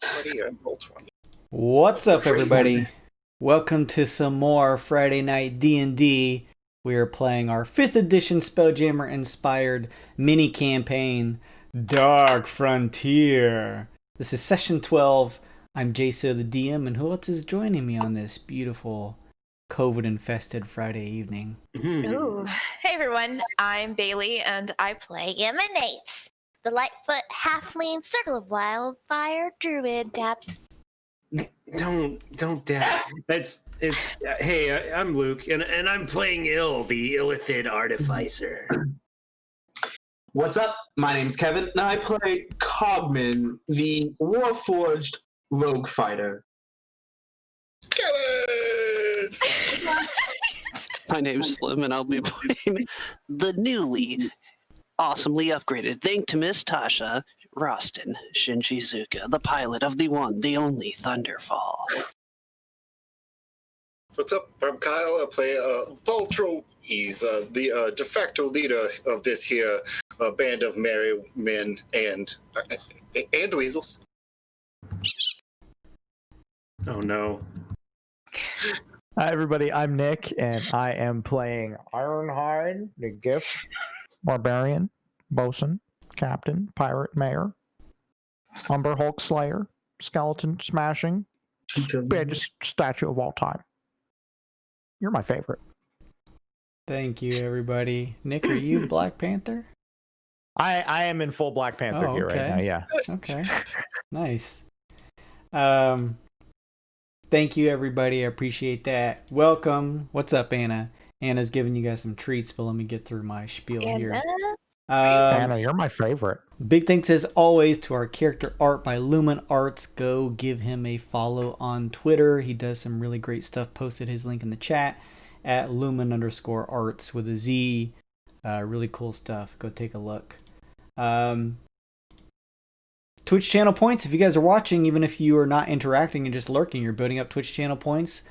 20 and roll 20. What's up, everybody? Welcome to some more Friday Night D&D. We are playing our 5th edition Spelljammer inspired mini campaign, Dark Frontier. This is session 12. I'm Jaso the DM, and who else is joining me on this beautiful COVID-infested Friday evening? Ooh. Hey everyone, I'm Bailey, and I play Neyts, the Lightfoot Halfling Circle of Wildfire Druid. Dap. Don't dab. Hey, I'm Luke, and I'm playing the Illithid Artificer. What's up? My name's Kevin, and I play Cogman, the Warforged rogue fighter. Kevin! My name's Slim, and I'll be playing the newly, awesomely upgraded, thanks to Miss Tasha, Rostin Shinjizuka, the pilot of the one, the only Thunderfall. What's up? I'm Kyle. I play Voltro. He's the de facto leader of this here band of merry men and weasels. Oh no. Hi everybody, I'm Nick, and I am playing Ironhide, the Gift, Barbarian, Bosun, Captain, Pirate, Mayor, Umber Hulk Slayer, Skeleton Smashing, biggest statue of all time. You're my favorite. Thank you, everybody. Nick, are you Black Panther? I am in full Black Panther Oh, gear okay. right now, yeah. Okay. Nice. Thank you, everybody. I appreciate that. Welcome. What's up, Anna? Anna's giving you guys some treats, but let me get through my spiel here. Anna, you're my favorite. Big thanks, as always, to our character art by Lumen Arts. Go give him a follow on Twitter. He does some really great stuff. Posted his link in the chat at Lumen_arts with a Z. Really cool stuff. Go take a look. Twitch channel points. If you guys are watching, even if you are not interacting and just lurking, you're building up Twitch channel points.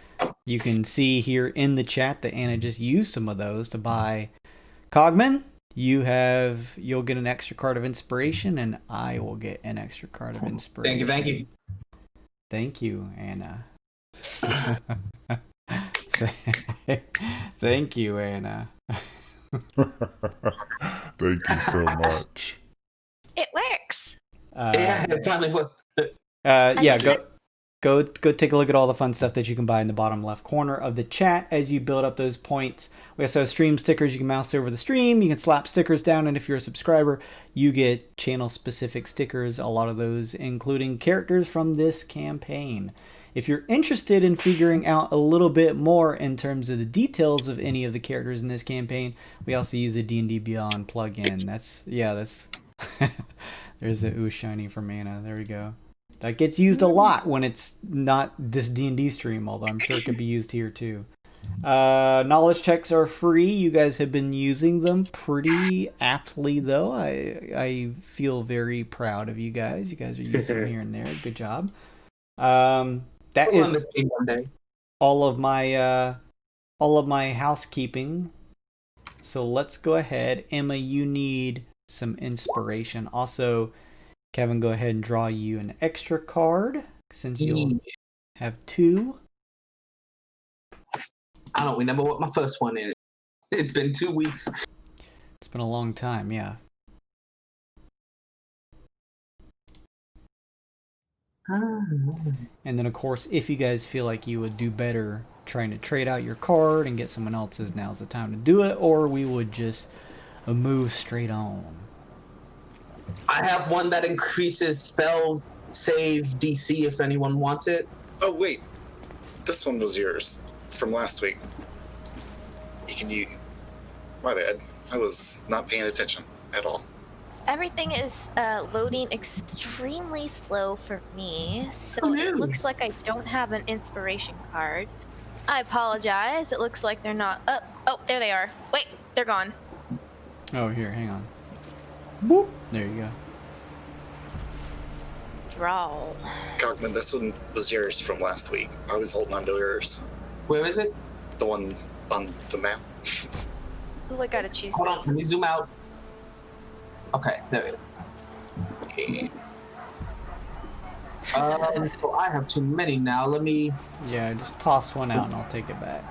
You can see here in the chat that Anna just used some of those to buy Cogman. You'll get an extra card of inspiration, and I will get an extra card of inspiration. Thank you. Thank you, Anna. Thank you, Anna. Thank you so much. It works. Yeah, it finally worked. Go take a look at all the fun stuff that you can buy in the bottom left corner of the chat as you build up those points. We also have stream stickers. You can mouse over the stream. You can slap stickers down, and if you're a subscriber, you get channel-specific stickers, a lot of those including characters from this campaign. If you're interested in figuring out a little bit more in terms of the details of any of the characters in this campaign, we also use the D&D Beyond plugin. That's there's the ooh shiny from Anna. There we go. That gets used a lot when it's not this D&D stream, although I'm sure it could be used here too. Knowledge checks are free. You guys have been using them pretty aptly, though. I feel very proud of you guys. You guys are using them here and there. Good job. That is all of my housekeeping. So let's go ahead. Emma, you need some inspiration. Also, Kevin, go ahead and draw you an extra card since you'll have 2. I don't remember what my first one is. It's been 2 weeks. It's been a long time, yeah. And then, of course, if you guys feel like you would do better trying to trade out your card and get someone else's, now's the time to do it, or we would just move straight on. I have one that increases spell save DC if anyone wants it. Oh, wait. This one was yours from last week. My bad. I was not paying attention at all. Everything is loading extremely slow for me, so It looks like I don't have an inspiration card. I apologize. It looks like they're not up. Oh, there they are. Wait, they're gone. Oh, here, hang on. Boop. There you go. Draw. Cogman, this one was yours from last week. I was holding on to yours. Where is it? The one on the map. Ooh, I gotta choose. Hold on, let me zoom out. Okay, there we go. So I have too many now. Let me. Yeah, just toss one out and I'll take it back.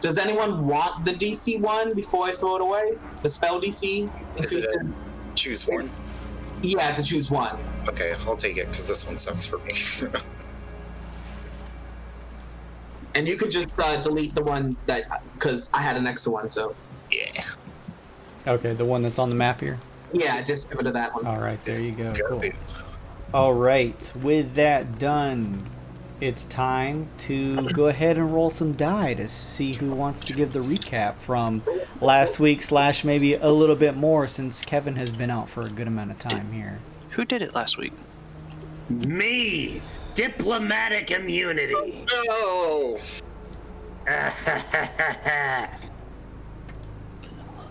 Does anyone want the DC one before I throw it away? The spell DC? Is it a choose one? Yeah, it's a choose one. Okay, I'll take it because this one sucks for me. And you could just delete the one that, because I had an extra one, so. Yeah. Okay, the one that's on the map here? Yeah, just give it to that one. All right, there you go. Cool. All right, with that done, it's time to go ahead and roll some die to see who wants to give the recap from last week / maybe a little bit more since Kevin has been out for a good amount of time here. Who did it last week? Me! Diplomatic immunity! No!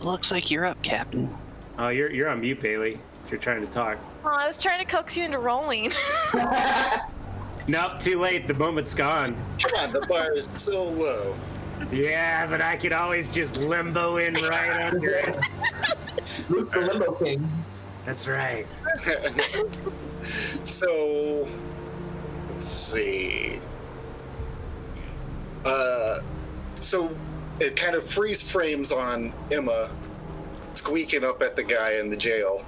Looks like you're up, Captain. Oh, you're on mute, Bailey, if you're trying to talk. Oh, I was trying to coax you into rolling. Nope, too late. The moment's gone. Come on, the bar is so low. Yeah, but I could always just limbo in right under it. Luke's the Limbo King. That's right. So, let's see. So it kind of freeze frames on Emma squeaking up at the guy in the jail,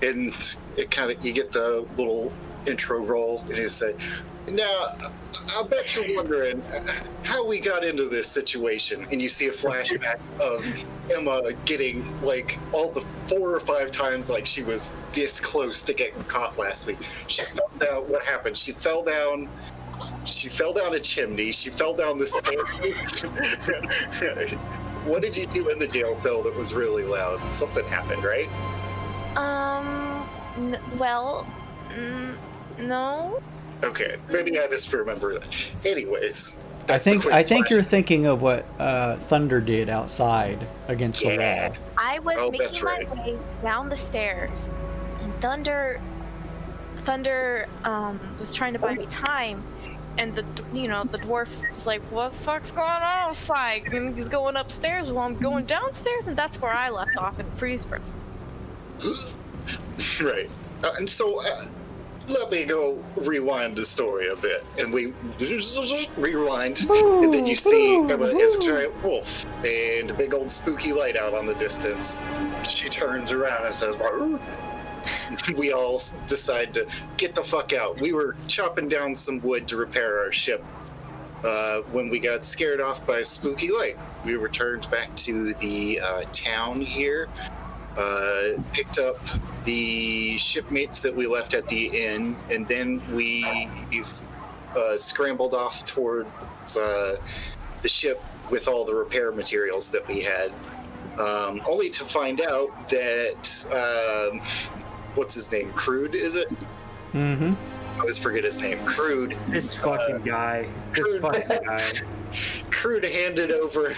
and it kind of, you get the little intro roll, and you say, "Now, I bet you're wondering how we got into this situation." And you see a flashback of Emma getting like all the 4 or 5 times like she was this close to getting caught last week. She fell down. What happened? She fell down a chimney. She fell down the stairs. What did you do in the jail cell that was really loud? Something happened, right? No. Okay, maybe I just remember that. Anyways, I think you're thinking of what Thunder did outside against the wall. I was making that's my right. way down the stairs, and Thunder was trying to buy me time, and the dwarf was like, "What the fuck's going on outside?" And he's going upstairs while I'm going downstairs, and that's where I left off in freeze frame. Right, and so. Let me go rewind the story a bit, and we rewind, and then you see Emma is a giant wolf, and a big old spooky light out on the distance. She turns around and says, "Barr." We all decide to get the fuck out. We were chopping down some wood to repair our ship when we got scared off by a spooky light. We returned back to the town here, picked up the shipmates that we left at the inn, and then we scrambled off towards the ship with all the repair materials that we had, only to find out that what's his name? Crude, is it? Mm-hmm. I always forget his name. Crude. This fucking guy. Crude handed over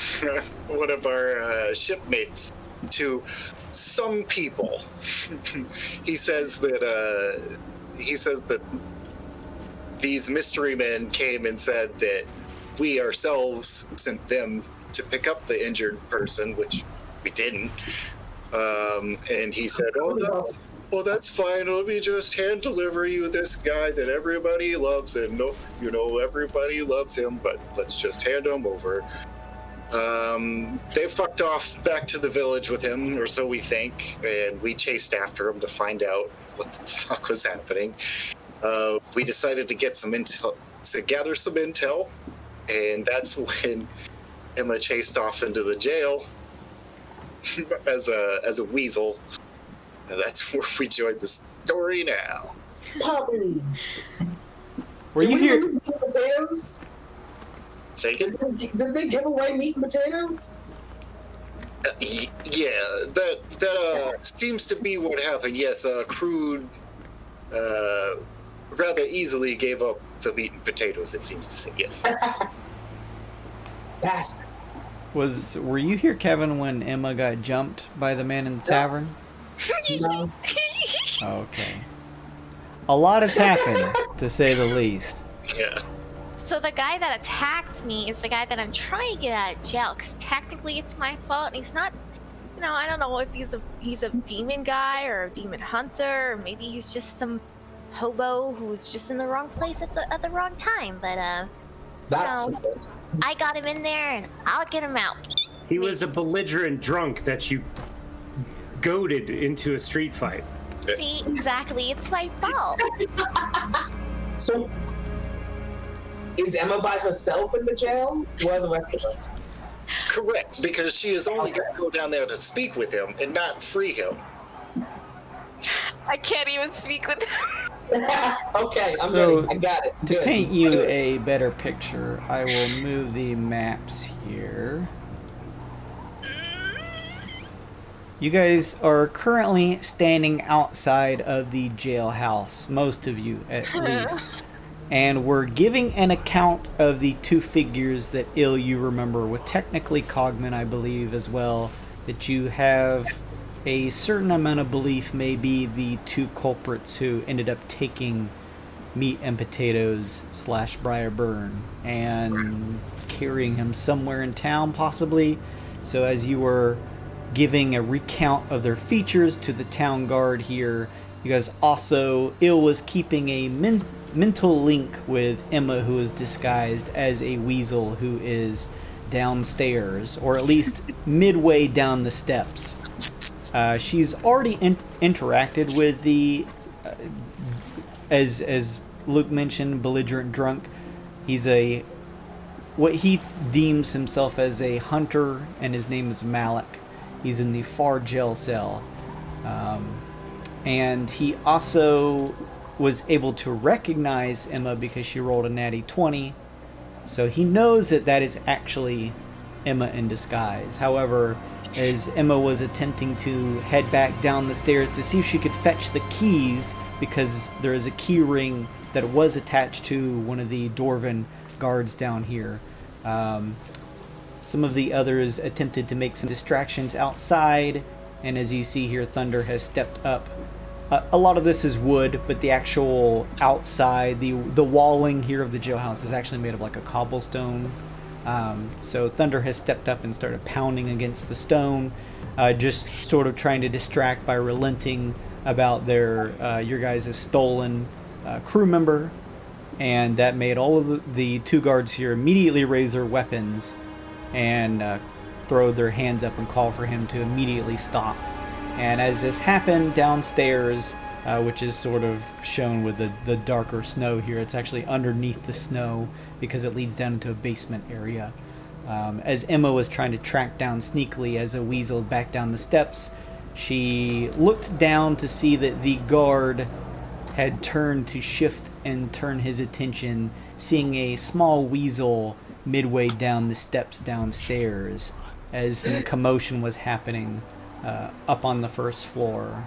one of our shipmates to some people. He says that these mystery men came and said that we ourselves sent them to pick up the injured person, which we didn't. And he said, "Oh, that's fine. Let me just hand deliver you this guy that everybody loves, and everybody loves him, but let's just hand him over." They fucked off back to the village with him, or so we think, and we chased after him to find out what the fuck was happening. We decided to get some intel, to gather some intel, and that's when Emma chased off into the jail as a weasel, and that's where we joined the story now. Poppy! Were you here? Meat and potatoes? Did they give away meat and potatoes? Yeah, that seems to be what happened. Yes, Crude rather easily gave up the meat and potatoes, it seems to say. Yes. Bastard. Were you here, Kevin, when Emma got jumped by the man in the tavern? No. Okay. A lot has happened, to say the least. Yeah. So the guy that attacked me is the guy that I'm trying to get out of jail, because technically it's my fault, and he's not, I don't know if he's a demon guy or a demon hunter, or maybe he's just some hobo who's just in the wrong place at the wrong time. But That's I got him in there, and I'll get him out. He was a belligerent drunk that you goaded into a street fight. See, exactly. It's my fault. So, is Emma by herself in the jail? Where are the rest of us? Correct, because she is only going to go down there to speak with him and not free him. I can't even speak with him. Okay, I'm So, ready. I got it. To Good. paint you Good. a better picture, I will move the maps here. You guys are currently standing outside of the jailhouse, most of you at least. And we're giving an account of the two figures that you remember, with technically Cogman, I believe, as well, that you have a certain amount of belief may be the two culprits who ended up taking Meat and Potatoes / Briarburn and carrying him somewhere in town, possibly. So as you were giving a recount of their features to the town guard here, you guys also, was keeping a mental link with Emma, who is disguised as a weasel who is downstairs, or at least midway down the steps. She's already interacted with the, as Luke mentioned, belligerent drunk. He's what he deems himself as a hunter, and his name is Malik. He's in the far jail cell. And he also was able to recognize Emma because she rolled a natty 20. So he knows that is actually Emma in disguise. However, as Emma was attempting to head back down the stairs to see if she could fetch the keys, because there is a key ring that was attached to one of the Dwarven guards down here. Some of the others attempted to make some distractions outside, and as you see here, Thunder has stepped up. A lot of this is wood, but the actual outside, the walling here of the jailhouse is actually made of like a cobblestone. So Thunder has stepped up and started pounding against the stone, just sort of trying to distract by relenting about your guys' stolen crew member, and that made all of the two guards here immediately raise their weapons and throw their hands up and call for him to immediately stop. And as this happened downstairs, which is sort of shown with the darker snow here, it's actually underneath the snow because it leads down into a basement area. As Emma was trying to track down sneakily as a weasel back down the steps, she looked down to see that the guard had turned to shift and turn his attention, seeing a small weasel midway down the steps downstairs as some commotion was happening up on the first floor.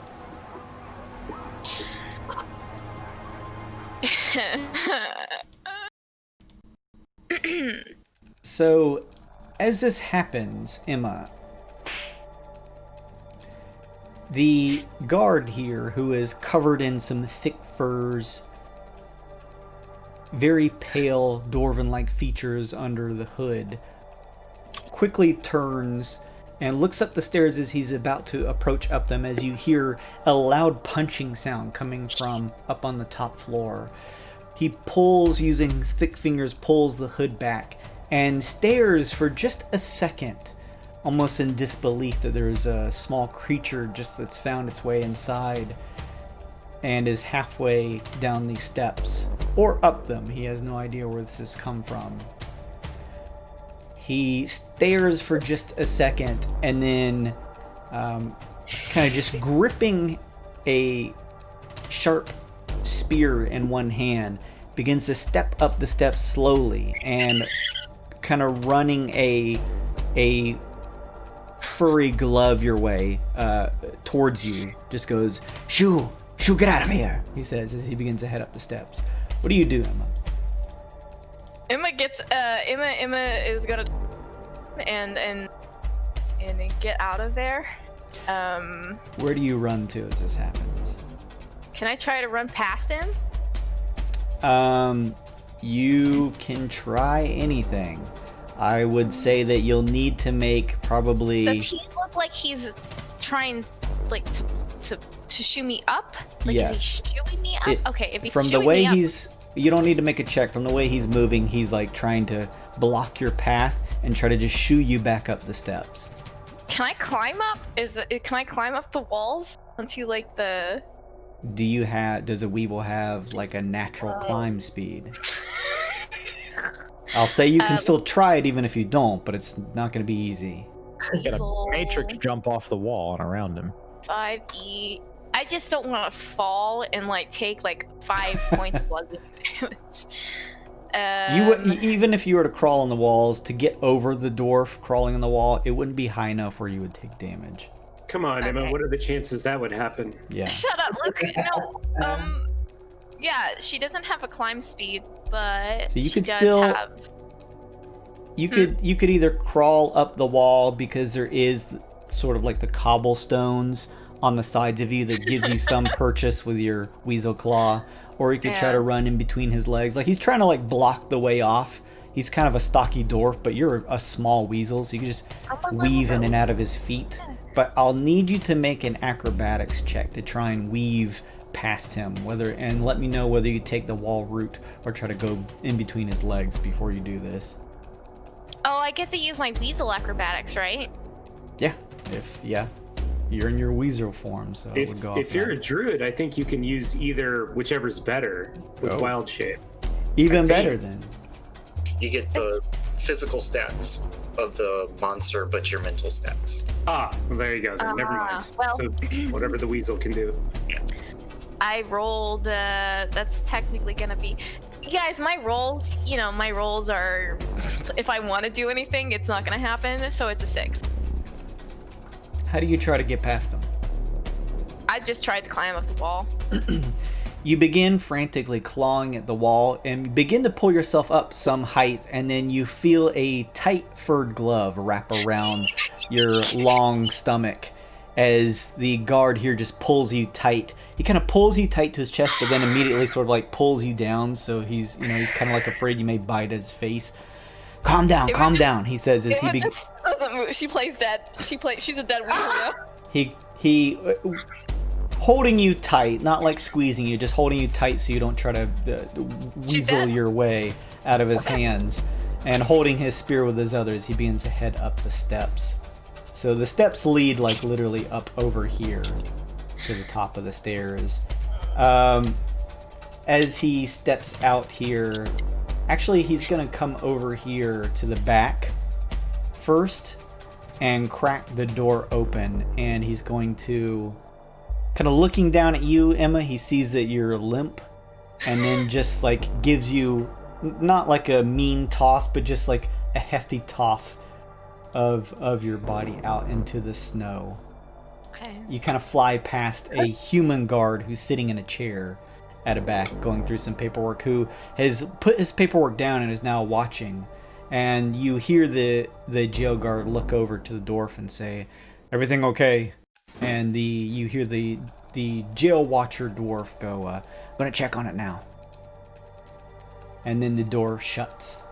So, as this happens, Emma, the guard here, who is covered in some thick furs, very pale dwarven-like features under the hood, quickly turns and looks up the stairs as he's about to approach up them, as you hear a loud punching sound coming from up on the top floor. He pulls, using thick fingers, pulls the hood back and stares for just a second, almost in disbelief that there's a small creature just that's found its way inside and is halfway down these steps, or up them. He has no idea where this has come from. He stares for just a second and then kind of just gripping a sharp spear in one hand, begins to step up the steps slowly and kind of running a furry glove your way towards you. Just goes, "Shoo, get out of here," he says as he begins to head up the steps. What do you do, Emma? Emma gets Emma is gonna and get out of there. Where do you run to as this happens? Can I try to run past him? You can try anything. I would say that you'll need to make probably... Does he look like he's trying like to to shoo me up? Like, Yes. is he shooing me up? Okay, if he's From the shooing way me up, he's, you don't need to make a check. From the way he's moving, he's like trying to block your path and try to just shoo you back up the steps. can I climb up? Can I climb up the walls onto like the? Does a weevil have like a natural climb speed? I'll say you can still try it even if you don't, but it's not going to be easy. Get a matrix jump off the wall and around him. 5e. I just don't want to fall and like take like 5 points of bludgeoning damage. Even if you were to crawl on the walls to get over the dwarf crawling on the wall, it wouldn't be high enough where you would take damage. Come on, Emma. Okay. What are the chances that would happen? Yeah. Shut up, Luke. No. Yeah, she doesn't have a climb speed, but So you she could does still- have. You could either crawl up the wall because there is sort of like the cobblestones on the sides of you that gives you some purchase with your weasel claw, or you could try to run in between his legs. Like he's trying to like block the way off. He's kind of a stocky dwarf, but you're a small weasel, so you can just weave in and out of his feet. But I'll need you to make an acrobatics check to try and weave past him, and let me know whether you take the wall route or try to go in between his legs before you do this. Oh, I get to use my weasel acrobatics, right? Yeah, you're in your weasel form, so it would go off If you're that. a druid, I think you can use either whichever's better with wild shape. Even better then. You get the physical stats of the monster, but your mental stats. Well, there you go. Then. Never mind. Well- So whatever the weasel can do. I rolled, that's technically gonna be... Guys, my rolls are... If I want to do anything, it's not gonna happen, so it's a 6. How do you try to get past them? I just tried to climb up the wall. You begin frantically clawing at the wall and begin to pull yourself up some height, and then you feel a tight furred glove wrap around your long stomach as the guard here just pulls you tight. He kind of pulls you tight to his chest, but then immediately sort of like pulls you down, so he's kind of like afraid you may bite his face. Calm down, he says as he doesn't move. She plays dead. She's a dead weasel now. he holding you tight, not like squeezing you, just holding you tight so you don't try to weasel your way out of his hands, and holding his spear with his others, he begins to head up the steps. So the steps lead like literally up over here to the top of the stairs. As he steps out here, actually he's gonna come over here to the back first and crack the door open, and he's going to, kind of looking down at you, Emma, he sees that you're limp, and then just like gives you not like a mean toss, but just like a hefty toss of your body out into the snow. Okay. You kind of fly past a human guard who's sitting in a chair at a back going through some paperwork, who has put his paperwork down and is now watching. And you hear the jail guard look over to the dwarf and say, "Everything okay?" And you hear the jail watcher dwarf go, "I'm gonna check on it now." And then the door shuts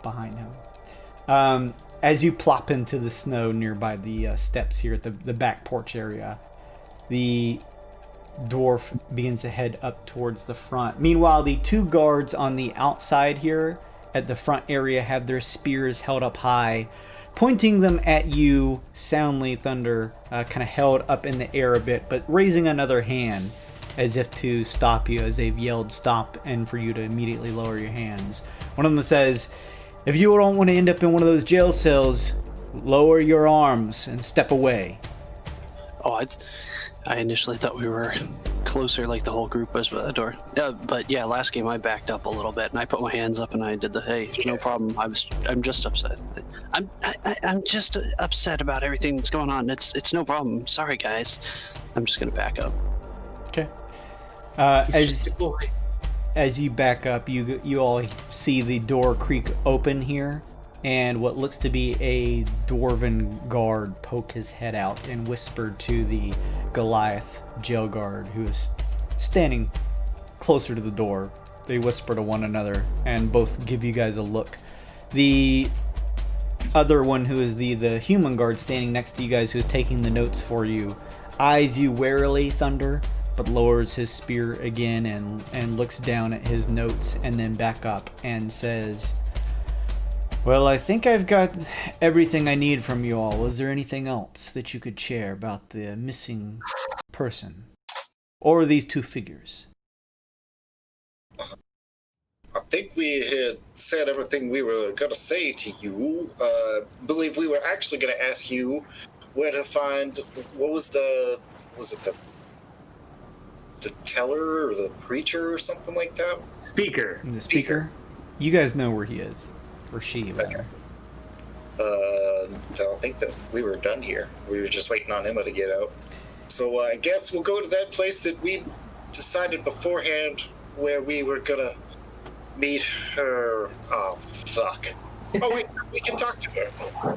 behind him. As you plop into the snow nearby the steps here at the back porch area, the dwarf begins to head up towards the front. Meanwhile, the two guards on the outside here at the front area have their spears held up high, pointing them at you soundly. Thunder kind of held up in the air a bit, but raising another hand as if to stop you, as they've yelled stop and for you to immediately lower your hands. One of them says, "If you don't want to end up in one of those jail cells, lower your arms and step away." Oh, I initially thought we were closer, like the whole group was by the door. But yeah, last game I backed up a little bit and I put my hands up and I did the hey, no problem. I'm just upset. I'm just upset about everything that's going on. It's no problem. Sorry guys. I'm just gonna back up. Okay. He's just a boy. As you back up, you all see the door creak open here, and what looks to be a dwarven guard poke his head out and whisper to the Goliath jail guard, who is standing closer to the door. They whisper to one another and both give you guys a look. The other one, who is the human guard standing next to you guys, who is taking the notes for you, eyes you warily, Thunder, but lowers his spear again and looks down at his notes and then back up and says, well, I think I've got everything I need from you all. Is there anything else that you could share about the missing person? Or these two figures? I think we had said everything we were going to say to you. Believe we were actually going to ask you where to find, was it the teller or the preacher or something like that? Speaker. The speaker? You guys know where he is. Or she, rather. I don't think that we were done here. We were just waiting on Emma to get out. So I guess we'll go to that place that we decided beforehand where we were gonna meet her. Oh, fuck. Oh, wait, we can talk to her.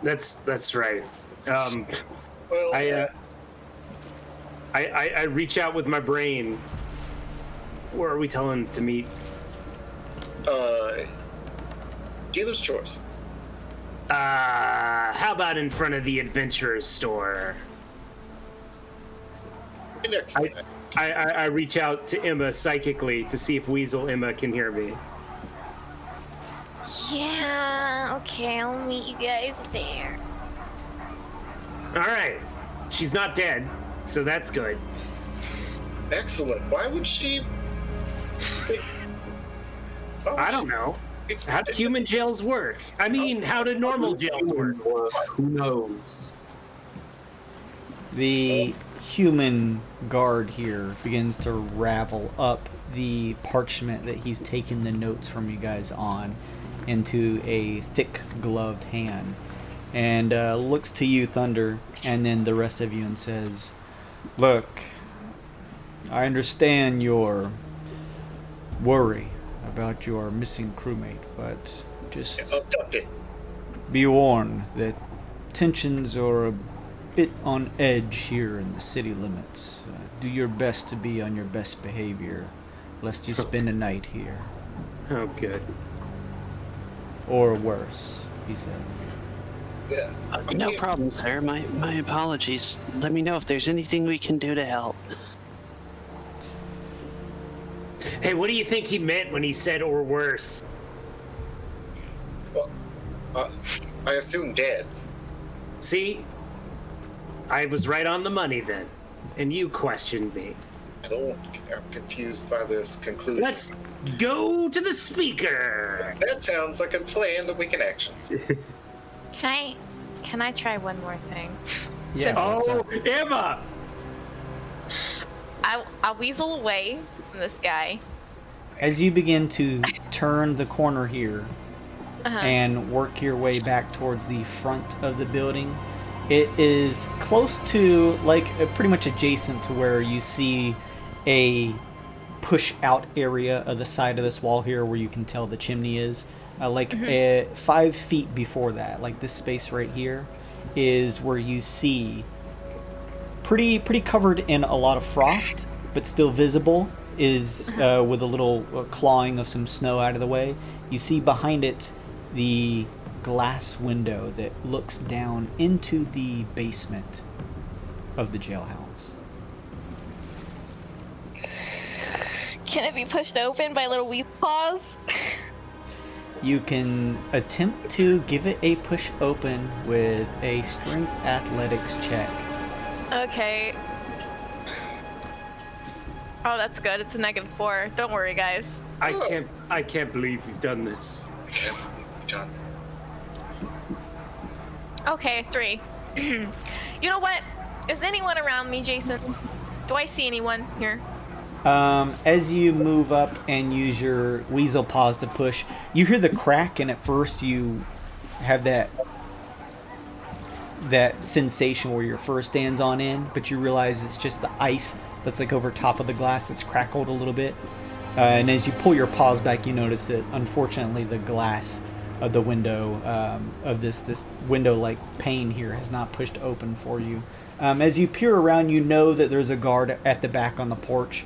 That's right. Well, I reach out with my brain. Where are we telling to meet? Dealer's choice. How about in front of the adventurer's store? Excellent. I reach out to Emma psychically to see if Weasel Emma can hear me. Yeah, okay, I'll meet you guys there. All right. She's not dead, so that's good. Excellent. Why would she... I don't know. How do human jails work? I mean, how do normal jails work? Who knows? The human guard here begins to ravel up the parchment that he's taken the notes from you guys on into a thick gloved hand and looks to you, Thunder, and then the rest of you and says, look, I understand your worry about your missing crewmate, but just Abducted. be warned that tensions are a bit on edge here in the city limits. Do your best to be on your best behavior, lest you spend a night here. Oh, good. Or worse, he says. Yeah. No problem, sir. My apologies. Let me know if there's anything we can do to help. Hey, what do you think he meant when he said "or worse"? Well, I assume dead. See? I was right on the money then. And you questioned me. I'm confused by this conclusion. Let's go to the speaker! That sounds like a plan that we can action. Can I try one more thing? Yeah. Oh, Emma! I'll weasel away from this guy. As you begin to turn the corner here and work your way back towards the front of the building, it is close to, like, pretty much adjacent to where you see a push-out area of the side of this wall here where you can tell the chimney is. 5 feet before that, like this space right here, is where you see pretty covered in a lot of frost, but still visible, is with a little clawing of some snow out of the way. You see behind it the glass window that looks down into the basement of the jailhouse. Can it be pushed open by little weasel paws? You can attempt to give it a push open with a strength athletics check. Okay. Oh, that's good. It's a -4. Don't worry, guys. I can't believe you've done this. John. Okay, 3. You know what? Is anyone around me, Jason? Do I see anyone here? As you move up and use your weasel paws to push, you hear the crack, and at first you have that sensation where your fur stands on end, but you realize it's just the ice that's like over top of the glass that's crackled a little bit. And as you pull your paws back, you notice that unfortunately the glass of the window of this window-like pane here has not pushed open for you. As you peer around, you know that there's a guard at the back on the porch.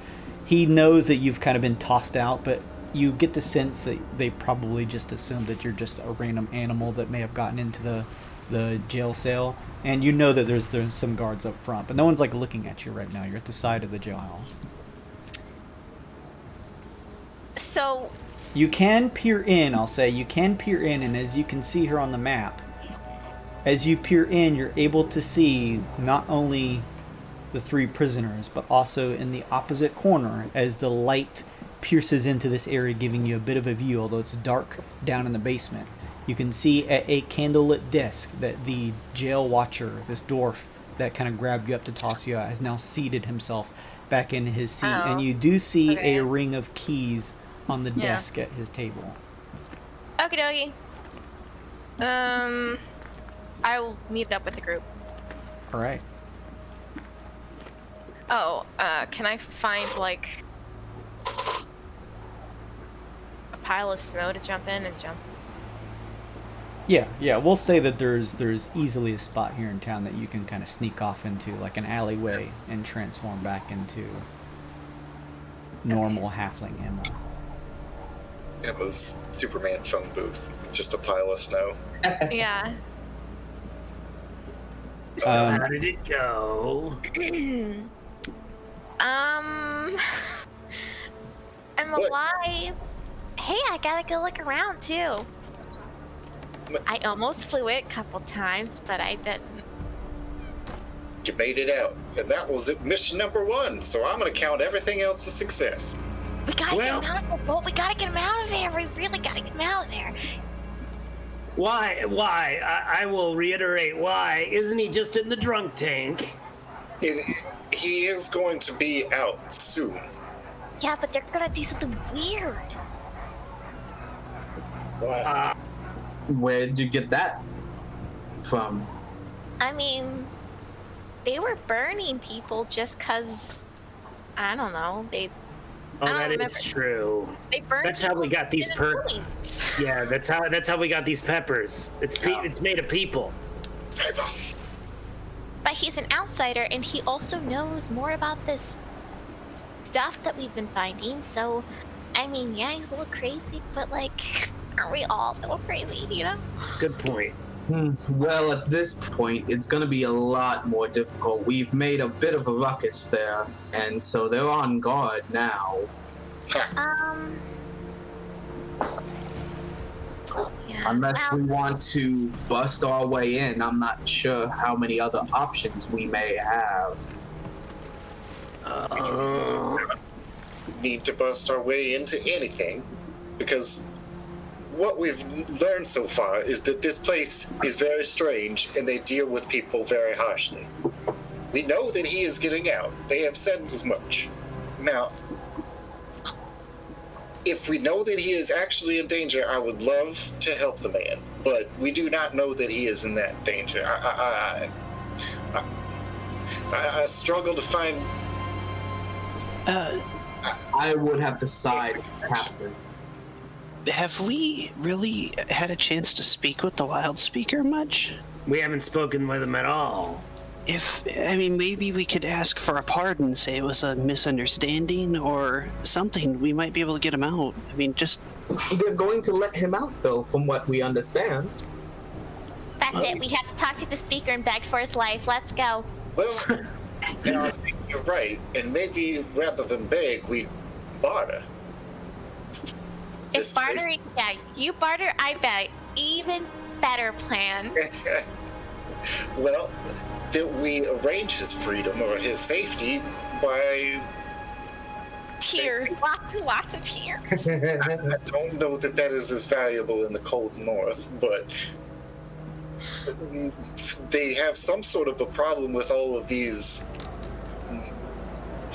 He knows that you've kind of been tossed out, but you get the sense that they probably just assumed that you're just a random animal that may have gotten into the jail cell, and you know that there's some guards up front, but no one's like looking at you right now. You're at the side of the jailhouse. So you can peer in. I'll say you can peer in, and as you can see here on the map, as you peer in, you're able to see not only the 3 prisoners, but also in the opposite corner as the light pierces into this area, giving you a bit of a view, although it's dark down in the basement. You can see at a candlelit desk that the jail watcher, this dwarf that kind of grabbed you up to toss you out, has now seated himself back in his seat. Oh, and you do see okay. a ring of keys on the desk at his table. Okie dokie. I will meet up with the group. All right. Oh, can I find, like, a pile of snow to jump in and jump? Yeah, we'll say that there's easily a spot here in town that you can kind of sneak off into, like an alleyway, and transform back into normal halfling ammo. It was Superman phone booth. It's just a pile of snow. Yeah. So how did it go? I'm What? alive. Hey, I gotta go look around too. I almost flew it a couple times, but I didn't. You made it out, and that was mission number 1. So I'm gonna count everything else a success. We gotta Well- get him out of the boat. We gotta get him out of there. We really gotta get him out of there. Why? I will reiterate why. Isn't he just in the drunk tank? And he is going to be out soon. Yeah, but they're gonna do something weird. Wow. Where'd you get that from? I mean, they were burning people just 'cause, I don't know, Oh, I don't that is remember. true. they burned That's how we people got these in the per. building. Yeah, that's how we got these peppers. It's made of people. But he's an outsider, and he also knows more about this stuff that we've been finding, so, I mean, yeah, he's a little crazy, but, like, aren't we all a little crazy, you know? Good point. Well, at this point, it's going to be a lot more difficult. We've made a bit of a ruckus there, and so they're on guard now. Yeah. Unless well, we want to bust our way in, I'm not sure how many other options we may have. Need to bust our way into anything, because what we've learned so far is that this place is very strange and they deal with people very harshly. We know that he is getting out. They have said as much. Now, if we know that he is actually in danger, I would love to help the man, but we do not know that he is in that danger. I struggle to find. I would have to side with Captain. Have we really had a chance to speak with the Wild Speaker much? We haven't spoken with him at all. Maybe we could ask for a pardon, say it was a misunderstanding or something. We might be able to get him out. They're going to let him out, though, from what we understand. that's it. We have to talk to the speaker and beg for his life. Let's go. Well, now I think you're right, and maybe rather than beg, we barter. If barter, yeah, you barter, I beg. Even better plan. Well, that we arrange his freedom or his safety by. Tears, lots and lots of tears. I don't know that that is as valuable in the cold north, but they have some sort of a problem with all of these.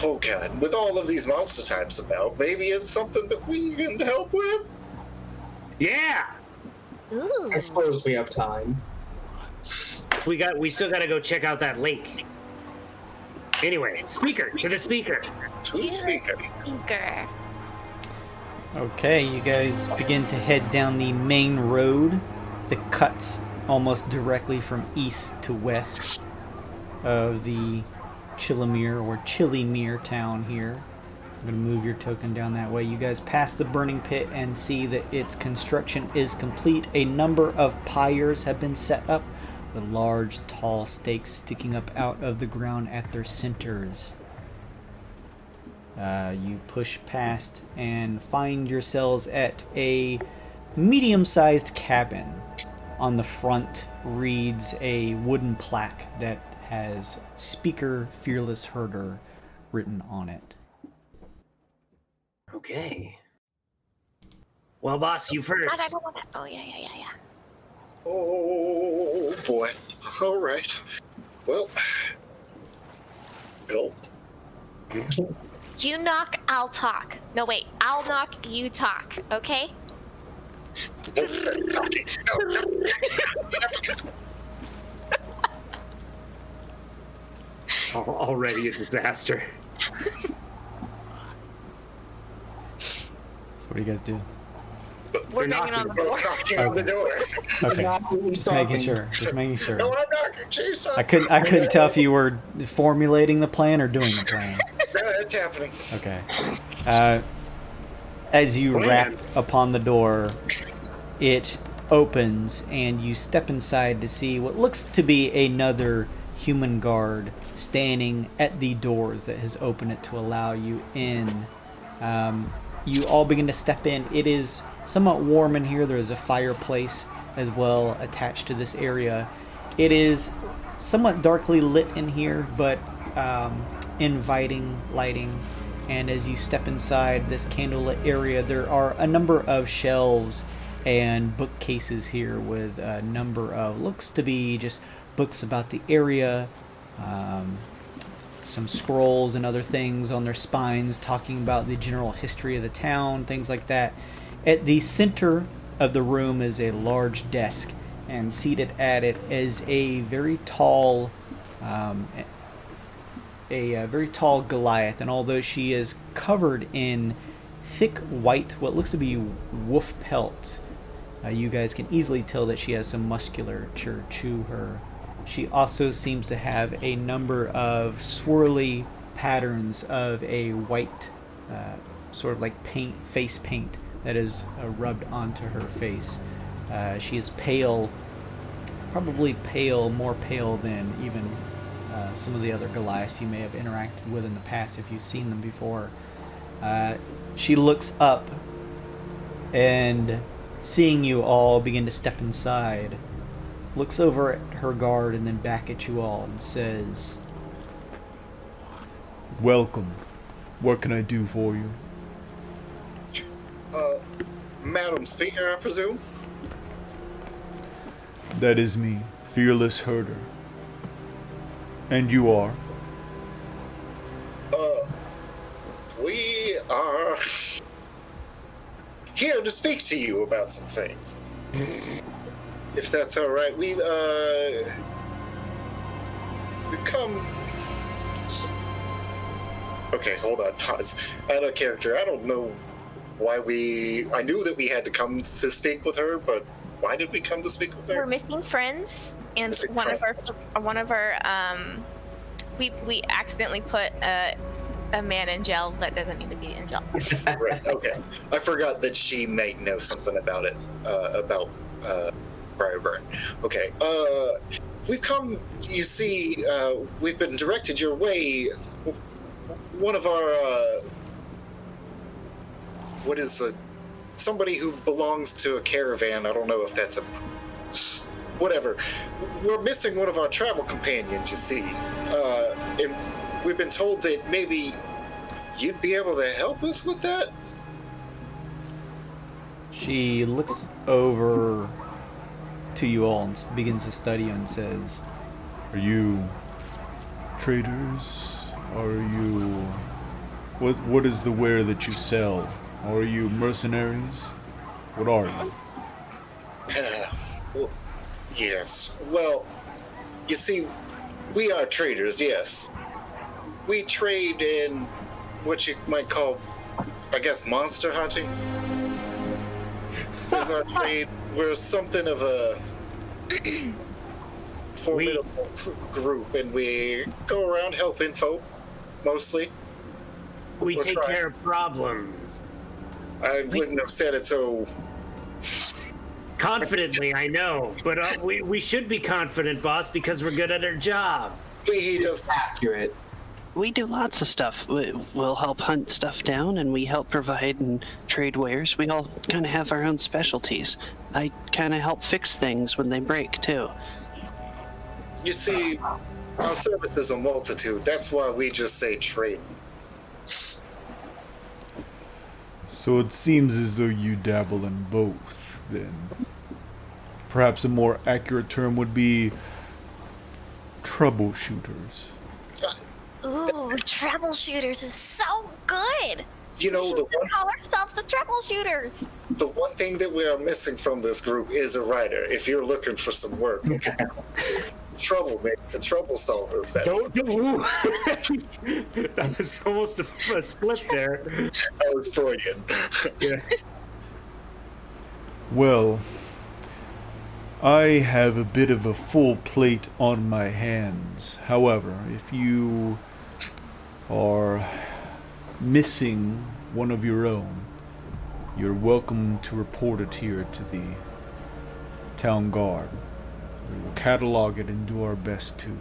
Oh god, with all of these monster types about. Maybe it's something that we can help with? Yeah. Ooh. I suppose we have time. We still gotta go check out that lake. Anyway, to the speaker. Who's speaking? Speaker. Okay, you guys begin to head down the main road that cuts almost directly from east to west of the Chillimere or Chillimere town here. I'm going to move your token down that way. You guys pass the burning pit and see that its construction is complete. A number of pyres have been set up the large, tall stakes sticking up out of the ground at their centers. You push past and find yourselves at a medium-sized cabin. On the front reads a wooden plaque that has Speaker Fearless Herder written on it. Okay. Well, boss, you first. Oh, yeah. Oh boy. All right. Well, Bill. You knock, I'll talk. No, wait. I'll knock, you talk. Okay? Don't start talking. No. Already a disaster. So what do you guys do? We're banging on the door. Knocking on the door. Okay, Not really just making talking. sure. Just making sure. No, I'm knocking. Jeez, I couldn't tell if you were formulating the plan or doing the plan. No, it's happening. Okay. As you rap upon the door, it opens and you step inside to see what looks to be another human guard standing at the doors that has opened it to allow you in. You all begin to step in. It is somewhat warm in here. There is a fireplace as well attached to this area. It is somewhat darkly lit in here, but inviting lighting. And as you step inside this candlelit area, there are a number of shelves and bookcases here with a number of, looks to be just books about the area, some scrolls and other things on their spines talking about the general history of the town, things like that. At the center of the room is a large desk, and seated at it is a very tall Goliath, and although she is covered in thick white, what looks to be wolf pelts, you guys can easily tell that she has some musculature to her. She also seems to have a number of swirly patterns of a white, sort of like face paint that is rubbed onto her face. She is pale, probably more pale than even some of the other Goliaths you may have interacted with in the past if you've seen them before. She looks up and, seeing you all begin to step inside, looks over at her guard and then back at you all and says, Welcome. What can I do for you? Madam Speaker, I presume? That is me, Fearless Herder. And you are? We are here to speak to you about some things. If that's all right, we've come. Okay, hold on, pause. Out of character. I don't know why I knew that we had to come to speak with her, but why did we come to speak with her? We're missing friends, and one of our we accidentally put a man in jail that doesn't need to be in jail. Right. Okay. I forgot that she might know something about it. About Briarburn. Okay. We've come. You see, we've been directed your way. One of our somebody who belongs to a caravan. I don't know if that's whatever. We're missing one of our travel companions, you see. And we've been told that maybe you'd be able to help us with that? She looks over to you all and begins to study and says, Are you traders? Are you... What is the ware that you sell? Are you mercenaries? What are you? Well, yes. Well, you see, we are traders, yes. We trade in what you might call, I guess, monster hunting. That's our trade. We're something of a formidable group, and we go around helping folk, mostly. We We're take trying. care of problems. I wouldn't have said it so Confidently, I know, but we should be confident, boss, because we're good at our job. He just Accurate. We do lots of stuff. We'll help hunt stuff down, and we help provide and trade wares. We all kind of have our own specialties. I kind of help fix things when they break, too. You see, our service is a multitude. That's why we just say trade. So it seems as though you dabble in both, then. Perhaps a more accurate term would be troubleshooters. Ooh, troubleshooters is so good. You know, We should call ourselves the troubleshooters. the one thing that we are missing from this group is a writer. If you're looking for some work, troublemaker, trouble solvers. That's Ooh. That was almost a slip there. that was Freudian. Yeah. Well, I have a bit of a full plate on my hands. However, if you are missing one of your own, you're welcome to report it here to the town guard. We will catalog it and do our best to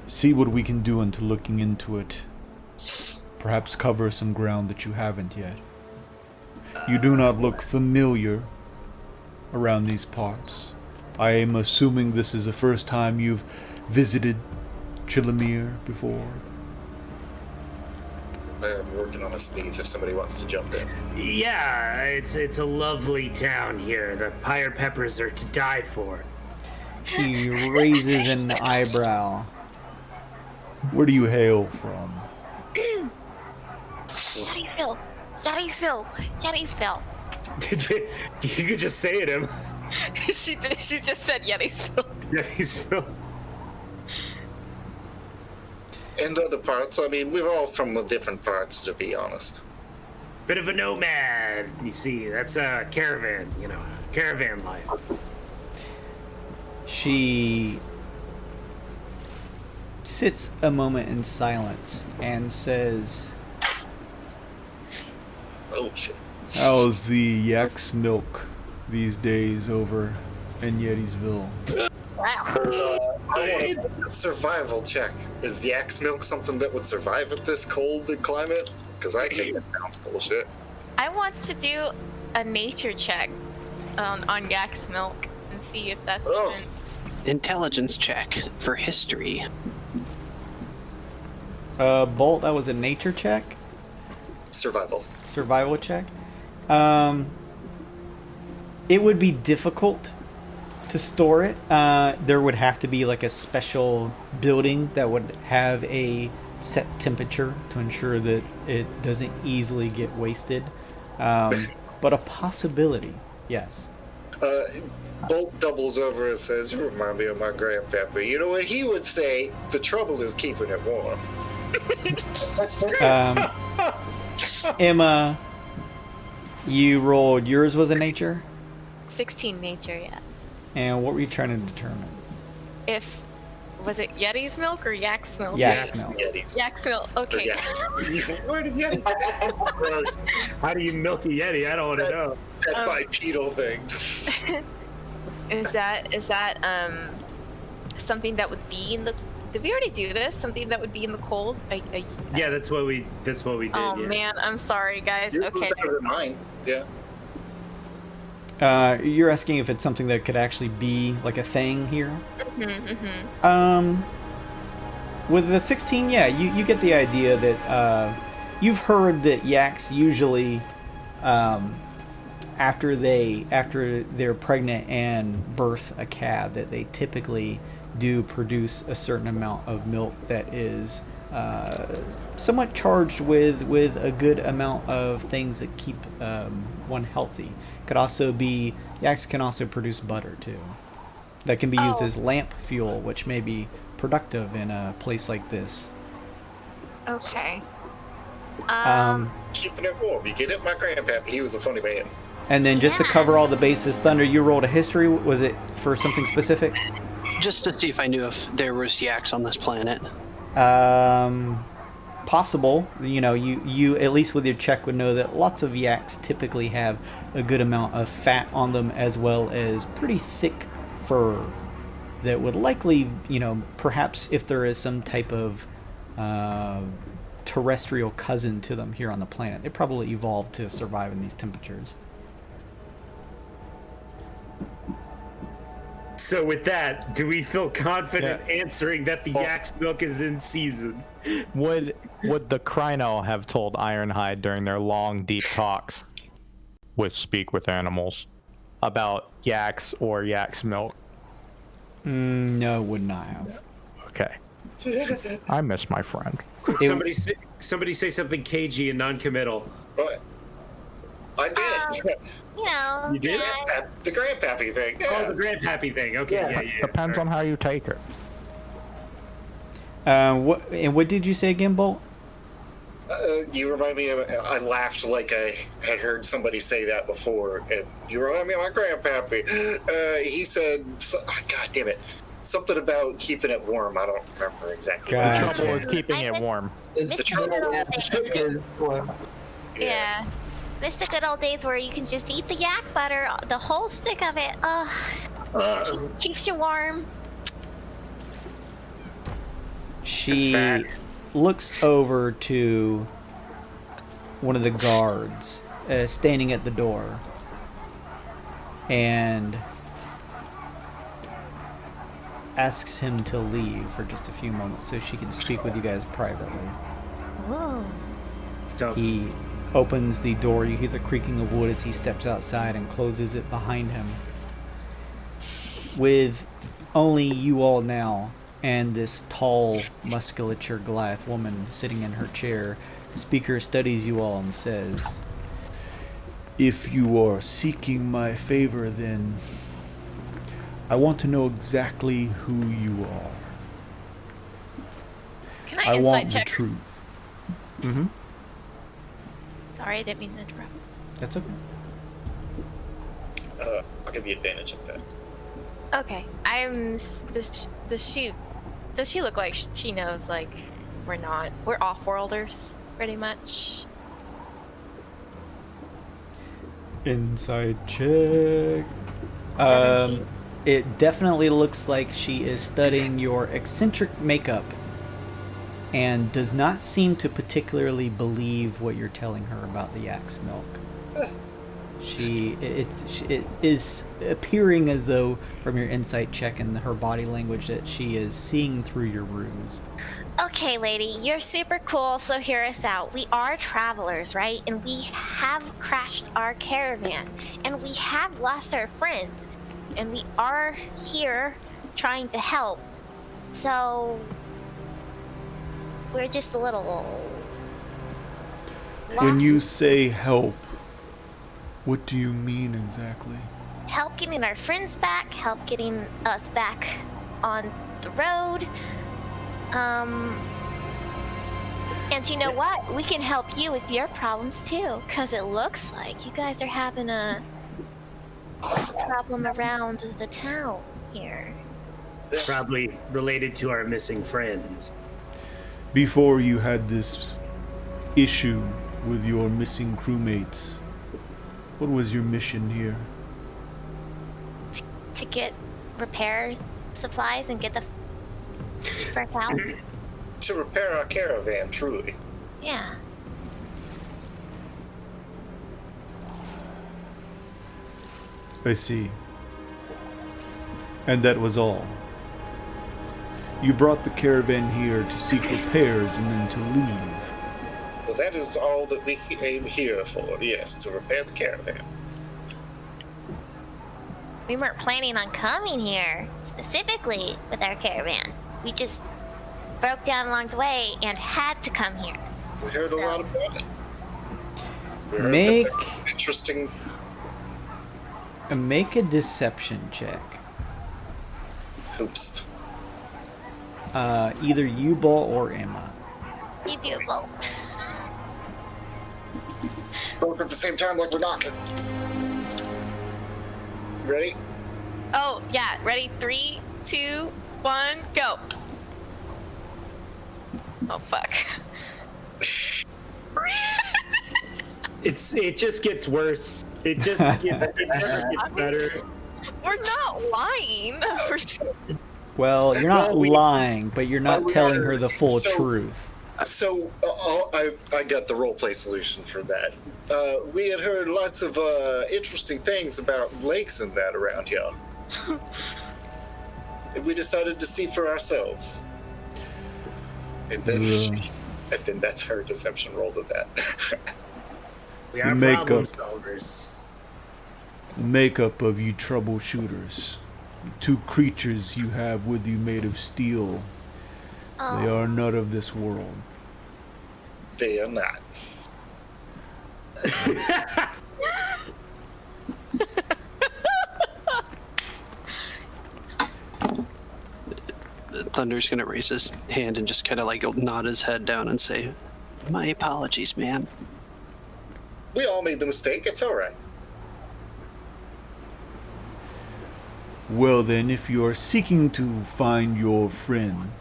see what we can do into looking into it. Perhaps cover some ground that you haven't yet. You do not look familiar around these parts. I am assuming this is the first time you've visited T.H.U.N.D.E.R before. I'm working on a sneeze if somebody wants to jump in. Yeah, it's a lovely town here. The Pyre Peppers are to die for. She raises an eyebrow. Where do you hail from? Gettysville. Gettysville. Gettysville. You could just say it, Em. She just said Gettysville. Gettysville. And other parts, I mean, we're all from different parts, to be honest. Bit of a nomad, you see. That's a caravan, caravan life. She sits a moment in silence and says, Oh, shit. How's the yak's milk these days over in Yetisville? I want a survival check. Is yak's milk something that would survive at this cold climate? Because I think that sounds bullshit. I want to do a nature check on yak's milk and see if that's Oh. even... Intelligence check for history. Bolt, that was a nature check? Survival. Survival check? It would be difficult to store it. There would have to be like a special building that would have a set temperature to ensure that it doesn't easily get wasted. But a possibility, yes. Bolt doubles over and says, "You remind me of my grandpapa. You know what he would say? The trouble is keeping it warm." Emma, you rolled, yours was a nature? 16 nature, yeah. And what were you trying to determine? If... Was it Yeti's milk or yak's milk? Yak's milk. Yetis. Yak's milk, okay. Where did Yeti? Gross. How do you milk a Yeti? I don't want to know. That bipedal thing. Is that something that would be in the... Did we already do this? Something that would be in the cold? Yeah, that's what we did. Oh yeah. man, I'm sorry guys. Yours was Okay. better than mine. Yeah. You're asking if it's something that could actually be like a thing here? With the 16, yeah, you get the idea that you've heard that yaks usually, after they're pregnant and birth a calf, that they typically do produce a certain amount of milk that is somewhat charged with a good amount of things that keep one healthy. Could also be, yaks can also produce butter too. That can be used as lamp fuel, which may be productive in a place like this. Okay. Keeping it warm. You get it? My grandpapa, he was a funny man. And then just to cover all the bases, Thunder, you rolled a history. Was it for something specific? Just to see if I knew if there was yaks on this planet. possible. You at least with your check would know that lots of yaks typically have a good amount of fat on them, as well as pretty thick fur that would likely, perhaps if there is some type of terrestrial cousin to them here on the planet, it probably evolved to survive in these temperatures. So with that, do we feel confident answering that the yak's milk is in season? Would the Crino have told Ironhide during their long, deep talks with Speak with Animals about yaks or yak's milk? No, would not have. Okay. I miss my friend. Somebody say something cagey and non-committal. What? I did. You did? The grandpappy thing. Yeah. Oh, the grandpappy thing. Okay, yeah. Depends on how you take it. What did you say again, Bolt? You remind me of. I laughed like I had heard somebody say that before, and you remind me of my grandpappy. He said, "God damn it." Something about keeping it warm. I don't remember exactly. The trouble is keeping it warm. The trick is. Yeah. Miss the good old days where you can just eat the yak butter, the whole stick of it. Keeps you warm. She looks over to one of the guards standing at the door and asks him to leave for just a few moments so she can speak with you guys privately. Whoa. He opens the door. You hear the creaking of wood as he steps outside and closes it behind him. With only you all now and this tall, musculature Goliath woman sitting in her chair, the speaker studies you all and says, If you are seeking my favor, then I want to know exactly who you are. Can I I insight want check? the truth. mm-hmm. Sorry, I didn't mean to interrupt. That's okay. I'll give you advantage of that. Okay, does she look like she knows, like, we're off-worlders, pretty much? Inside check. 17. It definitely looks like she is studying your eccentric makeup and does not seem to particularly believe what you're telling her about the yak's milk. It is appearing as though, from your insight check and her body language, that she is seeing through your ruse. Okay, lady, you're super cool, so hear us out. We are travelers, right? And we have crashed our caravan, and we have lost our friends, and we are here trying to help. So we're just a little lost. When you say help, what do you mean exactly? Help getting our friends back, help getting us back on the road. And you know what? We can help you with your problems too, because it looks like you guys are having a problem around the town here. Probably related to our missing friends. Before you had this issue with your missing crewmates, what was your mission here? To get repair supplies and get the first out. To repair our caravan, truly. Yeah. I see. And that was all. You brought the caravan here to seek repairs and then to leave. Well, that is all that we came here for, yes, to repair the caravan. We weren't planning on coming here specifically with our caravan. We just broke down along the way and had to come here. We heard a lot about it. We heard Make that there were interesting. a deception check. Oops. Either you, Bolt, or Emma. You do both. Both at the same time, like we're knocking. Ready? Oh, yeah. Ready? 3, 2, 1, go. Oh, fuck. It just gets worse. It never gets better. We're not lying. Well, you're not lying, but you're not we telling are- her the full so- truth. So I got the roleplay solution for that. We had heard lots of interesting things about lakes and that around here. And we decided to see for ourselves. And then that's her deception roll to that. We are Makeup. problem solvers. The makeup of you troubleshooters. The 2 creatures you have with you made of steel. They are not of this world. They are not. Thunder's gonna raise his hand and just kind of like nod his head down and say, "My apologies, ma'am." We all made the mistake. It's all right. Well then, if you are seeking to find your friend,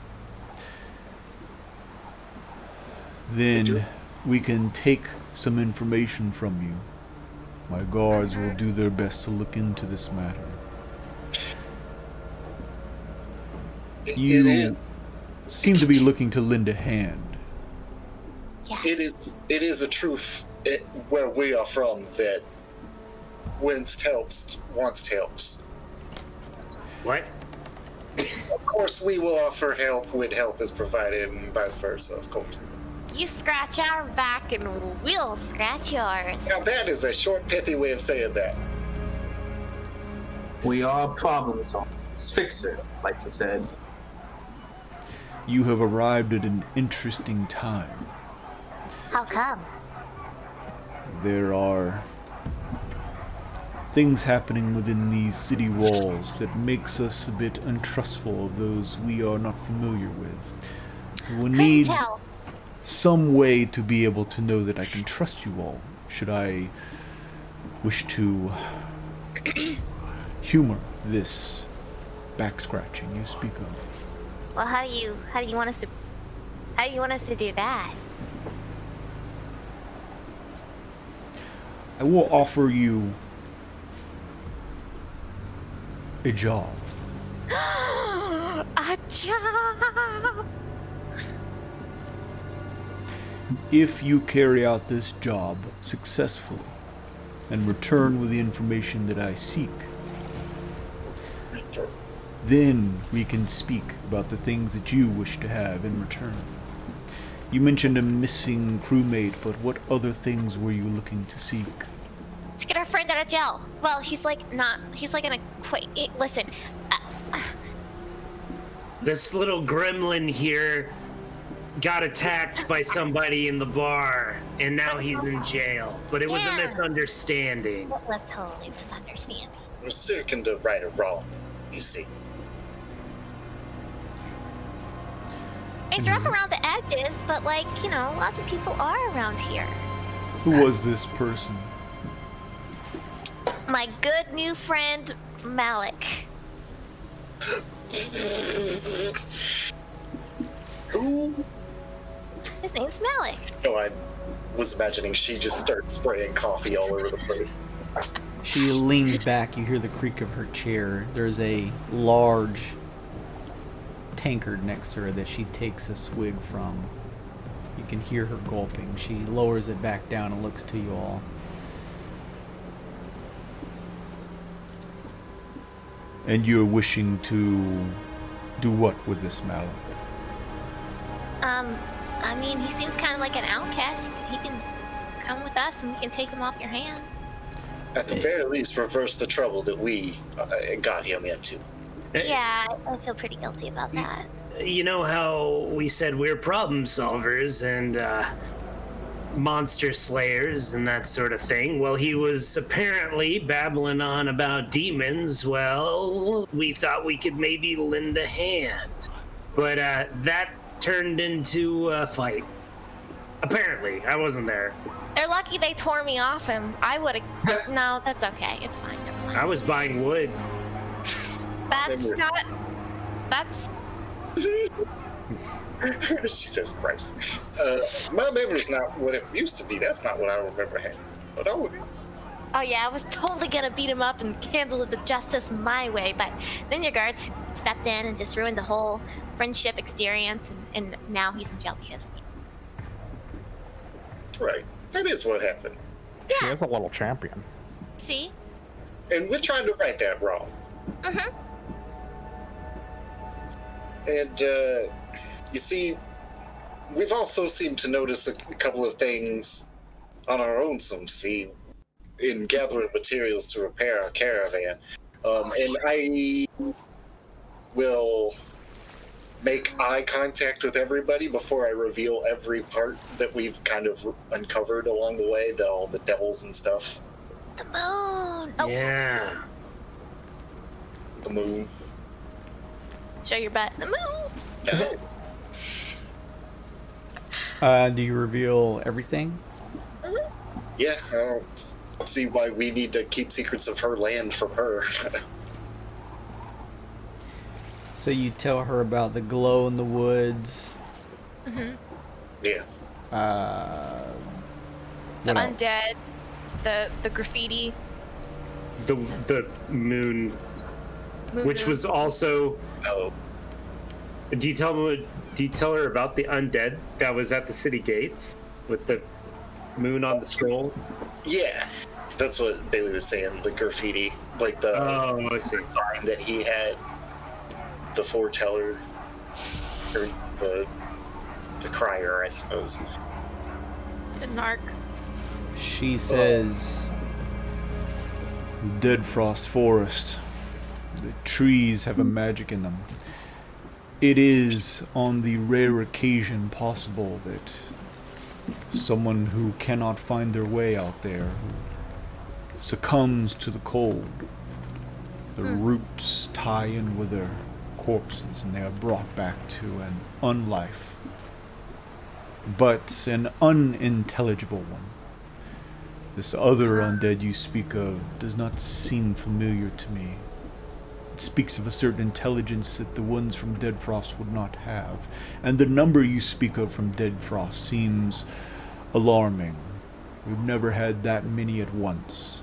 then we can take some information from you. My guards will do their best to look into this matter. You It is. seem to be looking to lend a hand. Yes. It is a truth where we are from that whence helps wants helps. What? Of course, we will offer help when help is provided, and vice versa. Of course. You scratch our back and we'll scratch yours. Now that is a short, pithy way of saying that. We are problem solvers. Fixer, like you said. You have arrived at an interesting time. How come? There are things happening within these city walls that makes us a bit untrustful of those we are not familiar with. We'll Couldn't need tell. some way to be able to know that I can trust you all, should I wish to humor this back scratching you speak of. Well, how do you want us to do that? I will offer you a job. A job. If you carry out this job successfully and return with the information that I seek, then we can speak about the things that you wish to have in return. You mentioned a missing crewmate, but what other things were you looking to seek? Let's get our friend out of jail. Well, he's like gonna quit. Listen, This little gremlin here got attacked by somebody in the bar, and now he's in jail. But it was a Yeah. misunderstanding. it was totally misunderstanding. We're seeking to right or wrong, you see. It's rough around the edges, but lots of people are around here. Who was this person? My good new friend, Malik. Who? His name's Malik. No, I was imagining she just starts spraying coffee all over the place. She leans back. You hear the creak of her chair. There's a large tankard next to her that she takes a swig from. You can hear her gulping. She lowers it back down and looks to you all. And you're wishing to do what with this Malik? I mean, he seems kind of like an outcast. He can come with us and we can take him off your hands. At the very least, reverse the trouble that we got him into. Yeah, I feel pretty guilty about that. You know how we said we're problem solvers and monster slayers and that sort of thing? Well, he was apparently babbling on about demons. Well, we thought we could maybe lend a hand. But that turned into a fight. Apparently, I wasn't there. They're lucky they tore me off him. I would've... No, that's okay. It's fine. Never mind. I was buying wood. That's not... That's... Jesus Christ. My memory's not what it used to be. That's not what I remember happening. But Oh yeah, I was totally gonna beat him up and handle the justice my way, but then your guards stepped in and just ruined the whole friendship experience, and now he's in jail because of me. right. That is what happened. She is a little champion. See? And we're trying to right that wrong. Mm-hmm. And, you see, we've also seemed to notice a couple of things on our own, in gathering materials to repair our caravan. And I will make eye contact with everybody before I reveal every part that we've kind of uncovered along the way, all the devils and stuff. The moon! Oh. Yeah. The moon. Show your butt. The moon! Do you reveal everything? Yeah, I don't see why we need to keep secrets of her land from her. So you tell her about the glow in the woods. Mm-hmm. Yeah. The What else? undead. The graffiti. The moon, which was also. Oh. Do you tell her about the undead that was at the city gates with the moon on the scroll? Yeah. That's what Bailey was saying, the graffiti. Like the I see. sign that he had, the foreteller, or the crier, I suppose. The narc. She says, Dead Frost Forest. The trees have a magic in them. It is on the rare occasion possible that someone who cannot find their way out there, who succumbs to the cold, the roots tie in with their corpses and they are brought back to an unlife, but an unintelligible one. This other undead you speak of does not seem familiar to me. It speaks of a certain intelligence that the ones from Dead Frost would not have, and the number you speak of from Dead Frost seems alarming. We've never had that many at once.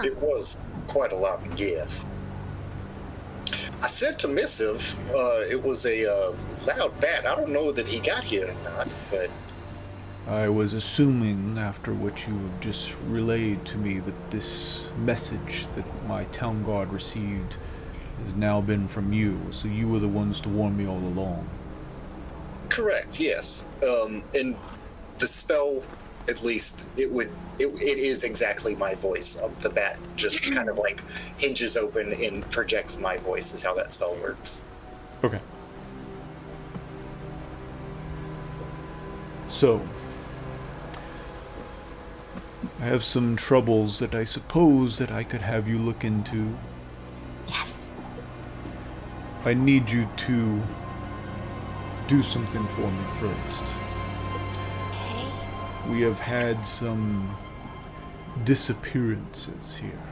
It was quite a lot, yes. I sent a missive. It was a loud bat. I don't know that he got here or not, but... I was assuming, after what you have just relayed to me, that this message that my town guard received has now been from you, so you were the ones to warn me all along. Correct, yes. And the spell, at least, it is exactly my voice. The bat just kind of like hinges open and projects my voice is how that spell works. Okay. So, I have some troubles that I suppose that I could have you look into. Yes. I need you to do something for me first. Okay. We have had some disappearances here.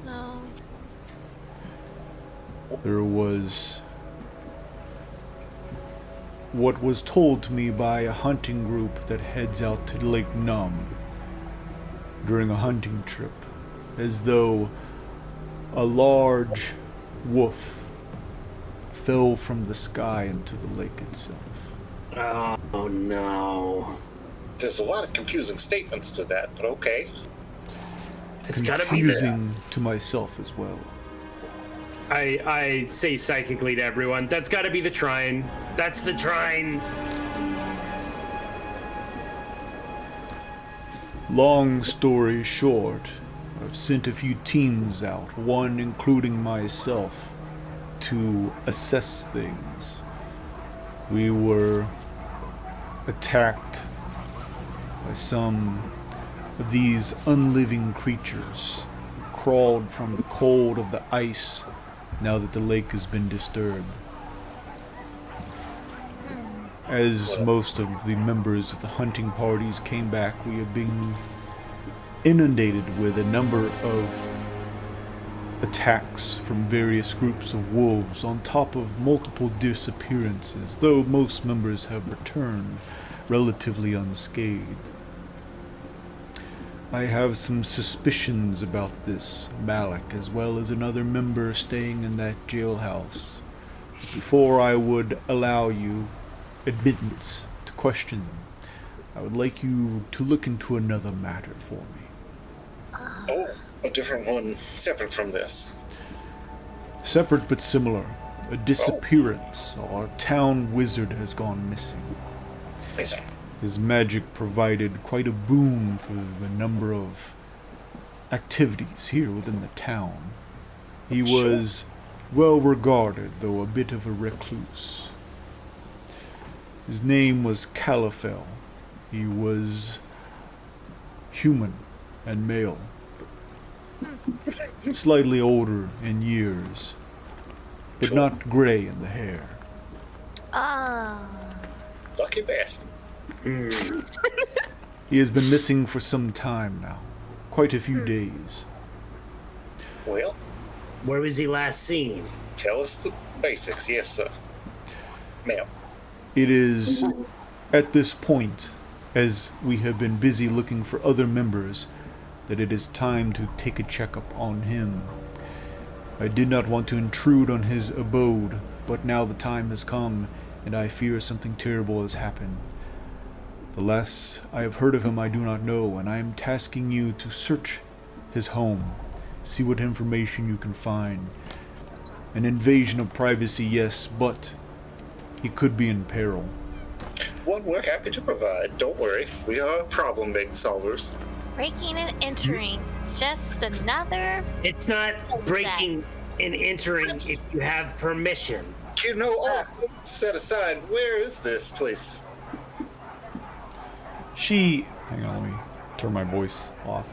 No. There was what was told to me by a hunting group that heads out to Lake Numb during a hunting trip, as though a large wolf fell from the sky into the lake itself. Oh no. There's a lot of confusing statements to that, but okay. It's gotta be there. Confusing to myself as well. I say psychically to everyone, that's gotta be the Trine. That's the Trine. Long story short, I've sent a few teams out, one including myself, to assess things. We were attacked by some of these unliving creatures, who crawled from the cold of the ice now that the lake has been disturbed. As most of the members of the hunting parties came back, we have been inundated with a number of attacks from various groups of wolves on top of multiple disappearances, though most members have returned relatively unscathed. I have some suspicions about this Malik, as well as another member staying in that jailhouse. Before I would allow you admittance to question them, I would like you to look into another matter for me. Oh, a different one, separate from this. Separate but similar. A disappearance. Our town wizard has gone missing. His magic provided quite a boon for the number of activities here within the town. He was well regarded, though a bit of a recluse. His name was Califel. He was human and male. Slightly older in years, but not gray in the hair. Lucky bastard. He has been missing for some time now. Quite a few days. Well, Where was he last seen? tell us the basics. Yes, sir. Ma'am. It is at this point, as we have been busy looking for other members, that it is time to take a checkup on him. I did not want to intrude on his abode, but now the time has come, and I fear something terrible has happened. The less I have heard of him I do not know, and I am tasking you to search his home, see what information you can find. An invasion of privacy, yes, but he could be in peril. One we're happy to provide. Don't worry. We are problem big solvers. Breaking and entering. Just another. It's not breaking and entering if you have permission. You know, all set aside, where is this place? Hang on, let me turn my voice off.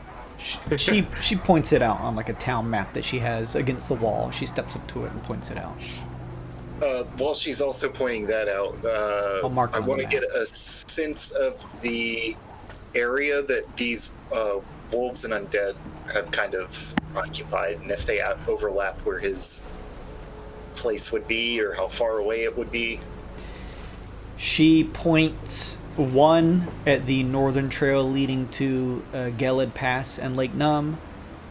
She points it out on like a town map that she has against the wall. She steps up to it and points it out. While she's also pointing that out, I'll mark I on the want to map. get a sense of the area that these wolves and undead have kind of occupied, and if they overlap where his place would be, or how far away it would be. She points one at the northern trail leading to Gelid Pass and Lake Num.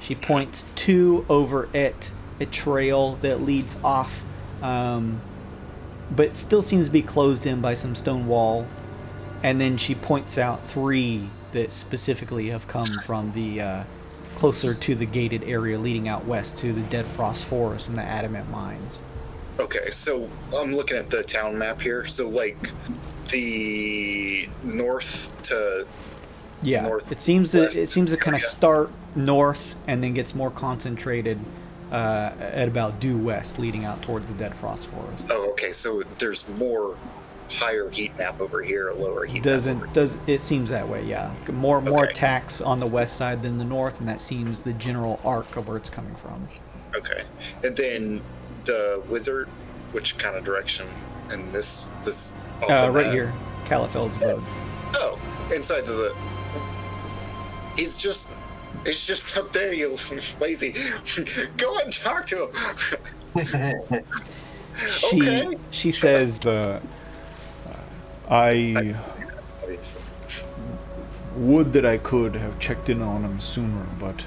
She points two over at a trail that leads off, but still seems to be closed in by some stone wall. And then she points out three that specifically have come from the closer to the gated area leading out west to the Dead Frost Forest and the Adamant Mines. Okay, so I'm looking at the town map here. So, like, the north to north. It seems to kind of start north and then gets more concentrated at about due west, leading out towards the Dead Frost Forest. Oh, okay. So there's more higher heat map over here, a lower heat map. It seems that way? Yeah, more attacks on the west side than the north, and that seems the general arc of where it's coming from. Okay, and then the wizard, which kind of direction? And this right here, Califel's abode. Oh, inside the. He's just up there, you lazy. Go and talk to him. She says, I would that I could have checked in on him sooner, but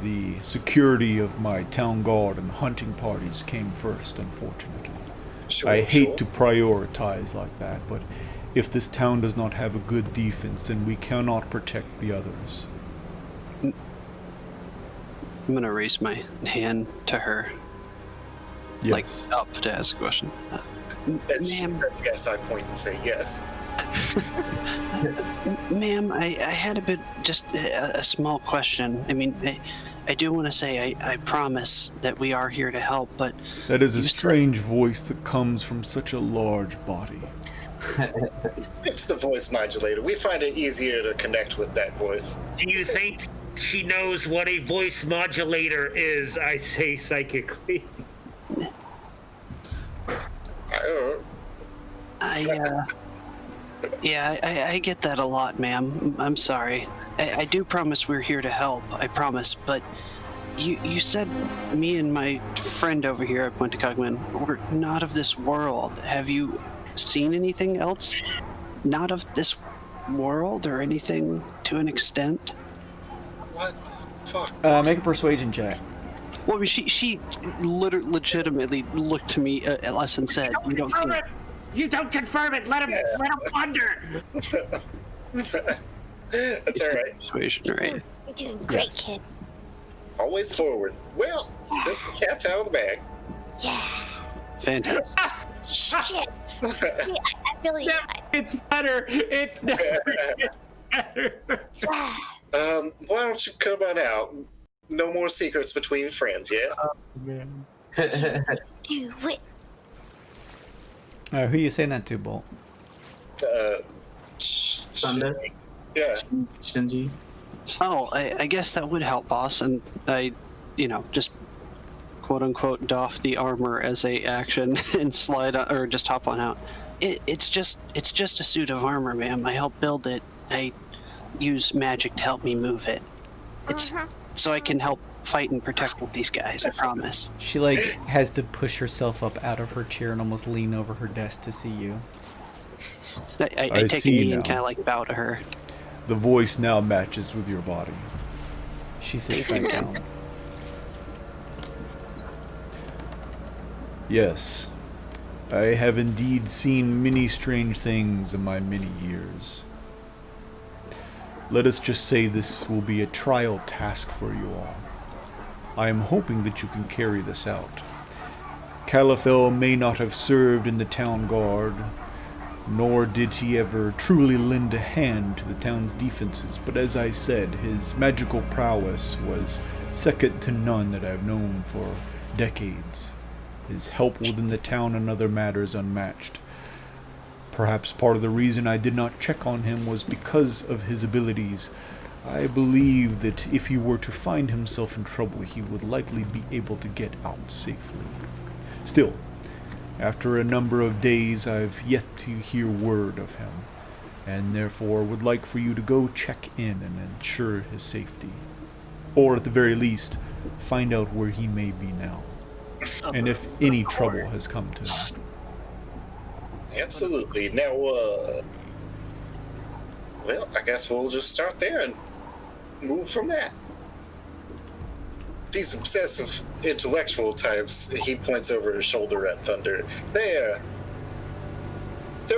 the security of my town guard and the hunting parties came first, unfortunately. I hate to prioritize like that, but if this town does not have a good defense, then we cannot protect the others. I'm gonna raise my hand to her. Yes. Like, up to ask a question. As she Ma'am, says yes, I point and say yes. ma'am, I had just a small question. I mean, I do want to say I promise that we are here to help, but... That is a strange voice that comes from such a large body. It's the voice modulator. We find it easier to connect with that voice. Do you think she knows what a voice modulator is? I say psychically. I get that a lot, ma'am. I'm sorry. I do promise we're here to help. I promise, but You said me and my friend over here, I point to Cogman, were not of this world. Have you seen anything else not of this world or anything to an extent? What the fuck? Make a persuasion check. Well, I mean, she legitimately looked to me at us and said, "You don't Confirm think." it! You don't confirm it! Let him wonder! That's all right. Persuasion, right? You're doing great, Yes. kid. Always forward. Well, since the cat's out of the bag. Yeah. Fantastic. Shit. Yeah, ability Never high. gets better! It never gets better! Ah, Why don't you come on out? No more secrets between friends, yeah? Man. do it. Who you saying that to, Bolt? Thunder? Yeah. Shinji. Oh, I guess that would help, boss. And I, just quote unquote doff the armor as a action and slide on, or just hop on out. It's just a suit of armor, ma'am. I helped build it. I use magic to help me move it. It's so I can help fight and protect with these guys. I promise. She has to push herself up out of her chair and almost lean over her desk to see you. I take a see knee now. and kind of bow to her. The voice now matches with your body. She sits back down. Yes, I have indeed seen many strange things in my many years. Let us just say this will be a trial task for you all. I am hoping that you can carry this out. Califel may not have served in the town guard, nor did he ever truly lend a hand to the town's defenses, but as I said, his magical prowess was second to none that I've known for decades. His help within the town and other matters unmatched. Perhaps part of the reason I did not check on him was because of his abilities. I believe that if he were to find himself in trouble, he would likely be able to get out safely. Still, after a number of days, I've yet to hear word of him, and therefore would like for you to go check in and ensure his safety. Or at the very least, find out where he may be now, and if any trouble has come to him. Absolutely. Now, well, I guess we'll just start there and move from that. These obsessive intellectual types, he points over his shoulder at Thunder. They're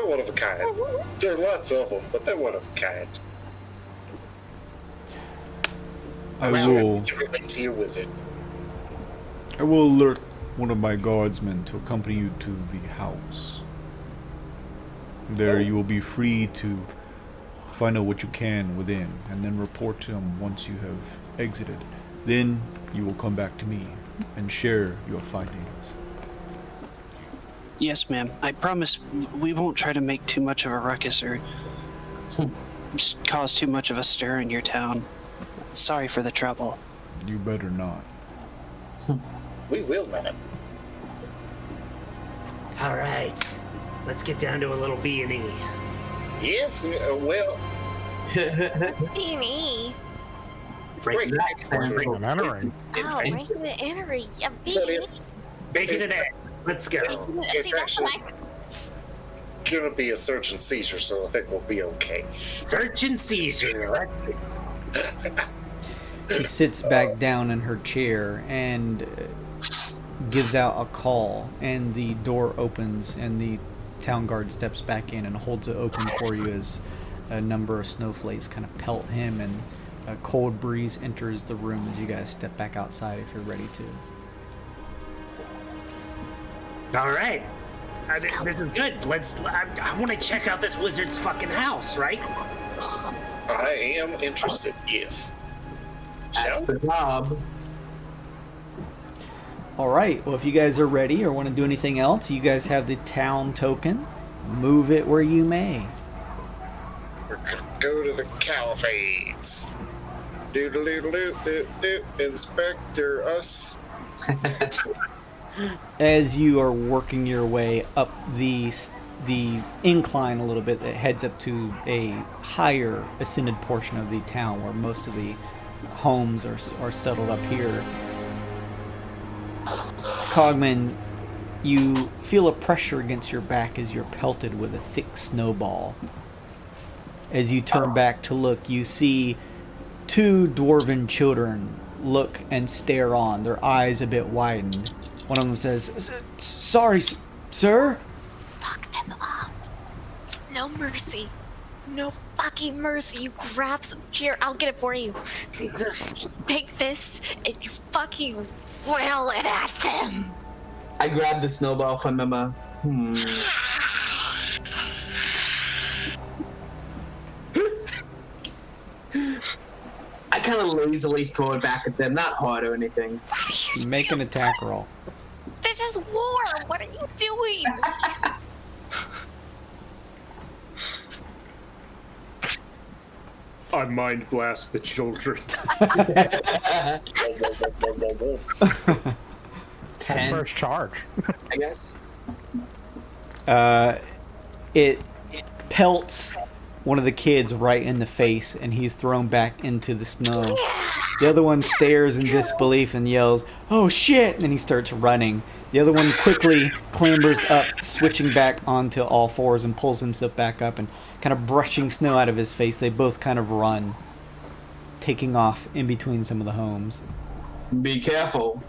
one of a kind. There's lots of them, but they're one of a kind. I will relate to your wizard. alert one of my guardsmen to accompany you to the house. There you will be free to find out what you can within, and then report to him once you have exited. Then you will come back to me and share your findings. Yes, ma'am. I promise we won't try to make too much of a ruckus or just cause too much of a stir in your town. Sorry for the trouble. You better not. We will not. All right, let's get down to a little B&E. Yes, well, B&E. great. I'm entering. Oh, right in the entry. Yeah, So B&E. Bacon and eggs. Let's go. It's See, that's what actually gonna be a search and seizure, so I think we'll be okay. Search and seizure. She sits back down in her chair and gives out a call, and the door opens, and the town guard steps back in and holds it open for you as a number of snowflakes kind of pelt him, and a cold breeze enters the room as you guys step back outside if you're ready to. All right. This is good. I want to check out this wizard's fucking house, right? I am interested, yes. That's Shall the job. All right. Well, if you guys are ready or want to do anything else, you guys have the town token. Move it where you may. we're gonna go to the Caliphate. Doodle-doodle-doo-doo-doo. Inspector us. As you are working your way up the incline a little bit that heads up to a higher ascended portion of the town where most of the homes are settled up here. Cogman, you feel a pressure against your back as you're pelted with a thick snowball. As you turn back to look, you see two dwarven children look and stare on, their eyes a bit widened. One of them says, "Sorry, sir." Fuck them up. No mercy. No fucking mercy. You grab some. Here, I'll get it for you. Just take this and you fucking whale it at them. I grabbed the snowball from Emma. I kind of lazily throw it back at them, not hard or anything. Make an attack roll. This is war. What are you doing? I mind blast the children. 10, First charge. I guess. It pelts one of the kids right in the face, and he's thrown back into the snow. The other one stares in disbelief and yells, "Oh shit!" and he starts running. The other one quickly clambers up, switching back onto all fours, and pulls himself back up and kind of brushing snow out of his face. They both kind of run, taking off in between some of the homes. Be careful.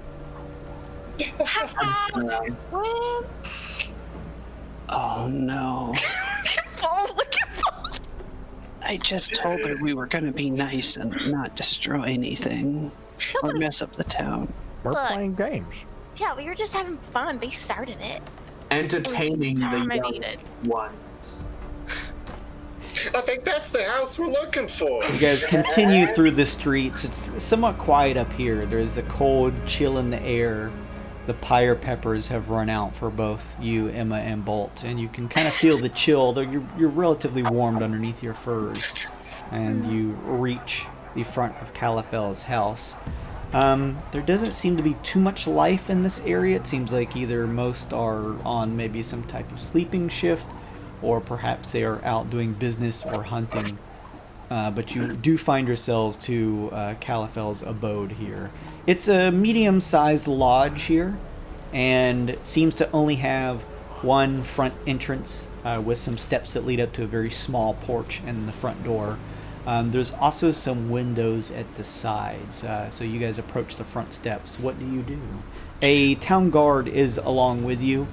Oh no. Look at Paul. I just told her we were gonna be nice and not destroy anything or mess up the town. We're Look. playing games. Yeah, we were just having fun. They started it. Entertaining the young Dominated. ones. I think that's the house we're looking for. You guys continue through the streets. It's somewhat quiet up here. There's a cold chill in the air. The pyre peppers have run out for both you, Emma, and Bolt, and you can kind of feel the chill. You're relatively warmed underneath your furs, and you reach the front of Califel's house. There doesn't seem to be too much life in this area. It seems like either most are on maybe some type of sleeping shift, or perhaps they are out doing business or hunting. But you do find yourselves to Califel's abode here. It's a medium-sized lodge here, and seems to only have one front entrance with some steps that lead up to a very small porch and the front door. There's also some windows at the sides, so you guys approach the front steps. What do you do? A town guard is along with you.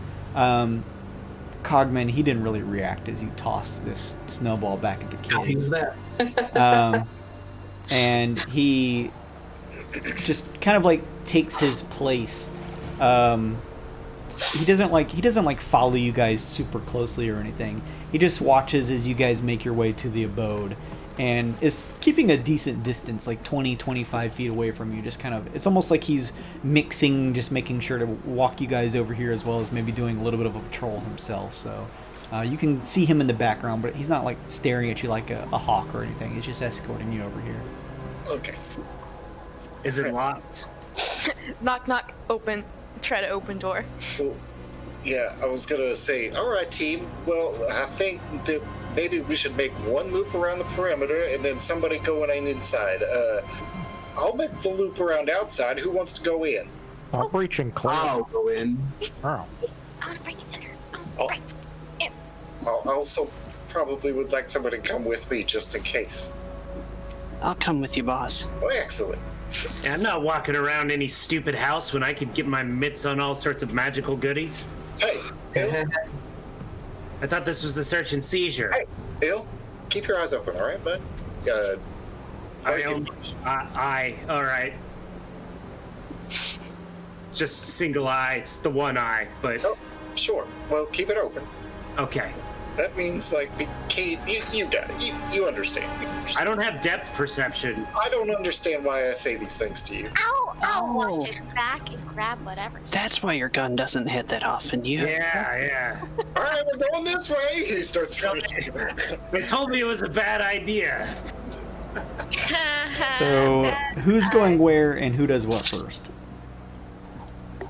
Cogman, he didn't really react as you tossed this snowball back at the kids. He's there. And he just kind of like takes his place. He doesn't like follow you guys super closely or anything. He just watches as you guys make your way to the abode, and is keeping a decent distance, like 20-25 feet away from you. Just kind of, it's almost like he's mixing, just making sure to walk you guys over here, as well as maybe doing a little bit of a patrol himself. So you can see him in the background, but he's not like staring at you like a hawk or anything. He's just escorting you over here. Okay. Is it locked? Knock, knock. Open. Try to open door. Well, yeah, I was gonna say, all right, team. Well, I think that maybe we should make one loop around the perimeter and then somebody going in inside. I'll make the loop around outside. Who wants to go in? I'm breaching clear. I'll go in. Oh. I want to break it in here. Oh. Right. I also probably would like somebody to come with me just in case. I'll come with you, boss. Oh, excellent. Yeah, I'm not walking around any stupid house when I could get my mitts on all sorts of magical goodies. Hey, Bill. I thought this was a search and seizure. Hey, Bill. Keep your eyes open, all right, bud? All right. It's just a single eye. It's the one eye, but Oh, sure. Well, keep it open. okay. That means, like, Kate, you got it. You understand. I don't have depth perception. I don't understand why I say these things to you. I'll Oh. watch it back and grab whatever. That's why your gun doesn't hit that often. Yeah. All right, we're going this way. He starts reaching. They told me it was a bad idea. So who's going where and who does what first?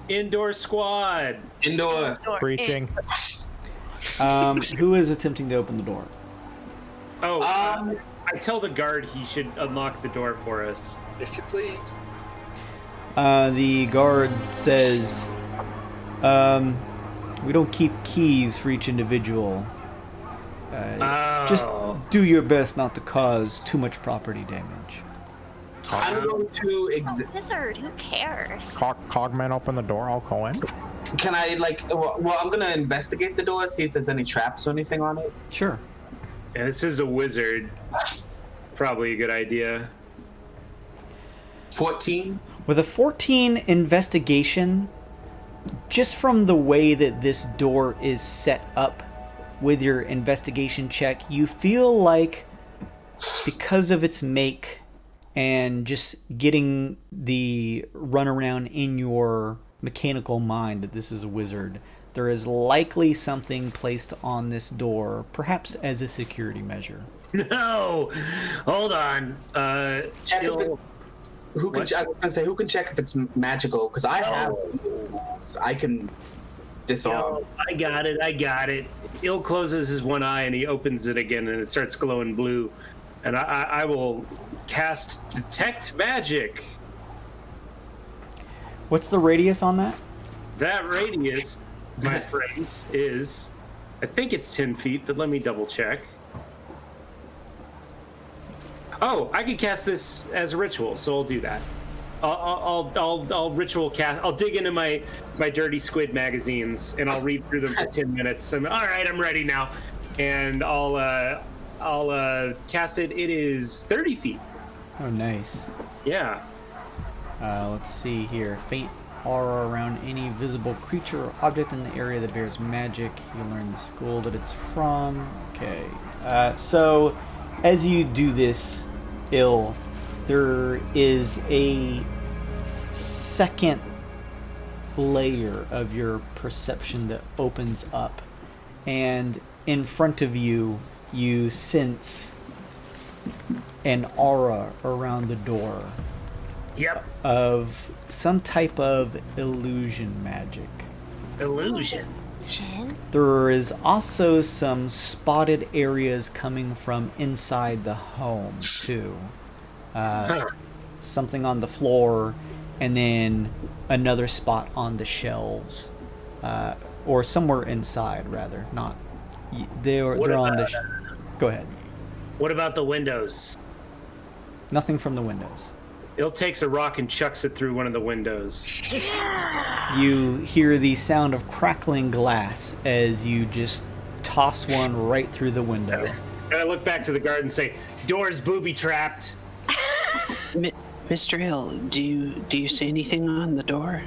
Indoor squad. Indoor. Door. Breaching. Who is attempting to open the door? Oh, I tell the guard he should unlock the door for us. if you please. The guard says, we don't keep keys for each individual. Just do your best not to cause too much property damage. I'm going to Wizard, who cares? Cogman, open the door. I'll go in. Can I, like, well, I'm going to investigate the door, see if there's any traps or anything on it. Sure. Yeah, this is a wizard. Probably a good idea. 14. With a 14 investigation, just from the way that this door is set up with your investigation check, you feel like because of its make and just getting the runaround in your mechanical mind that this is a wizard, there is likely something placed on this door, perhaps as a security measure. No! Hold on. Check if it, who can? I was gonna say, who can check if it's magical? Because I have. I can disarm. Yo, I got it. Il closes his one eye and he opens it again, and it starts glowing blue. And I will cast Detect Magic. What's the radius on that? That radius, my friends, is, I think it's 10 feet, but let me double check. Oh, I can cast this as a ritual, so I'll do that. I'll ritual cast. I'll dig into my Dirty Squid magazines and I'll read through them for 10 minutes. And all right, I'm ready now, and I'll cast it. It is 30 feet. Oh, nice. Yeah. Let's see here. Faint aura around any visible creature or object in the area that bears magic. You learn the school that it's from. Okay. So, as you do this, there is a second layer of your perception that opens up, and in front of you, you sense an aura around the door. Yep. Of some type of illusion magic. Illusion. There is also some spotted areas coming from inside the home, too. Something on the floor, and then another spot on the shelves. Or somewhere inside, rather. Not. They're on the... Go ahead. What about the windows? Nothing from the windows. Il takes a rock and chucks it through one of the windows. You hear the sound of crackling glass as you just toss one right through the window. And I look back to the guard and say, "Door's booby-trapped." Mr. Hill, do you see anything on the door?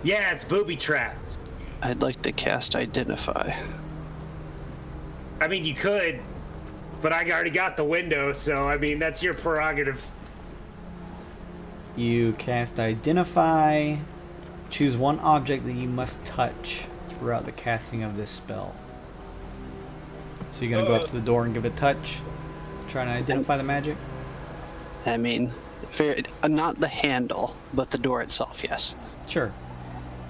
Yeah, it's booby-trapped. I'd like to cast Identify. I mean, you could, but I already got the window, so, I mean, that's your prerogative. You cast Identify. Choose one object that you must touch throughout the casting of this spell. So you're going to go up to the door and give it a touch? Trying to identify the magic? I mean, not the handle, but the door itself, yes. Sure.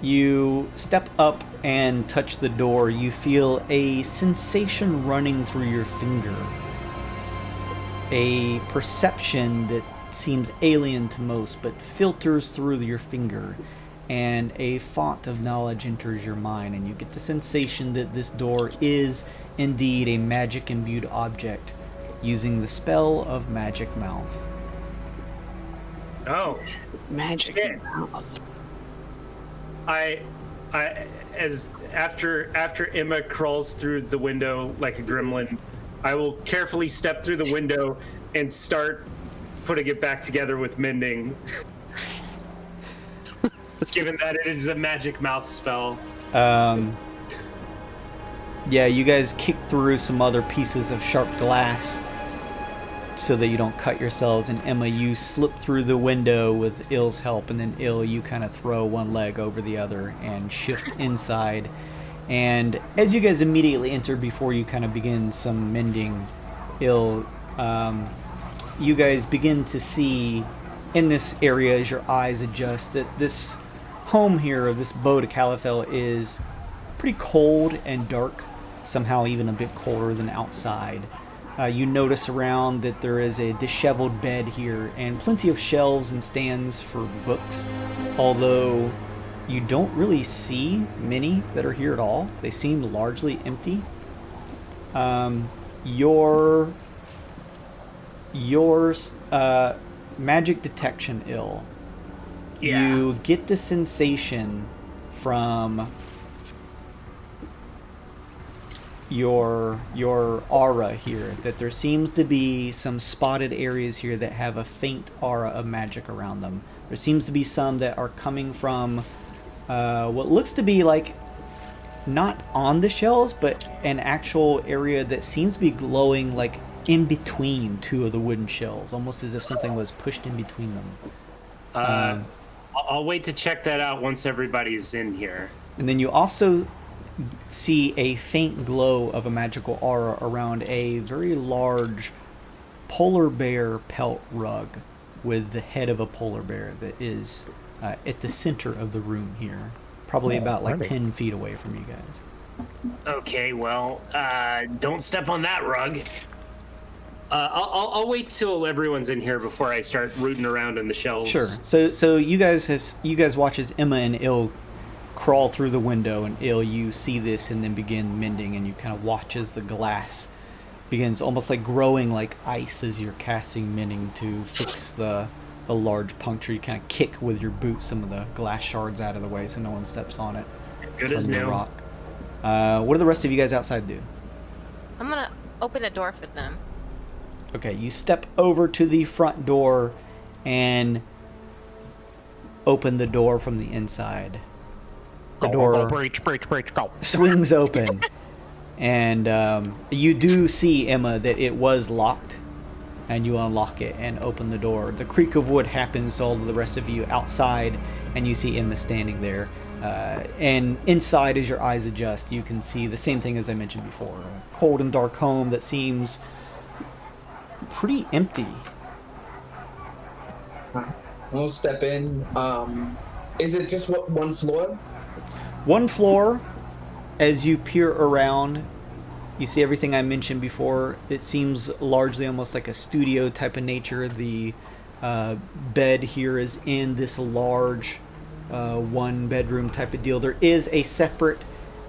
You step up and touch the door. You feel a sensation running through your finger. A perception that seems alien to most, but filters through your finger. And a font of knowledge enters your mind, and you get the sensation that this door is indeed a magic-imbued object using the spell of Magic Mouth. Oh. Magic Shit. Mouth. After Emma crawls through the window like a gremlin, I will carefully step through the window and start putting it back together with mending. Given that it is a Magic Mouth spell. Yeah, you guys kick through some other pieces of sharp glass so that you don't cut yourselves, and Emma, you slip through the window with Ill's help, and then Ill, you kind of throw one leg over the other and shift inside. And as you guys immediately enter, before you kind of begin some mending, Ill, you guys begin to see in this area, as your eyes adjust, that this home here, this bow to Califel, is pretty cold and dark, somehow even a bit colder than outside. You notice around that there is a disheveled bed here and plenty of shelves and stands for books, although you don't really see many that are here at all. They seem largely empty. Your magic detection ill. Yeah. You get the sensation from your aura here that there seems to be some spotted areas here that have a faint aura of magic around them. There seems to be some that are coming from what looks to be like not on the shelves, but an actual area that seems to be glowing like in between two of the wooden shelves, almost as if something was pushed in between them. I'll wait to check that out once everybody's in here. And then you also see a faint glow of a magical aura around a very large polar bear pelt rug with the head of a polar bear that is at the center of the room here, probably about like 10 feet away from you guys. Okay, well, don't step on that rug. I'll wait till everyone's in here before I start rooting around in the shelves. Sure. So you guys watch as Emma and Il crawl through the window, and Il, you see this and then begin mending, and you kind of watch as the glass begins almost like growing like ice as you're casting mending to fix the large puncture. You kind of kick with your boot some of the glass shards out of the way so no one steps on it. Good as new. Rock. What do the rest of you guys outside do? I'm gonna open the door for them. Okay, you step over to the front door and open the door from the inside. The door breach, go. swings open, and you do see, Emma, that it was locked, and you unlock it and open the door. The creak of wood happens to all of the rest of you outside, and you see Emma standing there. And inside, as your eyes adjust, you can see the same thing as I mentioned before. A cold and dark home that seems pretty empty. We'll step in. Is it just one floor? One floor. As you peer around, you see everything I mentioned before. It seems largely almost like a studio type of nature. The bed here is in this large one bedroom type of deal. There is a separate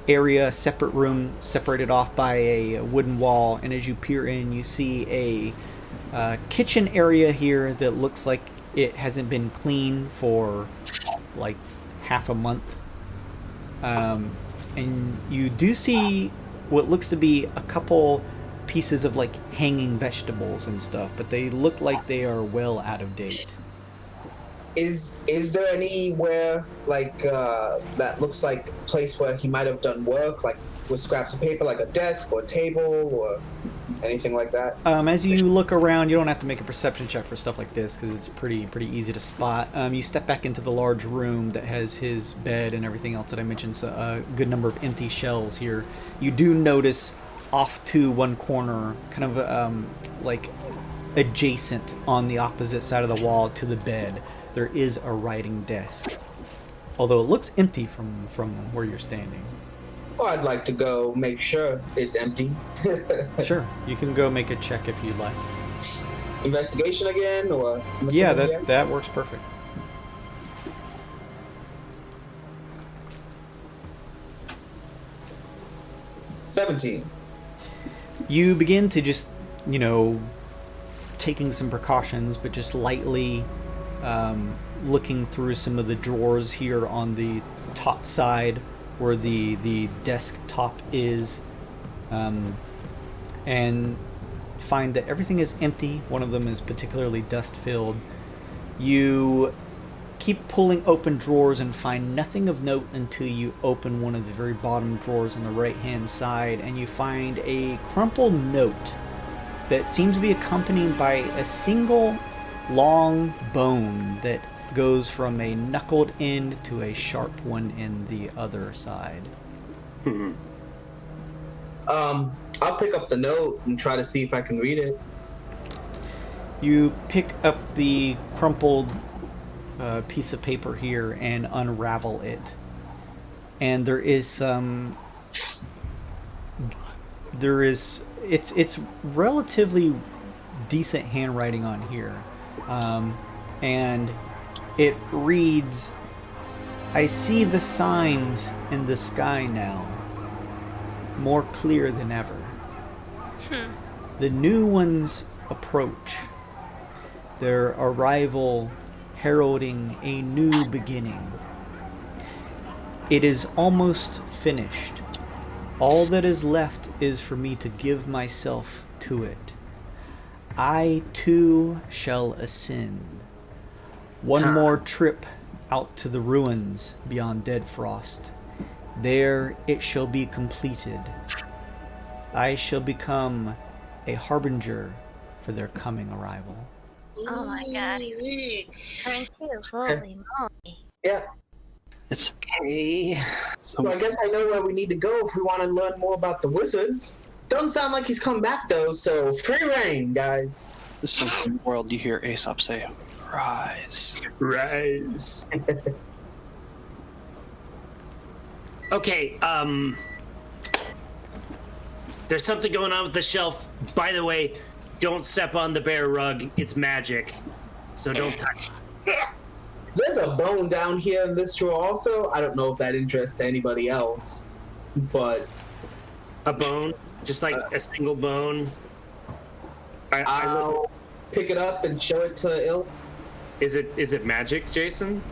area, separate room, separated off by a wooden wall, and as you peer in, you see a kitchen area here that looks like it hasn't been clean for like half a month. And you do see what looks to be a couple pieces of like hanging vegetables and stuff, but they look like they are well out of date. Is there anywhere like that looks like a place where he might have done work, like with scraps of paper, like a desk or a table or anything like that? As you look around, you don't have to make a perception check for stuff like this because it's pretty easy to spot. You step back into the large room that has his bed and everything else that I mentioned, so a good number of empty shelves here. You do notice off to one corner, kind of like adjacent on the opposite side of the wall to the bed, there is a writing desk, although it looks empty from where you're standing. Well, I'd like to go make sure it's empty. Sure, you can go make a check if you'd like. Investigation again, or yeah, that works perfect. $17. You begin to just, taking some precautions, but just lightly looking through some of the drawers here on the top side where the desktop is, and find that everything is empty. One of them is particularly dust-filled. You keep pulling open drawers and find nothing of note until you open one of the very bottom drawers on the right-hand side, and you find a crumpled note that seems to be accompanied by a single long bone that goes from a knuckled end to a sharp one in the other side. I'll pick up the note and try to see if I can read it. You pick up the crumpled piece of paper here and unravel it, and there is it's relatively decent handwriting on here, and it reads, "I see the signs in the sky now, more clear than ever. The new ones approach, their arrival heralding a new beginning. It is almost finished. All that is left is for me to give myself to it. I too shall ascend. One more trip out to the ruins beyond Dead Frost. There it shall be completed. I shall become a harbinger for their coming arrival." Oh my god, he's turn 2. Holy moly. Yeah. It's Hey. So I guess I know where we need to go if we want to learn more about the wizard. Doesn't sound like he's come back though, so free reign, guys. some world you hear Aesop say, "Rise." Rise. Okay, there's something going on with the shelf. By the way, don't step on the bear rug. It's magic. So don't touch. There's a bone down here in this drawer also. I don't know if that interests anybody else, but... A bone? Just like a single bone? I'll pick it up and show it to Il. Is it magic, Jason?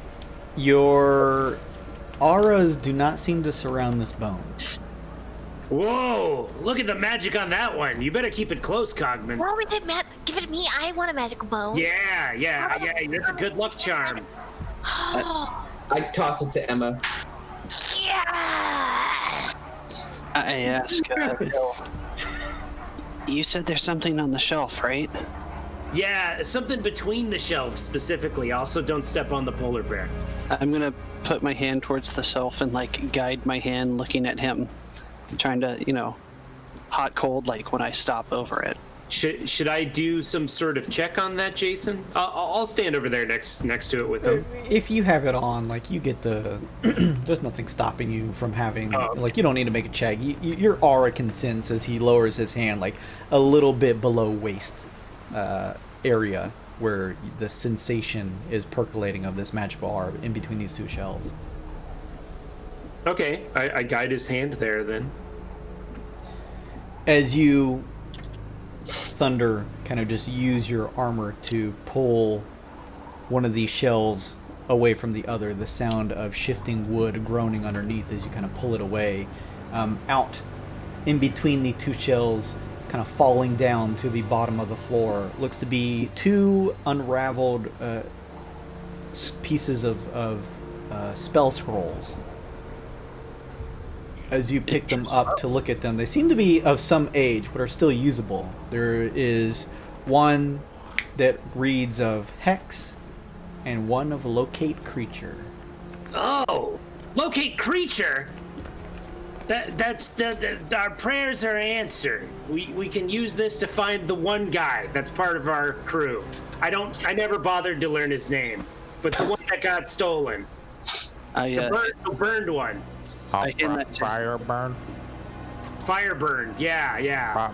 Your auras do not seem to surround this bone. Whoa! Look at the magic on that one. You better keep it close, Cogman. What with it, give it to me. I want a magical bow. Yeah. That's a good luck charm. I toss it to Emma. Yeah. I ask, you said there's something on the shelf, right? Yeah, something between the shelves specifically. Also, don't step on the polar bear. I'm gonna put my hand towards the shelf and guide my hand looking at him, trying to, hot cold when I stop over it. Should I do some sort of check on that, Jason? I'll stand over there next to it with him. If you have it on, you get the... there's nothing stopping you from having... you don't need to make a check. Your aura can sense as he lowers his hand, a little bit below waist area where the sensation is percolating of this magical orb in between these two shelves. Okay, I guide his hand there then. As you... Thunder kind of just use your armor to pull one of these shelves away from the other. The sound of shifting wood groaning underneath as you kind of pull it away. Out in between the two shelves, kind of falling down to the bottom of the floor, looks to be two unraveled pieces of spell scrolls. As you pick them up to look at them, they seem to be of some age, but are still usable. There is one that reads of Hex, and one of Locate Creature. Oh, Locate Creature? That's our prayers are answered. We can use this to find the one guy that's part of our crew. I never bothered to learn his name, but the one that got stolen. The burned one. Fireburn? Fireburn, yeah.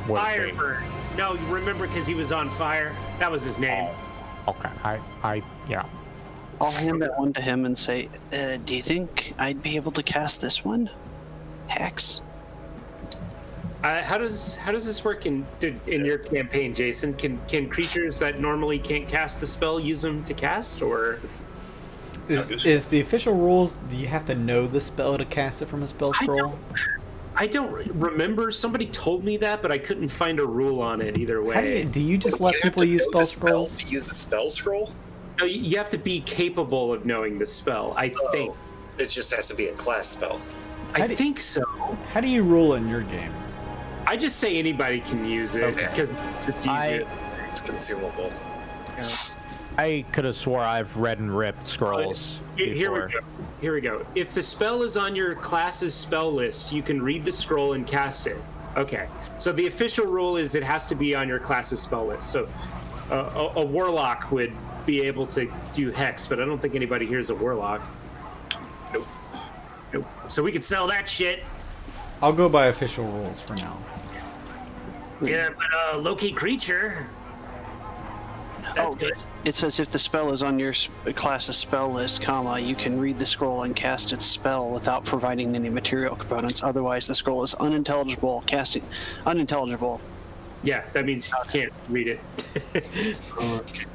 Fireburn. No, you remember because he was on fire? That was his name. Oh, okay, yeah. I'll hand that one to him and say, do you think I'd be able to cast this one? Hex? How does this work in your campaign, Jason? Can creatures that normally can't cast the spell use them to cast, or... Is the official rules, do you have to know the spell to cast it from a spell scroll? I don't remember. Somebody told me that, but I couldn't find a rule on it either way. Do you just let people use spell scrolls? To use a spell scroll? No, you have to be capable of knowing the spell, I think. It just has to be a class spell. I think so. How do you rule in your game? I just say anybody can use it, because just use it. It's consumable. Yeah. I could have swore I've read and ripped scrolls before. Here we go. If the spell is on your class's spell list, you can read the scroll and cast it. Okay. So the official rule is it has to be on your class's spell list. So a warlock would be able to do Hex, but I don't think anybody here is a warlock. Nope. So we could sell that shit. I'll go by official rules for now. Yeah, but locate creature. That's good. It says if the spell is on your class's spell list, comma, you can read the scroll and cast its spell without providing any material components. Otherwise, the scroll is unintelligible. Unintelligible. Yeah, that means you can't read it. Okay.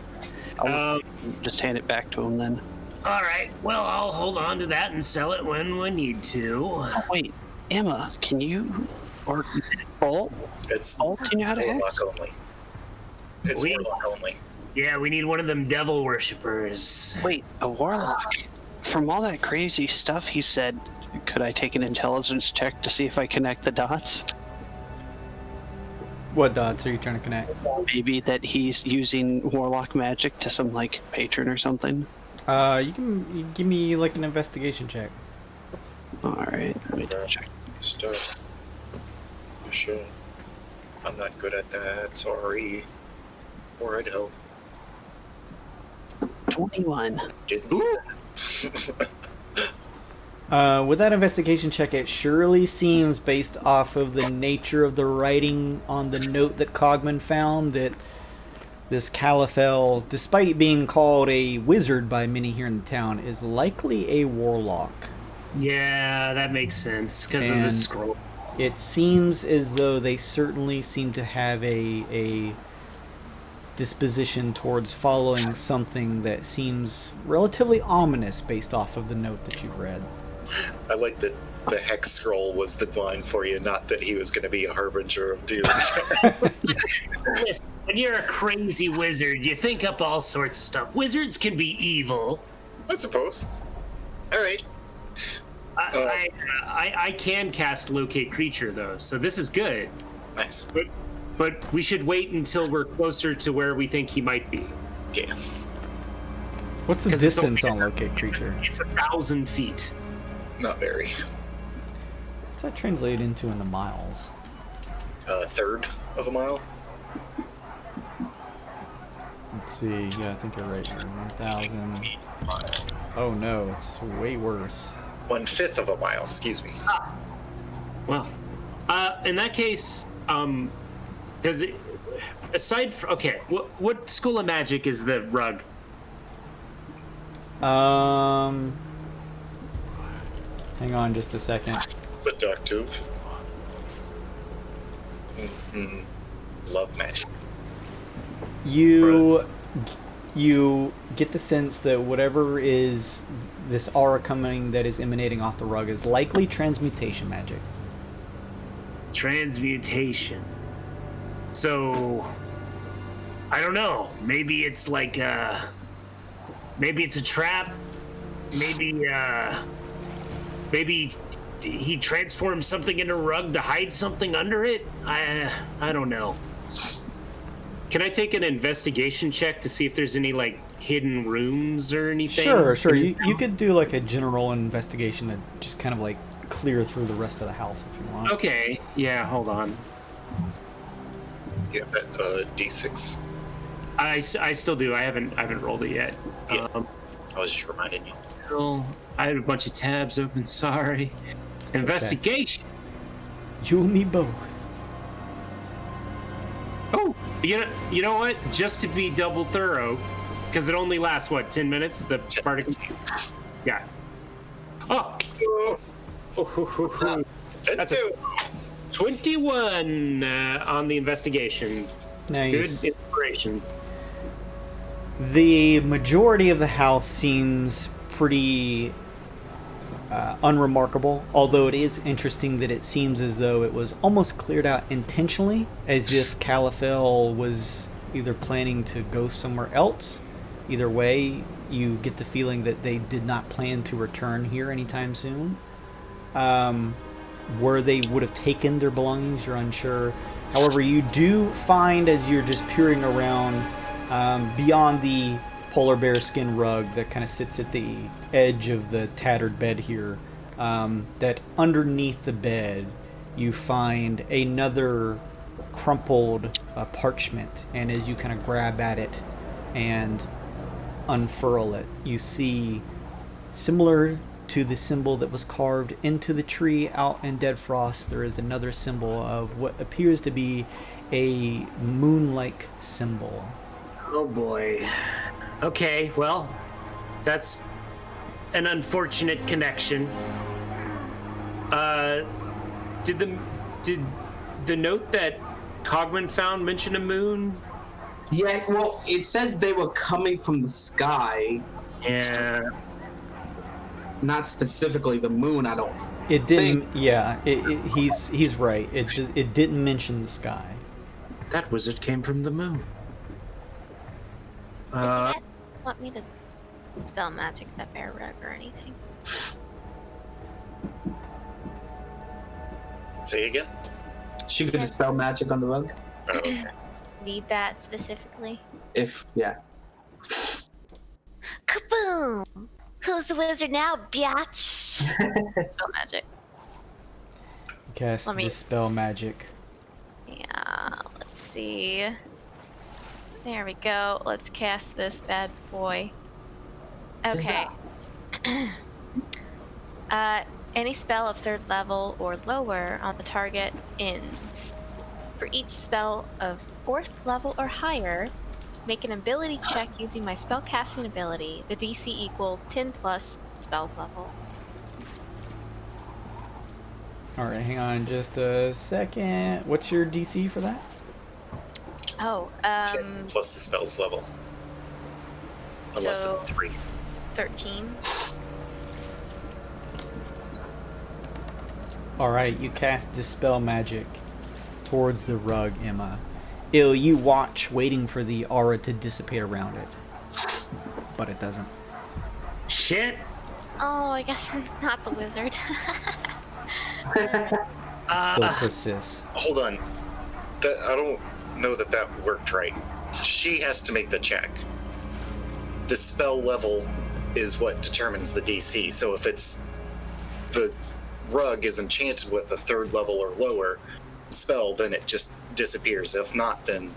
I'll just hand it back to him then. All right. Well, I'll hold on to that and sell it when we need to. Oh, wait, Emma, can you or Bolt? It's Bolt, do you know how to hack? warlock only. It's warlock only. Yeah, we need one of them devil worshippers. Wait, a warlock? From all that crazy stuff he said, could I take an intelligence check to see if I connect the dots? What dots are you trying to connect? Maybe that he's using warlock magic to some, like, patron or something? You can give me, like, an investigation check. Alright, let me check. Stuff. Sure. I'm not good at that. Sorry. Or I'd help. 21. Didn't. With that investigation check, it surely seems, based off of the nature of the writing on the note that Cogman found, that this Califel, despite being called a wizard by many here in the town, is likely a warlock. Yeah, that makes sense because of the scroll. It seems as though they certainly seem to have a disposition towards following something that seems relatively ominous based off of the note that you've read. I like that the hex scroll was the line for you, not that he was going to be a harbinger of doom. Listen, when you're a crazy wizard, you think up all sorts of stuff. Wizards can be evil. I suppose. All right. I can cast locate creature though, so this is good. Nice. But we should wait until we're closer to where we think he might be. Yeah. What's the distance on locate creature? It's 1,000 feet. Not very. What's that translate into in the miles? A third of a mile. Let's see. Yeah, I think you're right here. 1,000. Mile. Oh no, it's way worse. 1/5 of a mile. Excuse me. Well, in that case, does it? Aside from what school of magic is the rug? Hang on just a second. Seductive. Mm-hmm. Love magic. You get the sense that whatever is this aura coming that is emanating off the rug is likely transmutation magic. Transmutation. So, I don't know. Maybe it's like maybe it's a trap. Maybe he transforms something into a rug to hide something under it. I don't know. Can I take an investigation check to see if there's any like hidden rooms or anything? Sure. You could do like a general investigation to just kind of like clear through the rest of the house if you want. Okay. Yeah. Hold on. You have that D6. I still do. I haven't rolled it yet. Yeah. I was just reminding you. Well, I had a bunch of tabs open. Sorry. It's Investigation. Okay. You and me both. Oh, you know what? Just to be double thorough, because it only lasts 10 minutes. The bardic. Yeah. Oh. That's a 21 on the investigation. Nice. Good inspiration. The majority of the house seems pretty unremarkable, although it is interesting that it seems as though it was almost cleared out intentionally, as if Califel was either planning to go somewhere else. Either way, you get the feeling that they did not plan to return here anytime soon. Where they would have taken their belongings, you're unsure. However, you do find, as you're just peering around, beyond the polar bear skin rug that kind of sits at the edge of the tattered bed here, that underneath the bed you find another crumpled parchment, and as you kind of grab at it and unfurl it, you see, similar to the symbol that was carved into the tree out in Dead Frost, there is another symbol of what appears to be a moon-like symbol. Oh boy. Okay, well, that's an unfortunate connection. Did the note that Cogman found mention a moon? Yeah, well, it said they were coming from the sky. Yeah. Not specifically the moon, I don't It didn't. think. Yeah, he's right. It didn't mention the sky. That wizard came from the moon. Did you guys want me to spell magic that bear rug or anything? Say again? She could dispel magic on the rug. Oh, okay. Need that specifically? Yeah. Kaboom! Who's the wizard now, biatch? Spell magic. Cast Let me- dispel magic. Yeah, let's see. There we go. Let's cast this bad boy. Okay. Any spell of 3rd level or lower on the target ends. For each spell of 4th level or higher, make an ability check using my spellcasting ability. The DC equals 10 plus spells level. All right, hang on just a second. What's your DC for that? Oh, 10 plus the spell's level. Unless So- it's 3. 13. All right, you cast dispel magic towards the rug, Emma. You watch, waiting for the aura to dissipate around it, but it doesn't. Shit. Oh, I guess I'm not the wizard. Still persists. Hold on. I don't know that worked right. She has to make the check. The spell level is what determines the DC. So if it's the rug is enchanted with a 3rd level or lower spell, then it just disappears. If not, then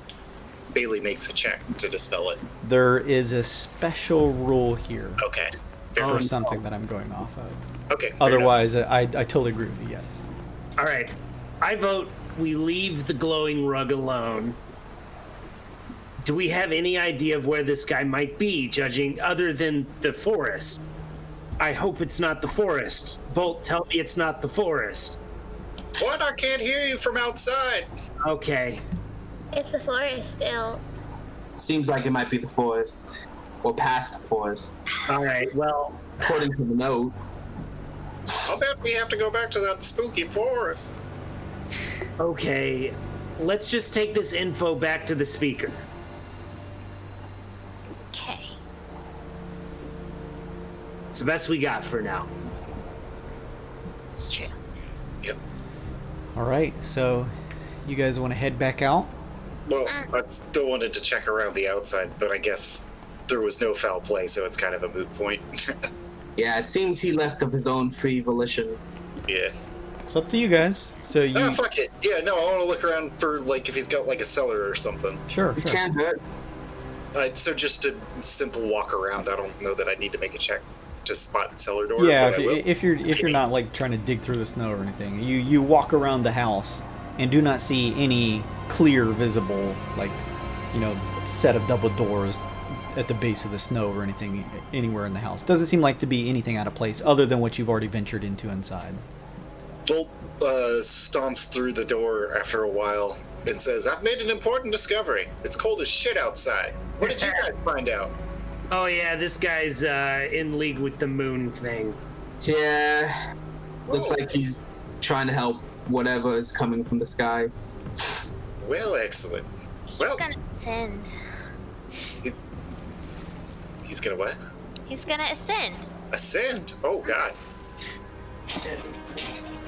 Bailey makes a check to dispel it. There is a special rule here Okay. for something that I'm going off of. Okay. fair Otherwise, I totally agree with you guys. All right. I vote we leave the glowing rug alone. Do we have any idea of where this guy might be, judging other than the forest? I hope it's not the forest. Bolt, tell me it's not the forest. enough. What? I can't hear you from outside. Okay. It's the forest still. Seems like it might be the forest. Or past the forest. All right. Well, According to the note. I'll bet we have to go back to that spooky forest. okay. Let's just take this info back to the speaker. Okay. It's the best we got for now. It's true. Yep. All right, so you guys want to head back out? Well, I still wanted to check around the outside, but I guess there was no foul play, so it's kind of a moot point. Yeah, it seems he left of his own free volition. Yeah. It's up to you guys. So you Ah, fuck it. Yeah, no, I want to look around for, like, if he's got, like, a cellar or something. sure. It can't hurt. So just a simple walk around. I don't know that I need to make a check to spot cellar door. Yeah, but I will. if you're not like trying to dig through the snow or anything, you walk around the house and do not see any clear visible set of double doors at the base of the snow or anything anywhere in the house. Doesn't seem like to be anything out of place other than what you've already ventured into inside. Bolt stomps through the door after a while and says, "I've made an important discovery. It's cold as shit outside. What did you guys find out?" Oh yeah, this guy's in league with the moon thing. Yeah. Looks Whoa. like he's trying to help whatever is coming from the sky. Well, excellent. He's Well, gonna ascend. he's gonna what? He's gonna ascend. Ascend? Oh, God.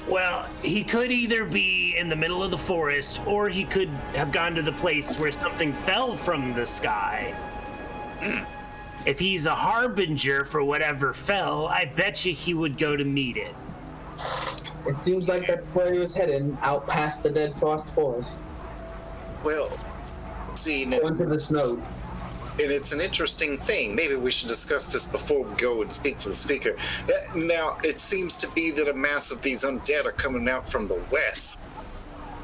Well, he could either be in the middle of the forest, or he could have gone to the place where something fell from the sky. If he's a harbinger for whatever fell, I bet you he would go to meet it. It seems like that's where he was heading, out past the Dead Frost Forest, Well, see, into the snow. and it's an interesting thing. Maybe we should discuss this before we go and speak to the speaker. Now, it seems to be that a mass of these undead are coming out from the west.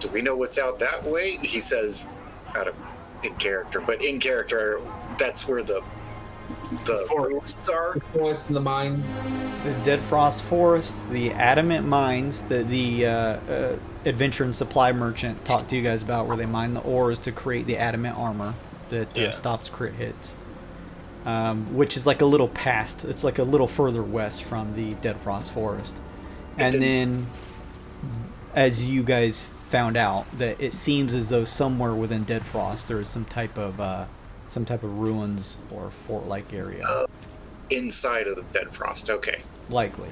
Do we know what's out that way? He says, out of in character, but in character, that's where the forests are. The forest and the mines. The Dead Frost Forest, the Adamant Mines, the adventure and supply merchant talked to you guys about, where they mine the ores to create the adamant armor that stops crit hits. Which is like a little past. It's like a little further west from the Dead Frost Forest. And then, as you guys found out, that it seems as though somewhere within Dead Frost there is some type of ruins or fort-like area. Inside of the Dead Frost, okay. Likely.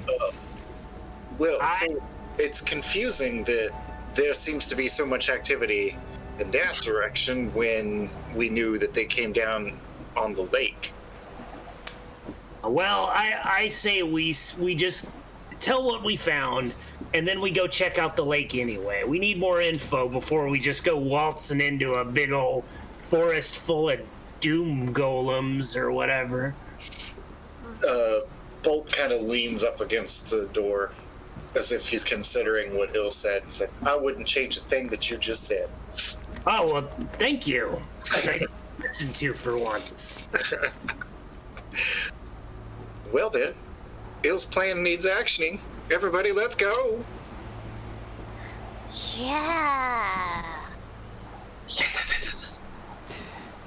So it's confusing that there seems to be so much activity in that direction when we knew that they came down on the lake. Well, I say we just tell what we found, and then we go check out the lake anyway. We need more info before we just go waltzing into a big old forest full of doom golems or whatever. Bolt kind of leans up against the door as if he's considering what Ill said and said, I wouldn't change a thing that you just said. Oh, well, thank you. I listened to for once. Well then, Ill's plan needs actioning. Everybody, let's go. Yeah.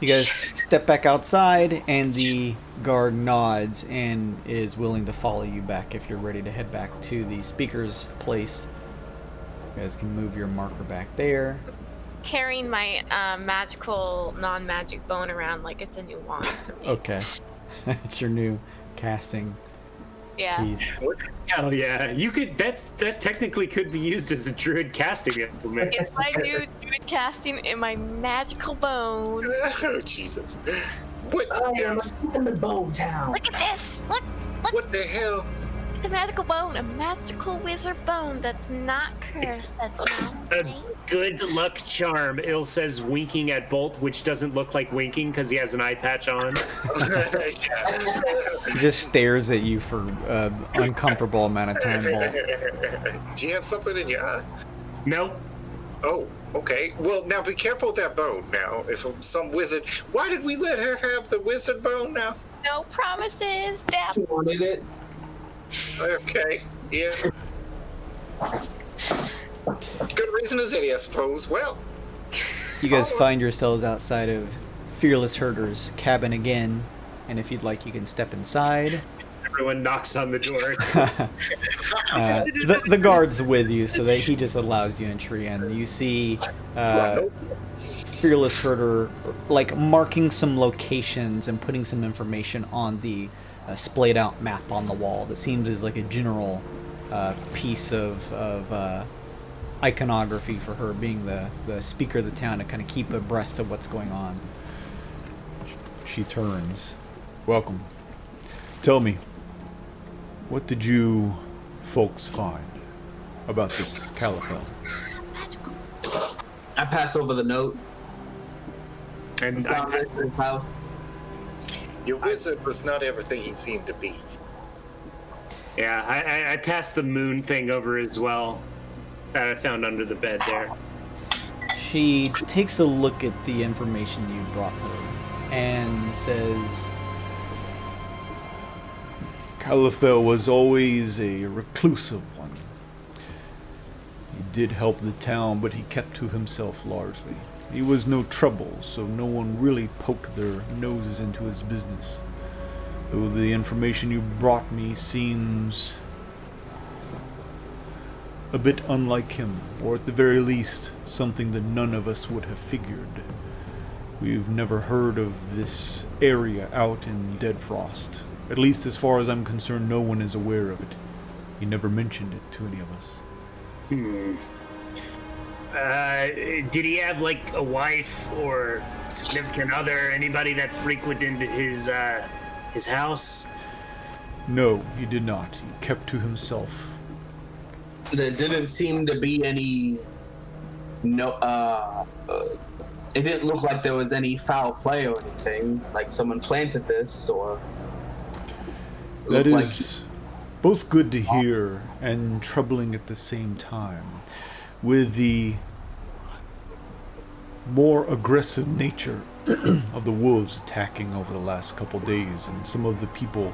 You guys step back outside, and the guard nods and is willing to follow you back if you're ready to head back to the speaker's place. You guys can move your marker back there. Carrying my magical, non-magic bone around like it's a new wand for me. Okay. It's your new casting piece. Hell yeah. You could that technically could be used as a druid casting implement. It's my new druid casting in my magical bone. Oh, Jesus. What? I'm in the bone town. Look at this! Look! What the hell? It's a magical bone, a magical wizard bone that's not cursed. That's not A good luck charm, Ill says, winking at Bolt, which doesn't look like winking because he has an eye patch on. He just stares at you for an uncomfortable amount of time, Bolt. Do you have something in your eye? Nope. Oh, okay. Well, now be careful with that bone now. If some wizard... Why did we let her have the wizard bone now? no promises. Dab. She wanted it. Okay, yeah. Good reason as any, I suppose. Well... You guys find yourselves outside of Fearless Herder's cabin again, and if you'd like, you can step inside. Everyone knocks on the door. The guard's with you, so that he just allows you entry, and you see Fearless Herder like marking some locations and putting some information on the splayed out map on the wall that seems as like a general piece of iconography for her, being the speaker of the town, to kind of keep abreast of what's going on. She turns. Welcome. Tell me, what did you folks find about this Califel? I pass over the note. And Down I, at his house. Your wizard was not everything he seemed to be. yeah, I passed the moon thing over as well that I found under the bed there. She takes a look at the information you brought her and says, Califel was always a reclusive one. He did help the town, but he kept to himself largely. He was no trouble, so no one really poked their noses into his business. Though the information you brought me seems a bit unlike him, or at the very least, something that none of us would have figured. We've never heard of this area out in Dead Frost. At least as far as I'm concerned, no one is aware of it. He never mentioned it to any of us. Did he have like a wife or significant other, anybody that frequented his house? No, he did not. He kept to himself. There didn't seem to be any it didn't look like there was any foul play or anything, like someone planted this or. That is both good to hear and troubling at the same time. With the more aggressive nature of the wolves attacking over the last couple days and some of the people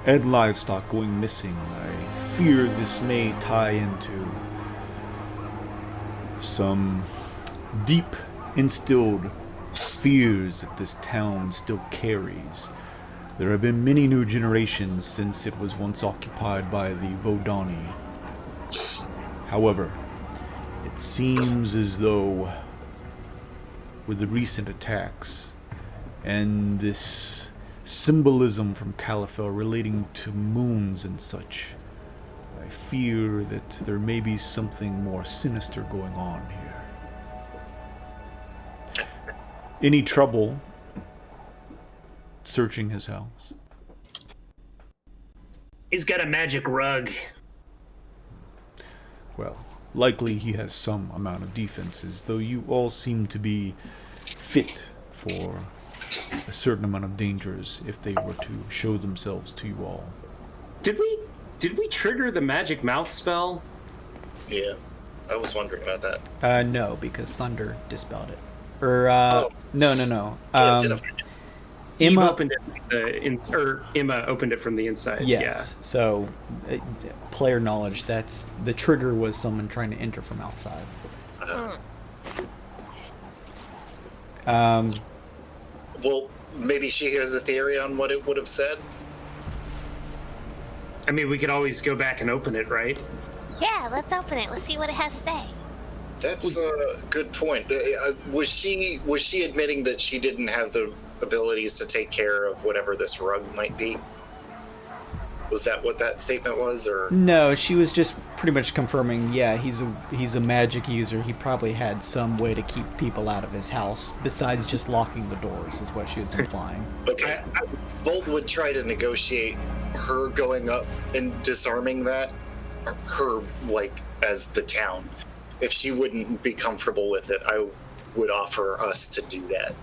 and livestock going missing, I fear this may tie into some deep instilled fears that this town still carries. There have been many new generations since it was once occupied by the Vodoni. However, it seems as though with the recent attacks and this symbolism from Calafel relating to moons and such, I fear that there may be something more sinister going on here. Any trouble searching his house? He's got a magic rug. Well, likely he has some amount of defenses, though you all seem to be fit for a certain amount of dangers if they were to show themselves to you all. Did we trigger the magic mouth spell? Yeah, I was wondering about that. No, because Thunder dispelled it. Or no. Emma opened it. Emma opened it from the inside. Yes. Yeah. So, player knowledge. That's the trigger was someone trying to enter from outside. Well, maybe she has a theory on what it would have said. I mean, we could always go back and open it, right? Yeah, let's open it. Let's see what it has to say. That's a good point. Was she admitting that she didn't have the abilities to take care of whatever this rug might be? Was that what that statement was, or No, she was just pretty much confirming. Yeah, he's a magic user. He probably had some way to keep people out of his house besides just locking the doors, is what she was implying. okay? Volt would try to negotiate her going up and disarming that, her like as the town. If she wouldn't be comfortable with it, I would offer us to do that.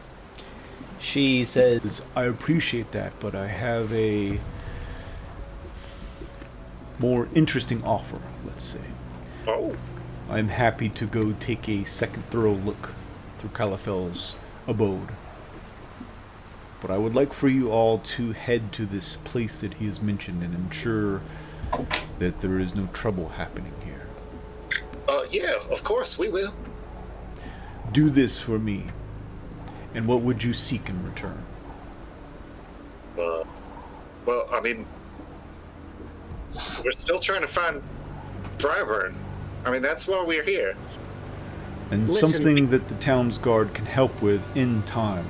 She says, I appreciate that, but I have a more interesting offer, let's say. Oh. I'm happy to go take a second thorough look through Calafel's abode. But I would like for you all to head to this place that he has mentioned and ensure that there is no trouble happening here. Yeah, of course, we will. Do this for me. And what would you seek in return? Well, I mean, we're still trying to find Briarburn. I mean, that's why we're here. And something that the town's guard can help with in time.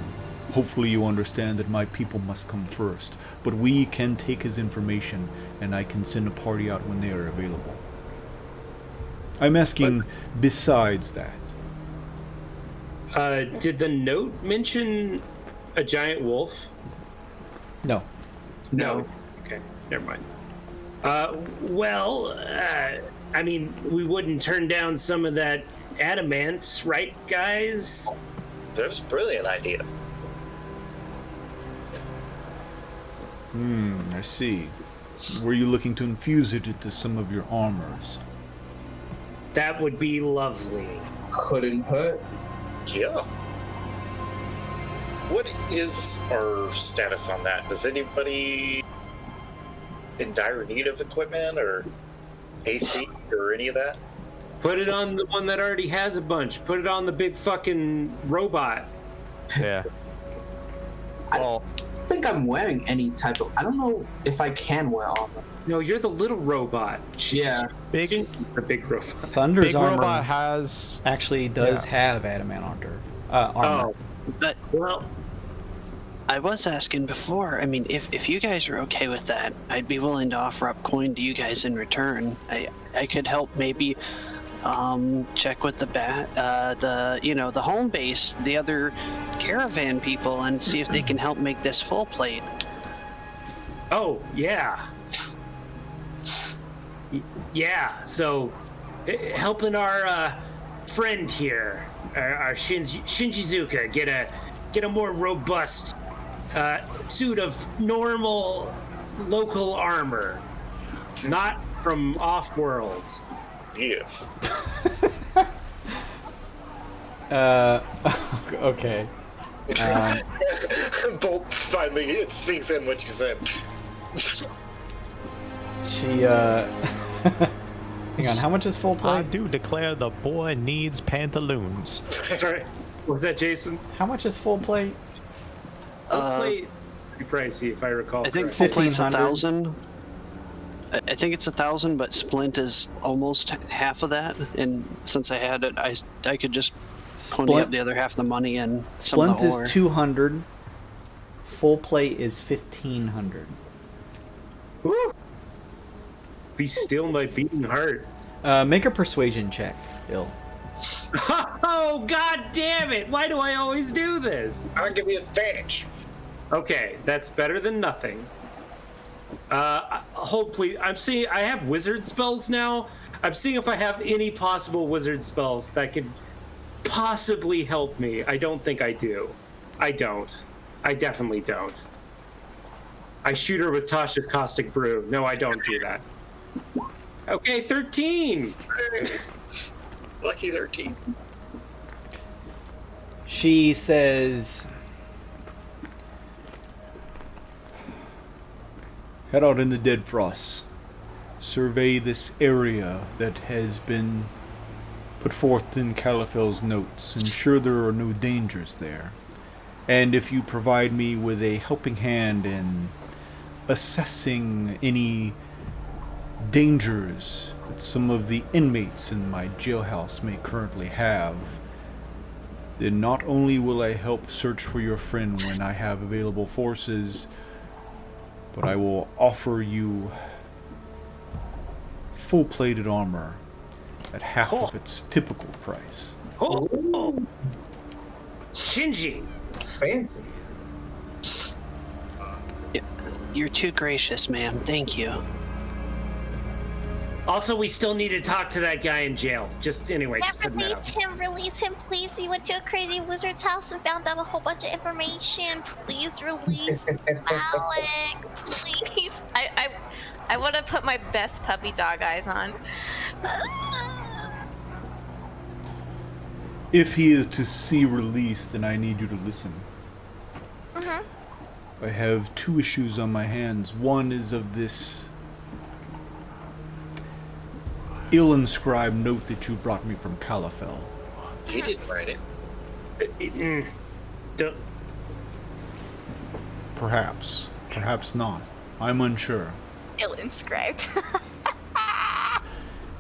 Hopefully you understand that my people must come first, but we can take his information and I can send a party out when they are available. I'm asking besides that. Did the note mention a giant wolf? no. No. Okay, never mind. I mean, we wouldn't turn down some of that adamant, right, guys? There's a brilliant idea. I see. Were you looking to infuse it into some of your armors? That would be lovely. Couldn't hurt. Yeah. What is our status on that? Is anybody in dire need of equipment or AC or any of that? Put it on the one that already has a bunch. Put it on the big fucking robot. Yeah. Well, I think I'm wearing any type of. I don't know if I can wear armor. No, you're the little robot. Yeah. big The big robot. Thunder's big armor robot has. actually does have adamant armor. Oh, But well, I was asking before. I mean, if you guys are okay with that, I'd be willing to offer up coin to you guys in return. I could help maybe check with the home base, the other caravan people, and see if they can help make this full plate. oh, yeah. Yeah, so helping our friend here Shinjizuka get a more robust suit of normal local armor, not from off-world. Yes. Okay. Bolt finally it sinks in what you said. She hang on, how much is full plate? I do declare the boy needs pantaloons. Sorry, was that Jason? How much is full plate? Plate pretty pricey, if I recall. I think correctly. full plate's 1,500. 1,000. I think it's 1,000, but splint is almost half of that. And since I had it, I could just pony up the other half of the money and some of Splint the ore. is 200. Full plate is 1,500. Woo! Be still my beating heart. Make a persuasion check, Bill. Oh, god damn it! Why do I always do this? I'll give you advantage. Okay, that's better than nothing. Hold please. I'm seeing I have wizard spells now. I'm seeing if I have any possible wizard spells that could possibly help me. I don't think I do. I don't. I definitely don't. I shoot her with Tasha's Caustic Brew. No, I don't do that. Okay, 13. Lucky 13. She says, Head out in the dead frost. Survey this area that has been put forth in Califel's notes. Ensure there are no dangers there. And if you provide me with a helping hand in assessing any dangers that some of the inmates in my jailhouse may currently have, then not only will I help search for your friend when I have available forces, but I will offer you full-plated armor at half of its typical price. Oh, Shinji. Fancy. You're too gracious, ma'am. Thank you. Also, we still need to talk to that guy in jail. Just anyway, just putting that out. Release him, please. We went to a crazy wizard's house and found out a whole bunch of information. Please release Alec. Please. I want to put my best puppy dog eyes on. If he is to see release, then I need you to listen. Mm-hmm. I have two issues on my hands. One is of this ill-inscribed note that you brought me from Calafel. He didn't write it. Don't. Perhaps. Perhaps not. I'm unsure. Ill-inscribed.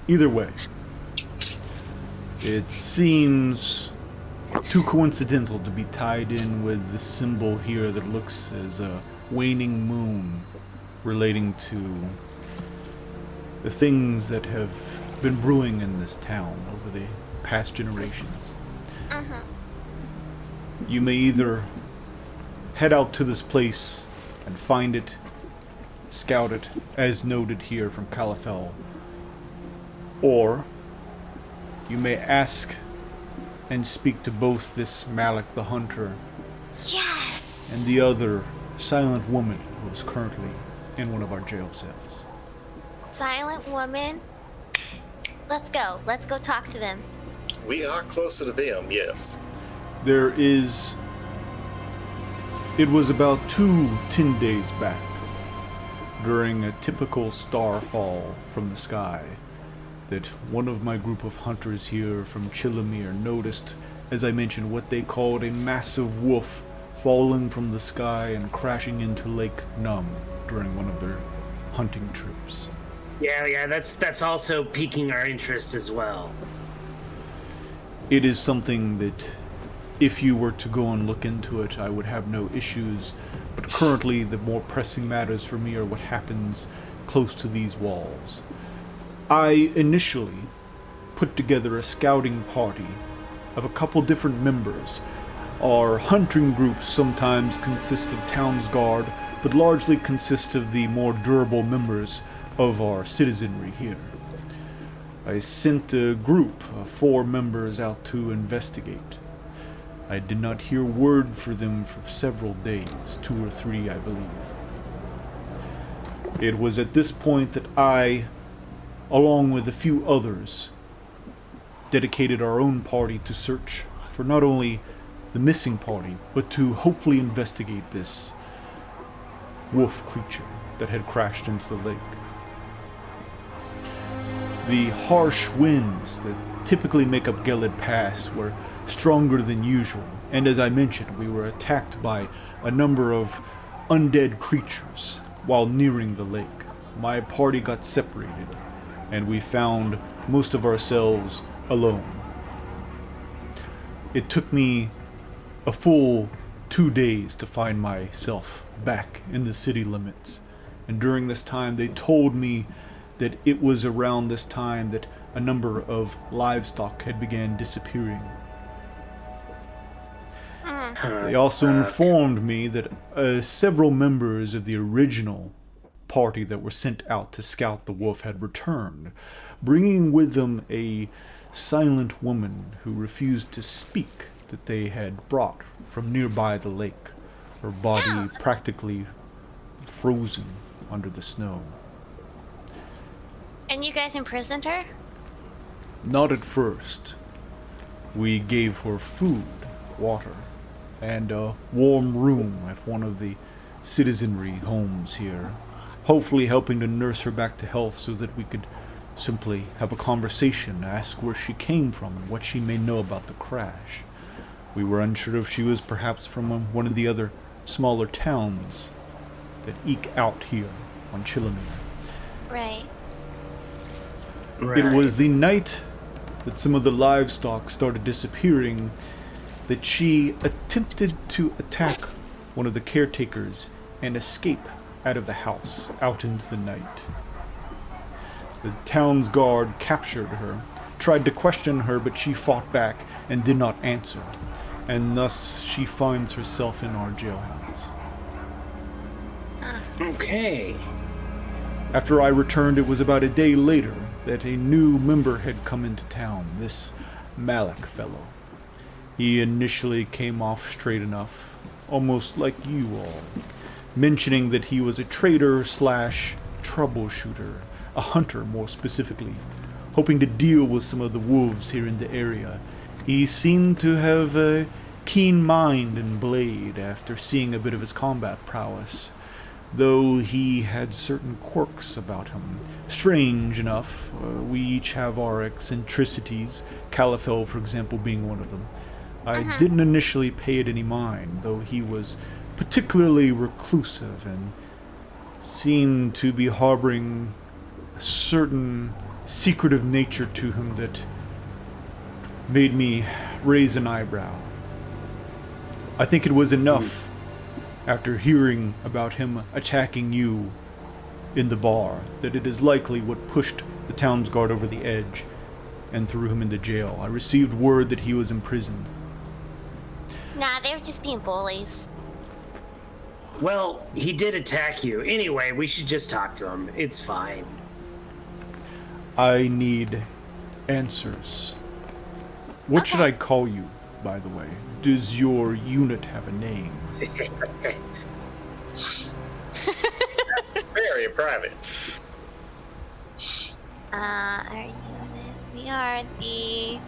Either way, it seems too coincidental to be tied in with the symbol here that looks as a waning moon relating to the things that have been brewing in this town over the past generations. Mm-hmm. You may either head out to this place and find it, scout it, as noted here from Calafel, or you may ask and speak to both this Malik the Hunter Yes. and the other silent woman who is currently in one of our jail cells. Silent woman. Let's go. Let's go talk to them. We are closer to them, yes. There is... It was about 10 days back, during a typical starfall from the sky, that one of my group of hunters here from T.H.U.N.D.E.R noticed, as I mentioned, what they called a massive wolf falling from the sky and crashing into Lake Num during one of their hunting trips. Yeah, that's also piquing our interest as well. It is something that, if you were to go and look into it, I would have no issues, but currently the more pressing matters for me are what happens close to these walls. I initially put together a scouting party of a couple different members. Our hunting groups sometimes consist of town's guard, but largely consist of the more durable members of our citizenry here. I sent a group of 4 members out to investigate. I did not hear word from them for several days, 2 or 3, I believe. It was at this point that I, along with a few others, dedicated our own party to search for not only the missing party, but to hopefully investigate this wolf creature that had crashed into the lake. The harsh winds that typically make up Gelid Pass were stronger than usual, and as I mentioned, we were attacked by a number of undead creatures while nearing the lake. My party got separated, and we found most of ourselves alone. It took me a full 2 days to find myself back in the city limits, and during this time they told me that it was around this time that a number of livestock had began disappearing. They also informed me that several members of the original party that were sent out to scout the wolf had returned, bringing with them a silent woman who refused to speak that they had brought from nearby the lake, her body practically frozen under the snow. And you guys imprisoned her? Not at first. We gave her food, water, and a warm room at one of the citizenry homes here, hopefully helping to nurse her back to health so that we could simply have a conversation, ask where she came from and what she may know about the crash. We were unsure if she was perhaps from one of the other smaller towns that eke out here on T.H.U.N.D.E.R. Right. It was the night that some of the livestock started disappearing that she attempted to attack one of the caretakers and escape out of the house, out into the night. The town's guard captured her, tried to question her, but she fought back and did not answer, and thus she finds herself in our jailhouse. Okay. After I returned, it was about a day later that a new member had come into town, this Malik fellow. He initially came off straight enough, almost like you all, mentioning that he was a trader / troubleshooter, a hunter more specifically, hoping to deal with some of the wolves here in the area. He seemed to have a keen mind and blade after seeing a bit of his combat prowess, though he had certain quirks about him. Strange enough, we each have our eccentricities, Califel, for example, being one of them. I didn't initially pay it any mind, though he was particularly reclusive and seemed to be harboring a certain secretive nature to him that made me raise an eyebrow. I think it was enough after hearing about him attacking you in the bar that it is likely what pushed the town's guard over the edge and threw him into jail. I received word that he was imprisoned. Nah, they were just being bullies. Well, he did attack you. Anyway, we should just talk to him. It's fine. I need answers. What should I call you, by the way? Does your unit have a name? Very private. Our unit. We are the...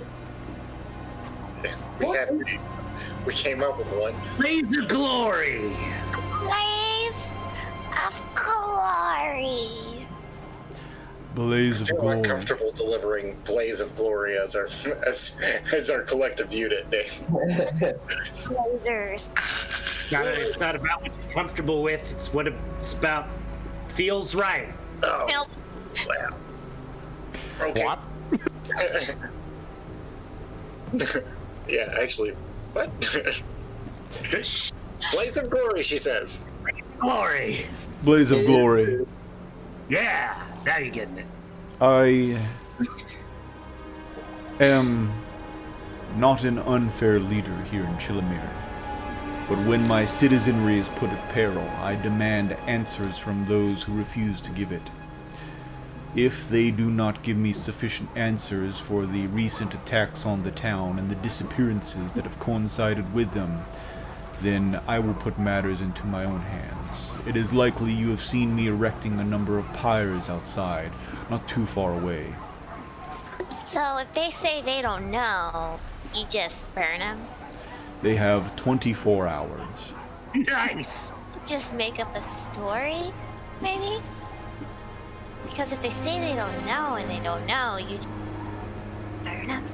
We came up with one. Blaze of Glory! Blaze of Glory! Blaze I of feel Glory. uncomfortable delivering Blaze of Glory as our as our collective unit name. Blazers. It's not about what you're comfortable with, it's what it's about. Feels right. Oh, Nope. wow. Okay. What? Yeah, actually, what? Blaze of Glory, she says. Glory! Blaze of Glory. Yeah! Now you're getting it. I am not an unfair leader here in T.H.U.N.D.E.R. But when my citizenry is put at peril, I demand answers from those who refuse to give it. If they do not give me sufficient answers for the recent attacks on the town and the disappearances that have coincided with them, then I will put matters into my own hands. It is likely you have seen me erecting a number of pyres outside, not too far away. So if they say they don't know, you just burn them? They have 24 hours. Nice! Just make up a story, maybe? Because if they say they don't know and they don't know, you just burn them?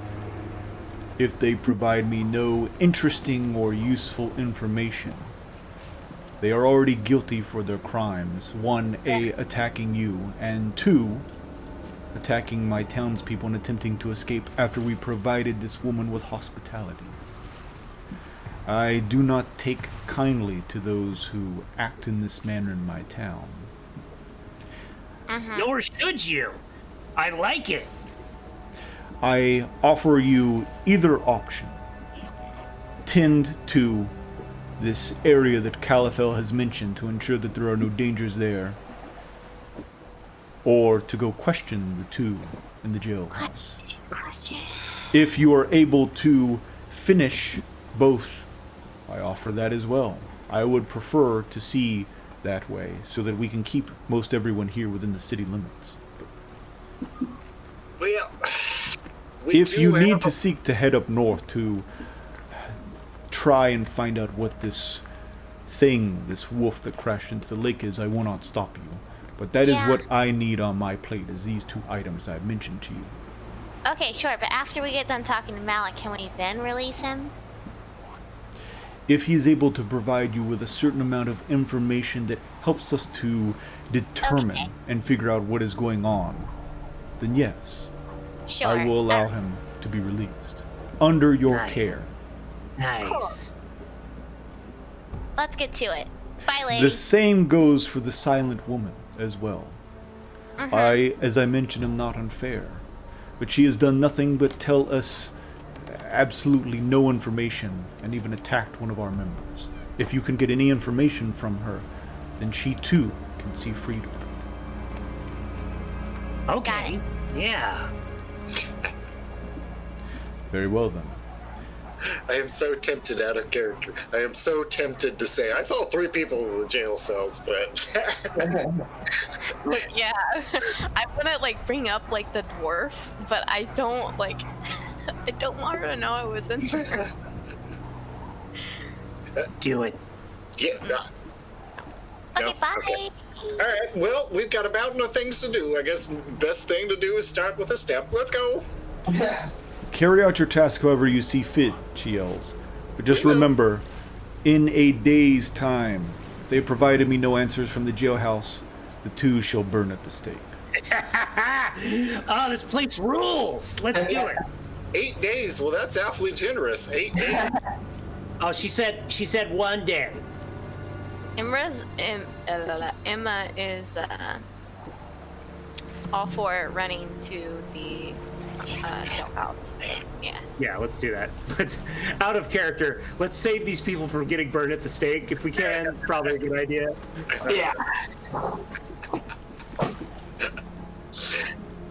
If they provide me no interesting or useful information, they are already guilty for their crimes. 1, attacking you, and 2, attacking my townspeople and attempting to escape after we provided this woman with hospitality. I do not take kindly to those who act in this manner in my town. Nor should you. I like it. I offer you either option. Tend to this area that Califel has mentioned to ensure that there are no dangers there, or to go question the two in the jailhouse. If you are able to finish both, I offer that as well. I would prefer to see that way, so that we can keep most everyone here within the city limits. Well, If you need to seek to head up north to try and find out what this thing, this wolf that crashed into the lake is, I will not stop you. But that is what I need on my plate, is these 2 items I've mentioned to you. Okay, sure, but after we get done talking to Malik, can we then release him? If he's able to provide you with a certain amount of information that helps us to determine and figure out what is going on, then yes, Sure. I will allow him to be released. Under your care. Nice. Let's get to it. Bye, lady. The same goes for the silent woman as well. As I mentioned, am not unfair, but she has done nothing but tell us absolutely no information and even attacked one of our members. If you can get any information from her, then she too can see freedom. Okay. Yeah. Very well then. I am so tempted out of character. I am so tempted to say I saw 3 people in the jail cells, but Yeah, I want to like bring up like the dwarf, but I don't like. I don't want her to know I was in there. Do it. yeah. Okay, bye. Okay. All right. Well, we've got a mountain of things to do. I guess best thing to do is start with a step. Let's go. Carry out your task however you see fit, she yells. But just remember, in a day's time, if they provided me no answers from the jailhouse, the 2 shall burn at the stake. Oh, this place rules. Let's do it. 8 days. Well, that's awfully generous. 8 days. Oh, she said 1 day. Emma is all for running to the jailhouse. Yeah. Yeah, let's do that. But out of character, let's save these people from getting burned at the stake if we can. It's probably a good idea. Yeah.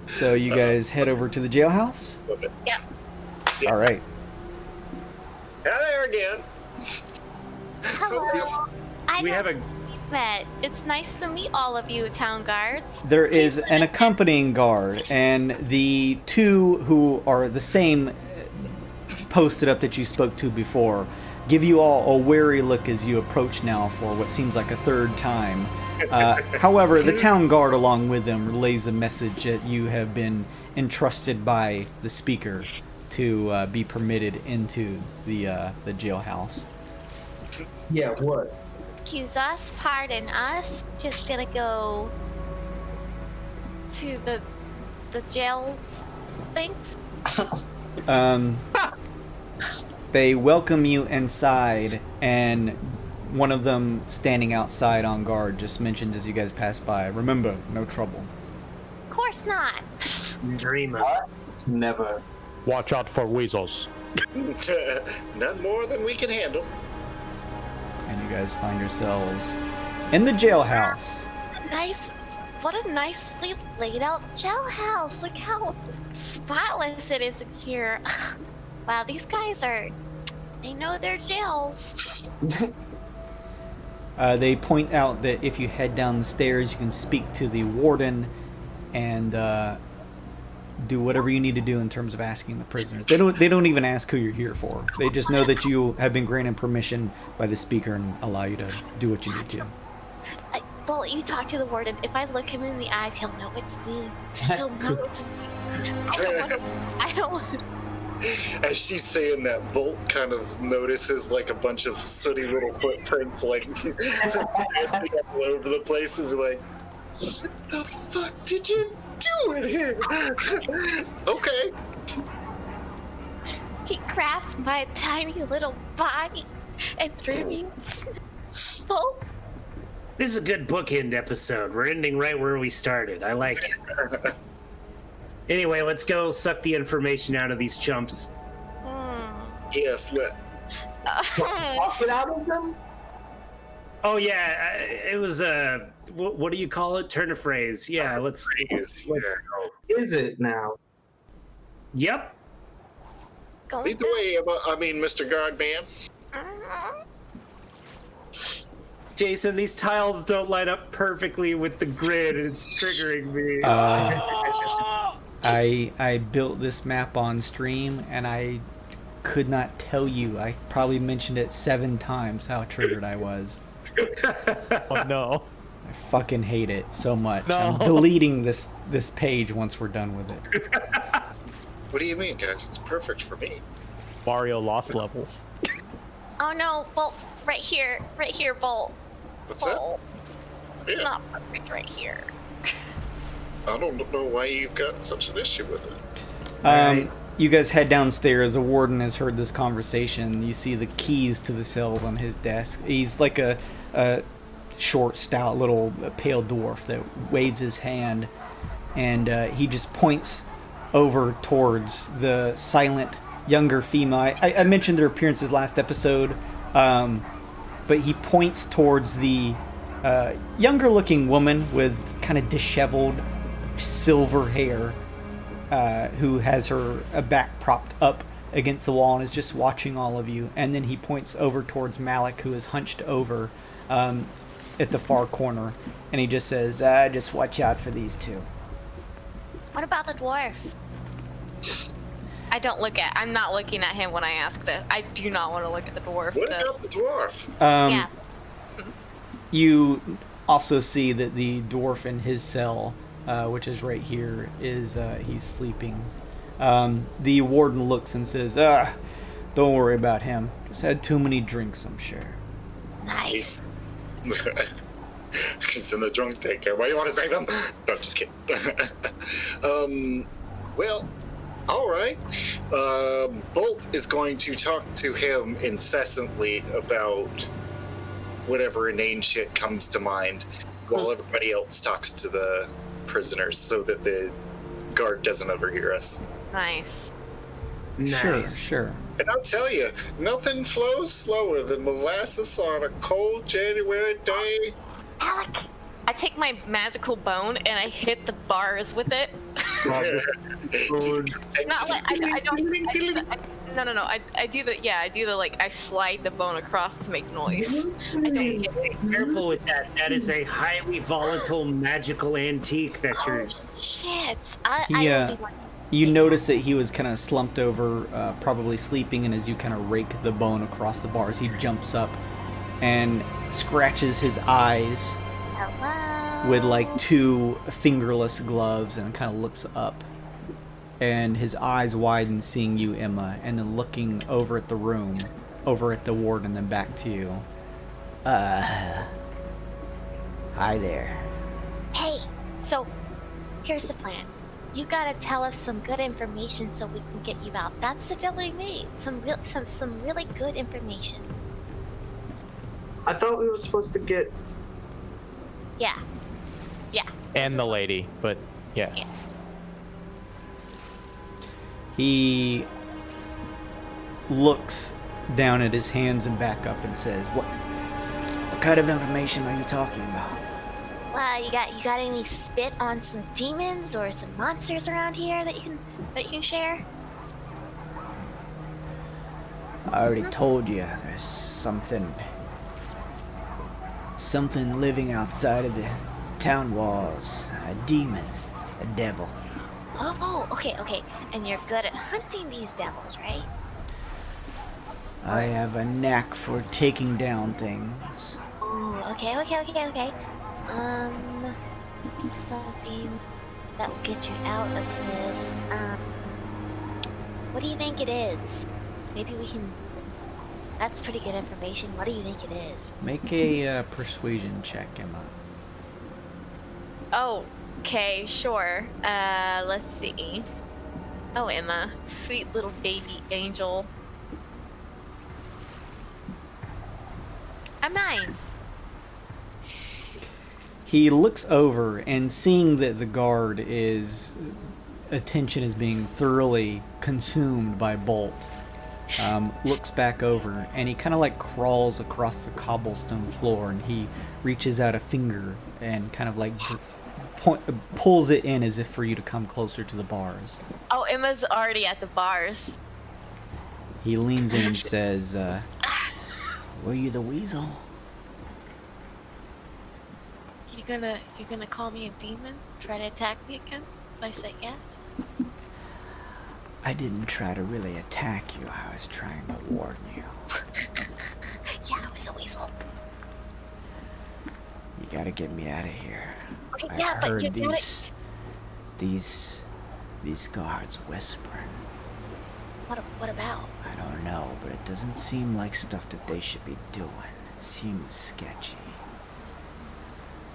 So you guys head over to the jailhouse? Yeah. All right. Hi there again. Hello. We have a met. It's nice to meet all of you, town guards. There is an accompanying guard, and the 2 who are the same posted up that you spoke to before give you all a wary look as you approach now for what seems like a 3rd time. However, the town guard along with them relays a message that you have been entrusted by the speaker to be permitted into the jailhouse. Yeah, what? Excuse us, pardon us. Just gonna go to the jails things. They welcome you inside, and one of them standing outside on guard just mentions as you guys pass by, remember, no trouble. Of course not. dreamer. Never. Watch out for weasels. None more than we can handle. And you guys find yourselves in the jailhouse. Nice what a nicely laid out jailhouse. Look how spotless it is in here. Wow, these guys they know their jails. They point out that if you head down the stairs, you can speak to the warden and do whatever you need to do in terms of asking the prisoners. They don't even ask who you're here for. They just know that you have been granted permission by the speaker and allow you to do what you need to. Well, you talk to the warden. If I look him in the eyes, he'll know it's me. He'll know it's me. I don't want to. As she's saying that, Bolt kind of notices like a bunch of sooty little footprints like all over the place and be like, what the fuck did you do in here? Okay. He grabbed my tiny little body and threw me. Oh. This is a good bookend episode. We're ending right where we started. I like it. Anyway, let's go suck the information out of these chumps. Yes, Walk it out of them? Oh yeah, it was what do you call it? Turn of phrase. Yeah, let's. Is it now? Yep. Lead the way, Mr. Guardman. Jason, these tiles don't line up perfectly with the grid. It's triggering me. I built this map on stream, and I could not tell you. I probably mentioned it 7 times how triggered I was. Oh no. I fucking hate it so much. No. I'm deleting this page once we're done with it. What do you mean, guys? It's perfect for me. Mario lost levels. Oh no, Bolt, right here, Bolt. What's Bolt. that? It's Yeah. not perfect right here. I don't know why you've got such an issue with it. Right. You guys head downstairs. The warden has heard this conversation. You see the keys to the cells on his desk. He's like a short, stout, little pale dwarf that waves his hand, and he just points over towards the silent, younger female. I mentioned their appearances last episode, but he points towards the younger-looking woman with kind of disheveled, silver hair, who has her back propped up against the wall and is just watching all of you. And then he points over towards Malik, who is hunched over at the far corner, and he just says, just watch out for these two. What about the dwarf? I'm not looking at him when I ask this. I do not want to look at the dwarf. What about the dwarf? Yeah. You also see that the dwarf in his cell, which is right here, is he's sleeping. The warden looks and says, don't worry about him. Just had too many drinks, I'm sure. Nice. He's in the drunk tank. Why you want to save him? No, I'm just kidding. Well, all right. Bolt is going to talk to him incessantly about whatever inane shit comes to mind while everybody else talks to the prisoners so that the guard doesn't overhear us. Nice. Sure. And I'll tell you, nothing flows slower than molasses on a cold January day. Alec, I take my magical bone and I hit the bars with it. Not like I do the like I slide the bone across to make noise. I don't hit it. Careful with that. That is a highly volatile magical antique that you're. Shit. You notice that he was kind of slumped over, probably sleeping, and as you kind of rake the bone across the bars, he jumps up and scratches his eyes Hello. with like 2 fingerless gloves and kind of looks up. And his eyes widen, seeing you, Emma, and then looking over at the room, over at the warden, and then back to you. Hi there. Hey, so here's the plan. You gotta tell us some good information so we can get you out. That's the deal we made. Some really good information. I thought we were supposed to get. Yeah. And the lady, but yeah. He looks down at his hands and back up and says, What kind of information are you talking about? Well, you got any spit on some demons or some monsters around here that you can share? I already told you there's something living outside of the town walls. A demon, a devil. Oh, okay. And you're good at hunting these devils, right? I have a knack for taking down things. Oh, okay. Something that will get you out of this. What do you think it is? Maybe we can... That's pretty good information. What do you think it is? Make a persuasion check, Emma. Oh, okay, sure. Let's see. Oh, Emma. Sweet little baby angel. I'm 9. He looks over and seeing that the guard attention is being thoroughly consumed by Bolt, looks back over and he kind of like crawls across the cobblestone floor and he reaches out a finger and kind of like pulls it in as if for you to come closer to the bars. Oh, Emma's already at the bars. He leans in and says, were you the weasel? You're gonna call me a demon? Try to attack me again? If I say yes? I didn't try to really attack you. I was trying to warn you. Yeah, I was a weasel. You gotta get me out of here. Okay, I yeah, but heard you these guards whispering. What about? I don't know, but it doesn't seem like stuff that they should be doing. It seems sketchy.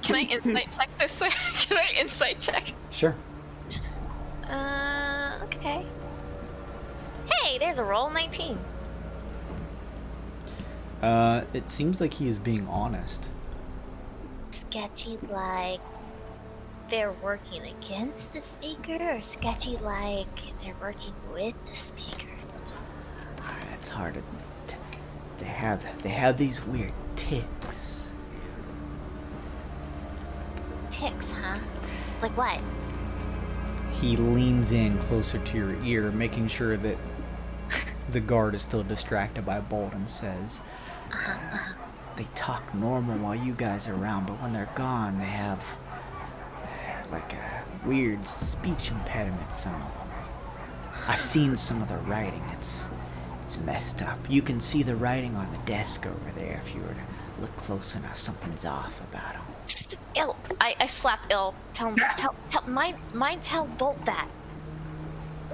Can I insight check this? Can I insight check? Sure. Okay. Hey, there's a roll 19. It seems like he is being honest. Sketchy like they're working against the speaker, or sketchy like they're working with the speaker? It's hard to... They have these weird tics. Ticks, huh? Like what? He leans in closer to your ear, making sure that the guard is still distracted by Bolt, and says, they talk normal while you guys are around, but when they're gone, they have like a weird speech impediment, some of them. I've seen some of the writing. It's messed up. You can see the writing on the desk over there if you were to look close enough. Something's off about them. Ill. I slap Ill. Tell Bolt that.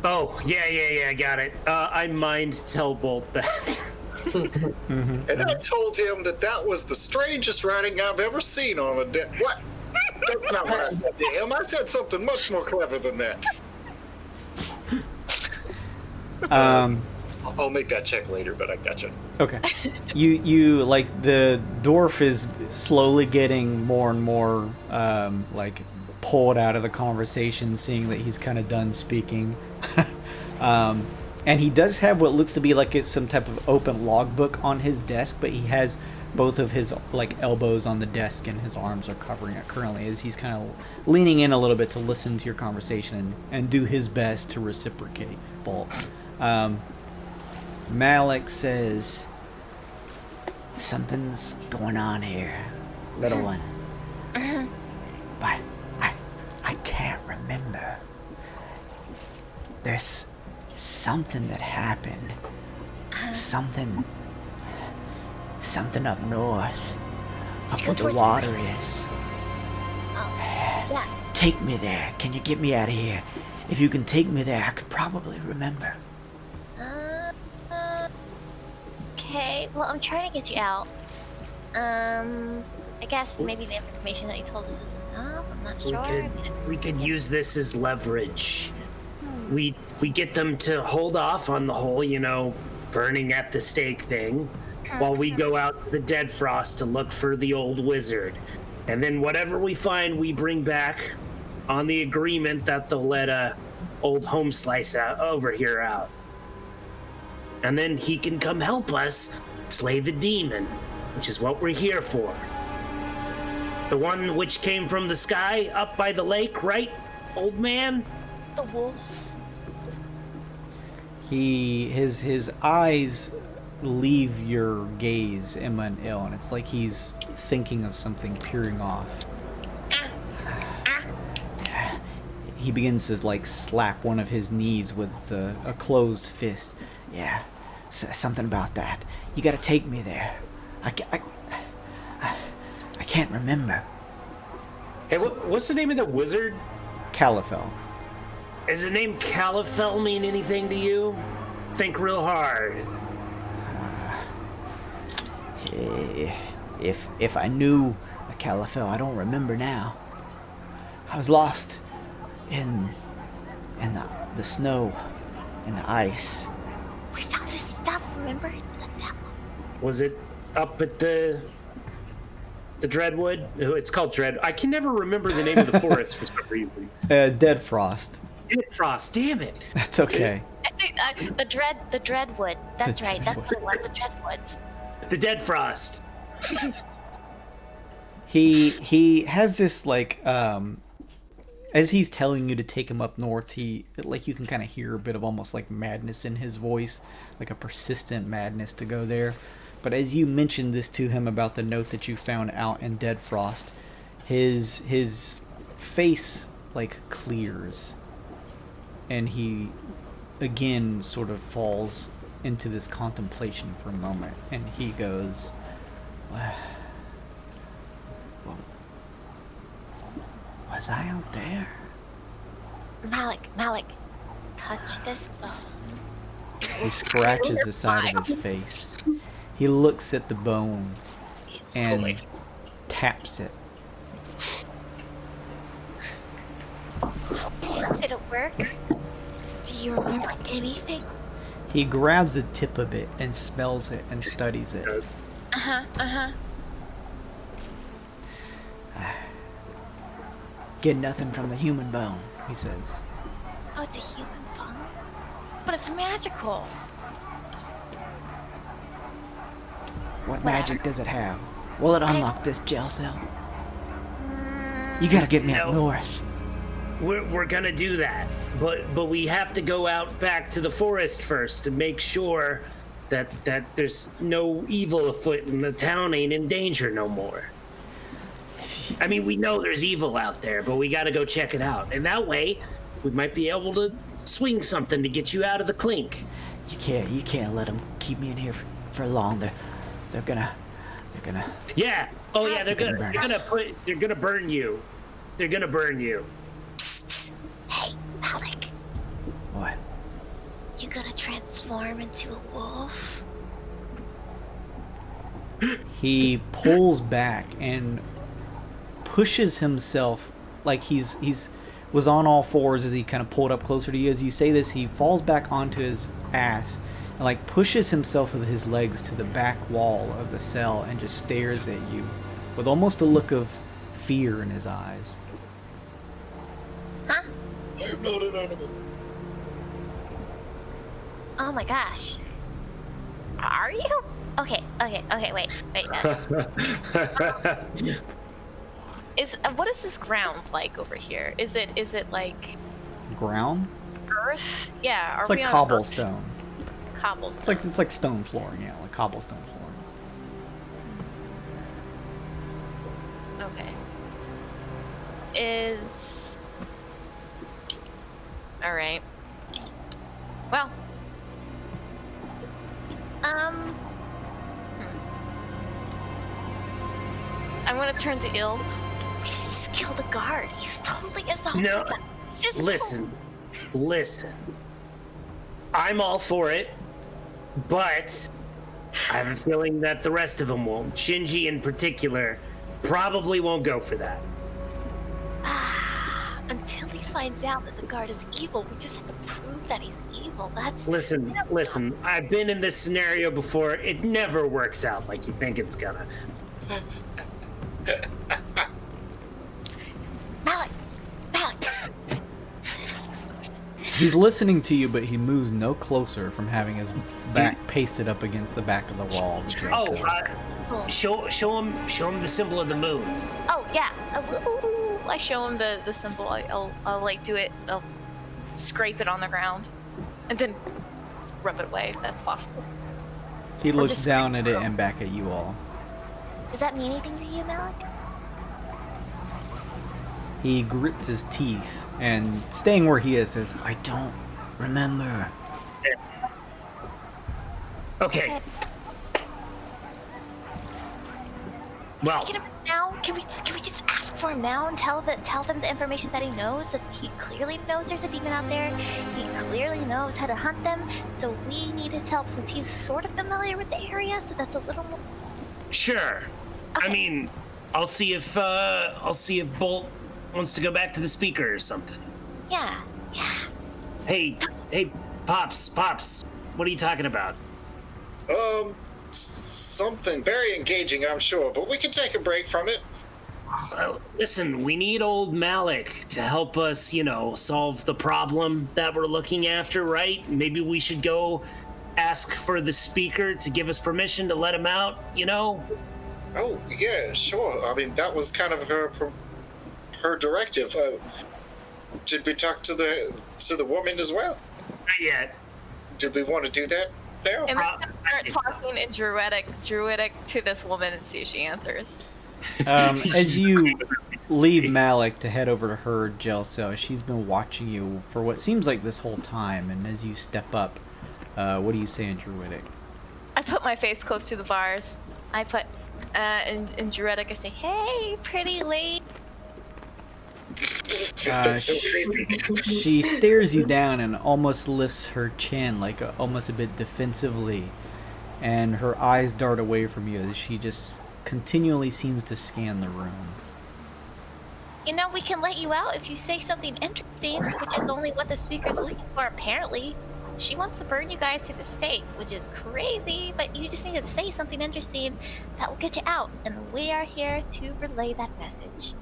Oh, yeah, got it. I mind tell Bolt that. And I told him that was the strangest writing I've ever seen on a deck. What? That's not what I said to him. I said something much more clever than that. I'll make that check later, but I gotcha. Okay. You like the dwarf is slowly getting more and more like pulled out of the conversation, seeing that he's kind of done speaking. And he does have what looks to be like it's some type of open logbook on his desk, but he has both of his like elbows on the desk and his arms are covering it currently, as he's kind of leaning in a little bit to listen to your conversation and do his best to reciprocate. Bolt. Malik says, something's going on here, little one. But I can't remember. There's something that happened. Something up north. Up where the water is. Yeah. Take me there. Can you get me out of here? If you can take me there, I could probably remember. Okay, well, I'm trying to get you out. I guess maybe the information that you told us is enough. I'm not sure. We could use this as leverage. We get them to hold off on the whole, burning at the stake thing, while we go out to the Dead Frost to look for the old wizard. And then whatever we find, we bring back on the agreement that they'll let old Home Slice over here out. And then he can come help us slay the demon, which is what we're here for. The one which came from the sky up by the lake, right, old man? The wolf. His eyes leave your gaze, Emma and Il, and it's like he's thinking of something peering off. He begins to like slap one of his knees with a closed fist. Yeah, something about that. You gotta take me there. I can't remember. Hey, what's the name of the wizard? Califel. Does the name Califel mean anything to you? Think real hard. If I knew a Califel, I don't remember now. I was lost in the snow, in the ice. We found his stuff, remember? The devil. Was it up at the Dreadwood? It's called Dread. I can never remember the name of the forest for some reason. Dead Frost. Dead Frost, damn it. That's okay. I think the Dreadwood. That's right. That's the one. The Dreadwoods. The Dead Frost. He has this like as he's telling you to take him up north, you can kind of hear a bit of almost like madness in his voice, like a persistent madness to go there. But as you mentioned this to him about the note that you found out in Dead Frost, his face like clears, and he again sort of falls into this contemplation for a moment, and he goes, well, was I out there? Malik, touch this bone. He scratches the side of his face. He looks at the bone and taps it. Did it work? Do you remember anything? He grabs the tip of it and smells it and studies it. Get nothing from the human bone, he says. Oh, it's a human bone? But it's magical. What magic does it have? Will it unlock this jail cell? You gotta get me up north. We're gonna do that, but we have to go out back to the forest first to make sure that there's no evil afoot and the town ain't in danger no more. I mean, we know there's evil out there, but we gotta go check it out, and that way we might be able to swing something to get you out of the clink. You can't let them keep me in here for long. They're gonna. Yeah. Oh yeah. They're gonna burn you. They're gonna burn you. Hey, Malik. What? You gonna transform into a wolf? He pulls back and pushes himself like he's was on all fours as he kind of pulled up closer to you. As you say this, he falls back onto his ass and like pushes himself with his legs to the back wall of the cell and just stares at you with almost a look of fear in his eyes. Huh? I'm not an animal. Oh my gosh. Are you? Okay, wait. What is this ground like over here? Is it like Ground? earth? Yeah, It's like cobblestone. Cobblestone. It's like stone flooring, yeah, like cobblestone flooring. Okay. Alright. Well. I'm gonna turn to Il. We just killed the guard. He's totally a zombie. No, listen. I'm all for it, but I have a feeling that the rest of them won't. Shinji in particular probably won't go for that. Until he finds out that the guard is evil, we just have to prove that he's evil. Listen. I've been in this scenario before. It never works out like you think it's gonna. Malik. He's listening to you, but he moves no closer from having his back pasted up against the back of the wall. Of the jail cell. Show him the symbol of the moon. Oh Yeah. I show him the symbol. I'll like do it. I'll scrape it on the ground, and then rub it away if that's possible. He Or looks just down at it throw. and back at you all. Does that mean anything to you, Malik? He grits his teeth and, staying where he is, says, "I don't remember." Okay. Well, Get him now. Can we just ask for him now and tell them the information that he knows? That he clearly knows there's a demon out there. He clearly knows how to hunt them. So we need his help since he's sort of familiar with the area. So that's a little more. sure. Okay. I mean, I'll see if Bolt wants to go back to the speaker or something. Yeah. Hey, Pops, what are you talking about? Something very engaging, I'm sure, but we can take a break from it. Listen, we need old Malik to help us, solve the problem that we're looking after, right? Maybe we should go ask for the speaker to give us permission to let him out, Oh, yeah, sure. I mean, that was kind of her directive. Did we talk to the woman as well? Not yet. Did we want to do that now? I'm gonna start talking in druidic to this woman and see if she answers. As you leave Malik to head over to her jail cell, she's been watching you for what seems like this whole time, and as you step up, what do you say in Druidic? I put my face close to the bars. I put in druidic. I say, "Hey, pretty lady." That's so creepy. She stares you down and almost lifts her chin, like almost a bit defensively, and her eyes dart away from you as she just continually seems to scan the room. We can let you out if you say something interesting, which is only what the speaker's looking for, apparently. She wants to burn you guys to the stake, which is crazy, but you just need to say something interesting that will get you out, and we are here to relay that message.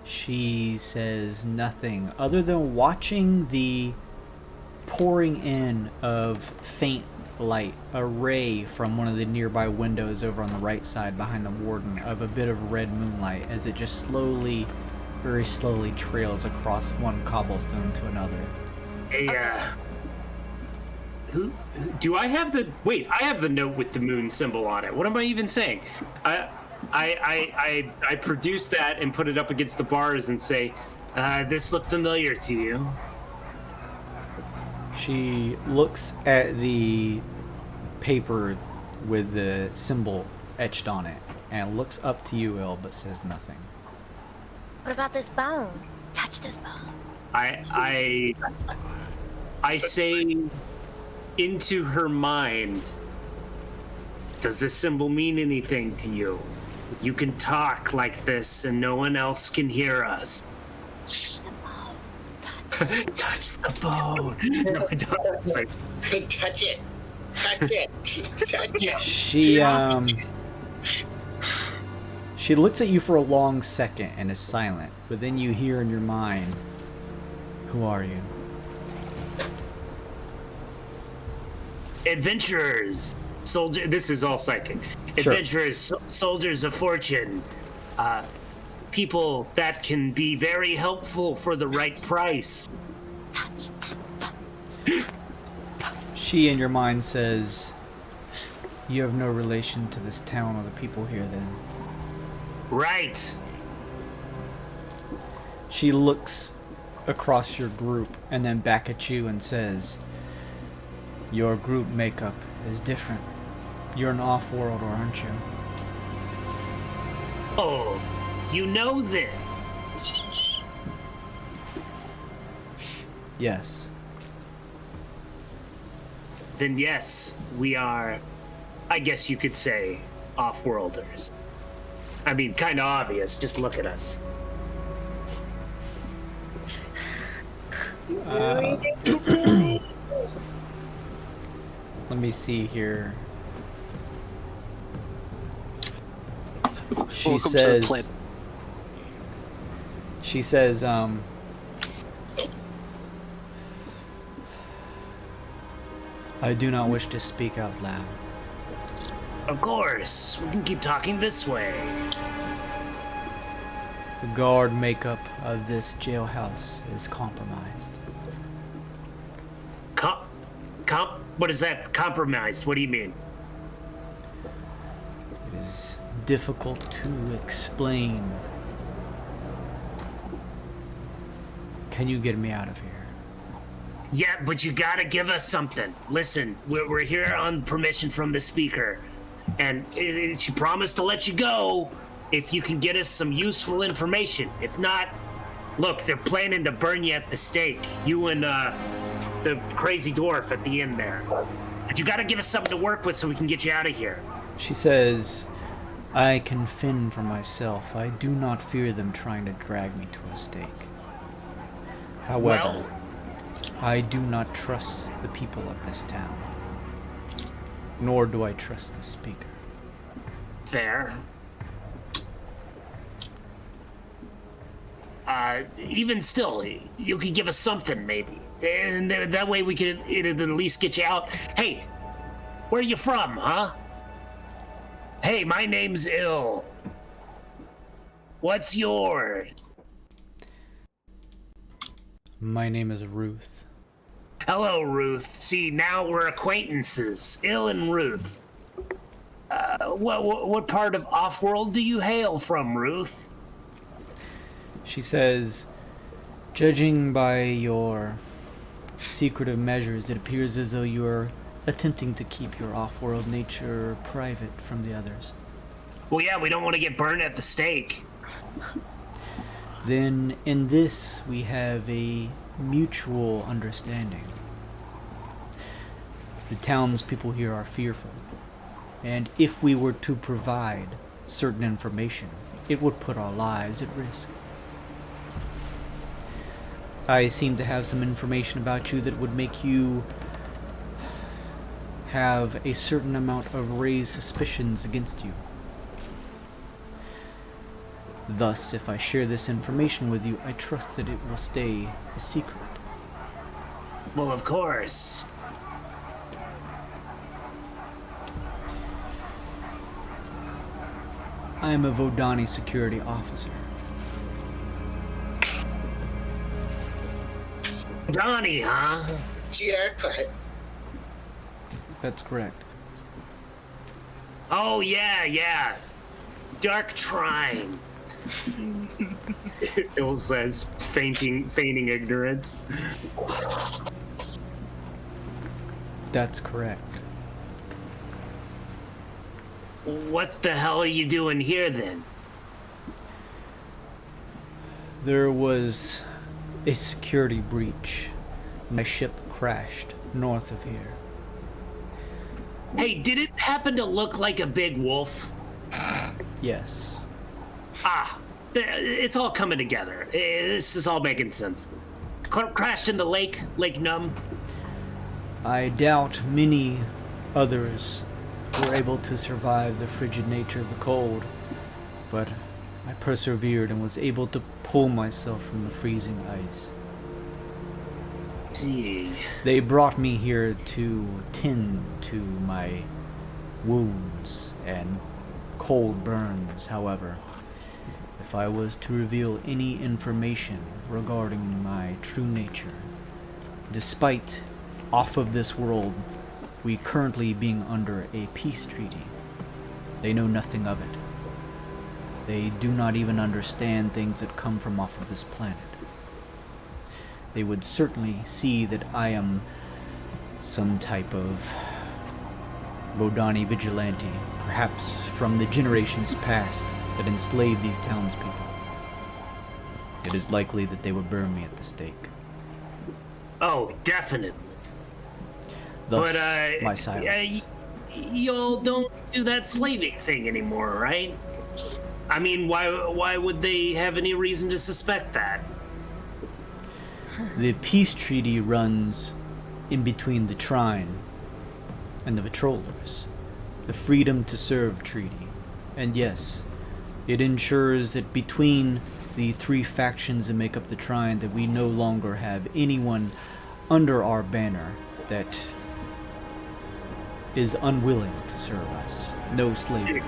She says nothing other than watching the pouring in of faint light, a ray from one of the nearby windows over on the right side behind the warden of a bit of red moonlight as it just slowly, very slowly trails across one cobblestone to another. Hey, who do I have the? Wait, I have the note with the moon symbol on it. What am I even saying? I produce that and put it up against the bars and say, this looked familiar to you. She looks at the paper with the symbol etched on it and looks up to you, Il, but says nothing. What about this bone? Touch this bone. I say into her mind, does this symbol mean anything to you? You can talk like this and no one else can hear us. Touch the bone. No, I don't. It's like, Touch it. Touch it. Touch it. She looks at you for a long second and is silent, but then you hear in your mind, "Who are you?" adventurers, soldier. This is all psychic. Sure. Adventurers, soldiers of fortune, people that can be very helpful for the right price. Touch that bone. She, in your mind, says, "You have no relation to this town or the people here, then." Right. She looks across your group and then back at you and says, "Your group makeup is different. You're an off-worlder, aren't you?" Oh, you know this. Yes. Then yes, we are, I guess you could say, off-worlders. I mean, kind of obvious, just look at us. Let me see here. She Welcome to the play. says, "I do not wish to speak out loud. Of course. We can keep talking this way. The guard makeup of this jailhouse is compromised. What is that? Compromised? What do you mean? It is difficult to explain. Can you get me out of here? Yeah, but you gotta give us something. Listen, we're here on permission from the speaker, and she promised to let you go if you can get us some useful information. If not, look, they're planning to burn you at the stake. You and the crazy dwarf at the end there. But you gotta give us something to work with so we can get you out of here. She says, I can fend for myself. I do not fear them trying to drag me to a stake. However, I do not trust the people of this town. Nor do I trust the speaker. Fair. Even still, you could give us something, maybe. And that way it'd at least get you out. Hey, where are you from, huh? Hey, my name's Ill. What's yours? My name is Ruth. Hello, Ruth. See, now we're acquaintances. Ill and Ruth. What part of Offworld do you hail from, Ruth? She says, judging by your secretive measures, it appears as though you are attempting to keep your off-world nature private from the others. Well, yeah, we don't want to get burned at the stake. Then, in this, we have a mutual understanding. The townspeople here are fearful, and if we were to provide certain information, it would put our lives at risk. I seem to have some information about you that would make you have a certain amount of raised suspicions against you. Thus, if I share this information with you, I trust that it will stay a secret. Well, of course. I am a Vodoni security officer. Donnie, huh? Jackpot. That's correct. Oh, yeah. Dark Trine. Ill says, feigning ignorance. That's correct. What the hell are you doing here, then? There was a security breach. My ship crashed north of here. Hey, did it happen to look like a big wolf? Yes. It's all coming together. This is all making sense. Crashed in the Lake Numb. I doubt many others were able to survive the frigid nature of the cold, but I persevered and was able to pull myself from the freezing ice. See. They brought me here to tend to my wounds and cold burns. However, if I was to reveal any information regarding my true nature, despite off of this world, we currently being under a peace treaty, they know nothing of it. They do not even understand things that come from off of this planet. They would certainly see that I am some type of Vodoni vigilante, perhaps from the generations past that enslaved these townspeople. It is likely that they would burn me at the stake. Oh, definitely. Thus, but, my silence. Y'all don't do that slaving thing anymore, right? I mean, why would they have any reason to suspect that? The peace treaty runs in between the T.H.U.N.D.E.R and the patrollers. The freedom to serve treaty. And yes, it ensures that between the three factions that make up the T.H.U.N.D.E.R that we no longer have anyone under our banner that is unwilling to serve us. No slavery.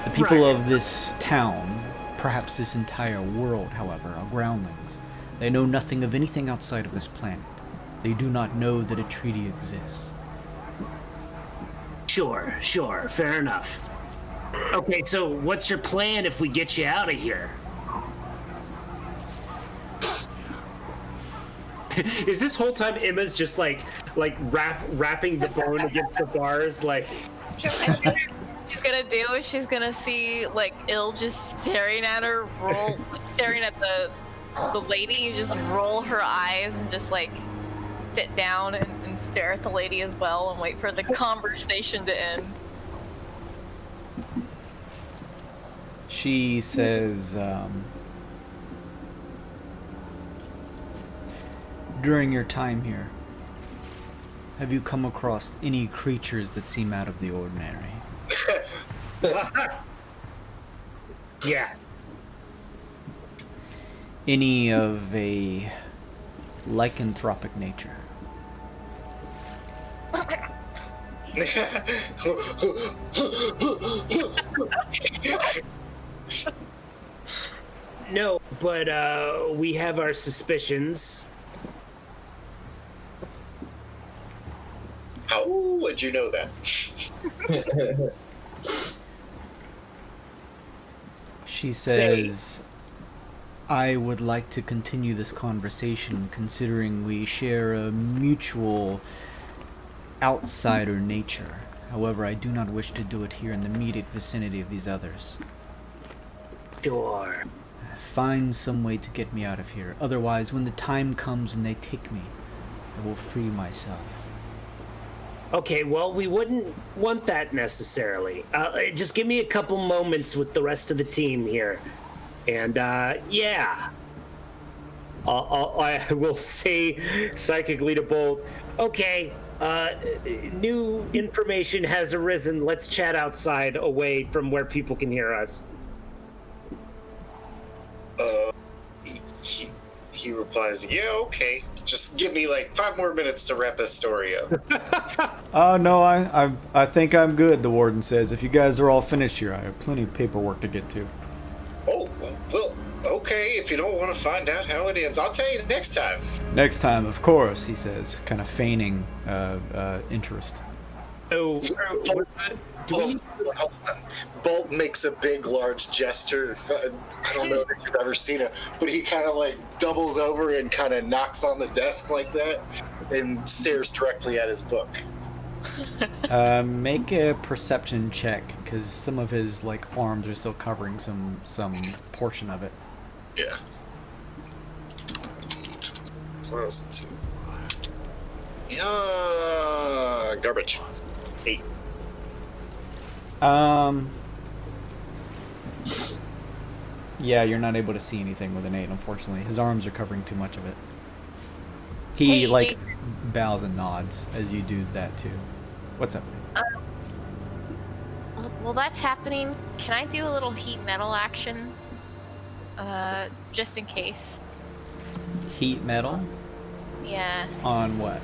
The people of this town, perhaps this entire world, however, are groundlings. They know nothing of anything outside of this planet. They do not know that a treaty exists. Sure, fair enough. Okay, so what's your plan if we get you out of here? Is this whole time Emma's just like wrapping the bone against the bars, like? I think what she's gonna do is she's gonna see like Ill just staring at her, staring at the lady, just roll her eyes and just like sit down and stare at the lady as well and wait for the conversation to end. She says, during your time here, have you come across any creatures that seem out of the ordinary? Yeah. Any of a lycanthropic nature? No, but we have our suspicions. How would you know that? She says, I would like to continue this conversation considering we share a mutual outsider nature. However, I do not wish to do it here in the immediate vicinity of these others. Sure. Find some way to get me out of here. Otherwise, when the time comes and they take me, I will free myself. Okay, well, we wouldn't want that necessarily. Just give me a couple moments with the rest of the team here. And, yeah. I will say psychically to Bolt, okay, new information has arisen. Let's chat outside away from where people can hear us. He replies, yeah, okay. Just give me like 5 more minutes to wrap this story up. No, I think I'm good, the warden says. If you guys are all finished here, I have plenty of paperwork to get to. Oh, well, okay, if you don't want to find out how it ends, I'll tell you next time. Next time, of course, he says, kind of feigning interest. Oh, Bolt makes a big, large gesture. I don't know if you've ever seen it, but he kind of like doubles over and kind of knocks on the desk like that and stares directly at his book. Make a perception check, because some of his like arms are still covering some portion of it. Yeah. Plus 2. Yeah, garbage. 8. Yeah, you're not able to see anything with an 8, unfortunately. His arms are covering too much of it. He, Hey, like, Jason. bows and nods as you do that, too. What's up? While that's happening, can I do a little heat metal action? Just in case. Heat metal? Yeah. On what?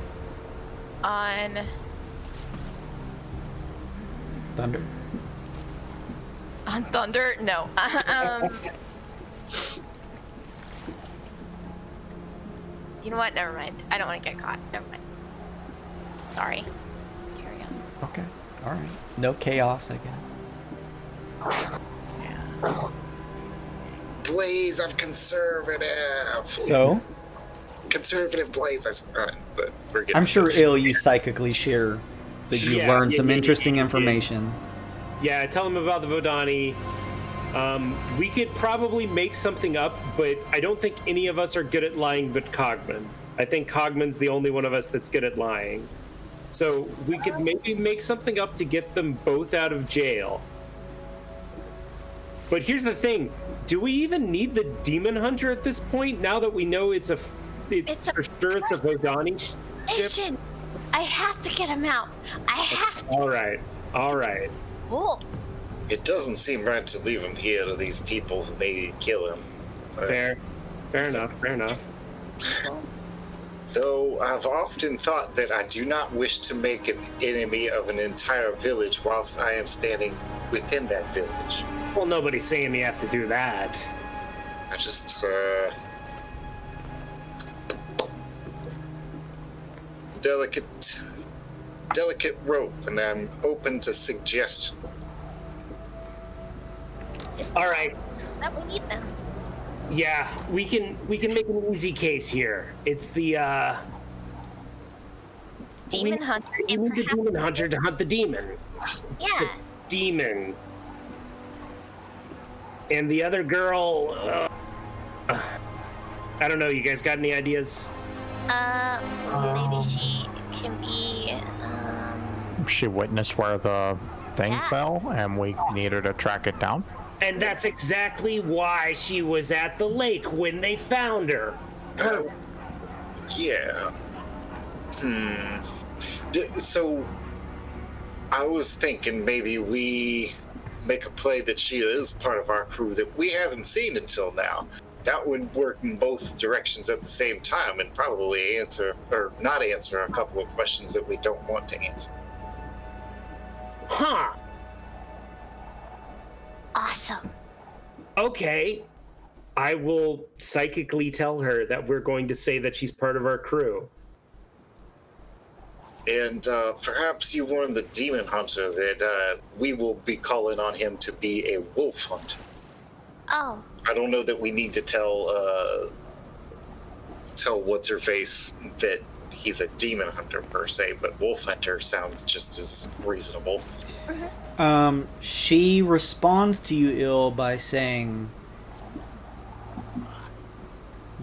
On... Thunder? On thunder? No. You know what? Never mind. I don't want to get caught. Never mind. Sorry. Carry on. Okay. Alright. No chaos, I guess. Yeah. Blaze of conservative. So? Conservative blaze. But we're getting I'm sure, Il, you psychically share that you learned some interesting information. Yeah, tell him about the vodoni. We could probably make something up, but I don't think any of us are good at lying but Cogman. I think Cogman's the only one of us that's good at lying. So we could maybe make something up to get them both out of jail. But here's the thing. Do we even need the demon hunter at this point, now that we know it's for sure it's a vodoni ship? Mission! I have to get him out. I have to. All right. Wolf. It doesn't seem right to leave him here to these people who may kill him. Fair enough. Though I've often thought that I do not wish to make an enemy of an entire village whilst I am standing within that village. Well, nobody's saying you have to do that. I just, delicate rope, and I'm open to suggestions. Just All right. that we need them. Yeah, we can make an easy case here. It's the Demon hunter, we and need the perhaps demon hunter to hunt the demon. yeah. Demon. And the other girl, I don't know. You guys got any ideas? Maybe she can be. She witnessed where the thing Yeah. fell, and we needed to track it down. And that's exactly why she was at the lake when they found her. Yeah. So, I was thinking maybe we make a play that she is part of our crew that we haven't seen until now. That would work in both directions at the same time and probably answer, or not answer, a couple of questions that we don't want to answer. Huh. Awesome. Okay. I will psychically tell her that we're going to say that she's part of our crew. And perhaps you warn the demon hunter that we will be calling on him to be a wolf hunter. Oh, I don't know that we need to tell what's-her-face that he's a demon hunter per se, but wolf hunter sounds just as reasonable. She responds to you, Il, by saying,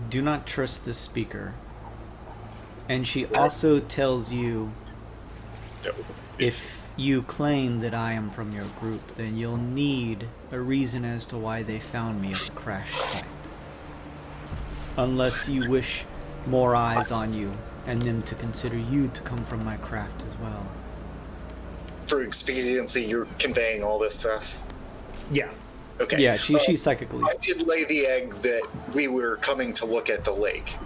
"Do not trust this speaker." And she also tells you, No. if you claim that I am from your group, then you'll need a reason as to why they found me at the crash site. Unless you wish more eyes on you, and them to consider you to come from my craft as well. For expediency, you're conveying all this to us? Yeah. Okay. Yeah, she's psychically. I did lay the egg that we were coming to look at the lake.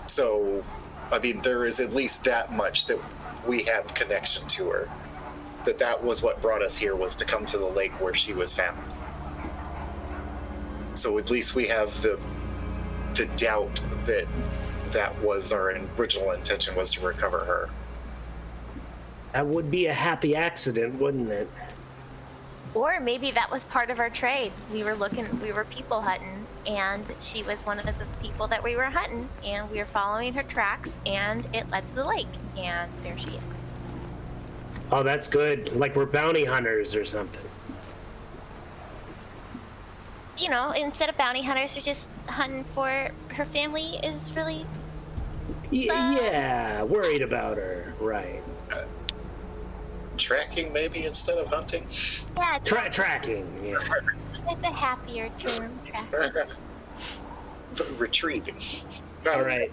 So, I mean, there is at least that much that we have connection to her. That was what brought us here, was to come to the lake where she was found. So at least we have the doubt that was our original intention, was to recover her. That would be a happy accident, wouldn't it? or maybe that was part of our trade. We were people hunting, and she was one of the people that we were hunting, and we were following her tracks, and it led to the lake, and there she is. Oh, that's good. Like we're bounty hunters or something. You know, instead of bounty hunters, we're just hunting for her family is really... Yeah, worried about her, right. Tracking maybe instead of hunting? Yeah, Tracking, yeah. it's a happier term, tracking. Retrieving. All right.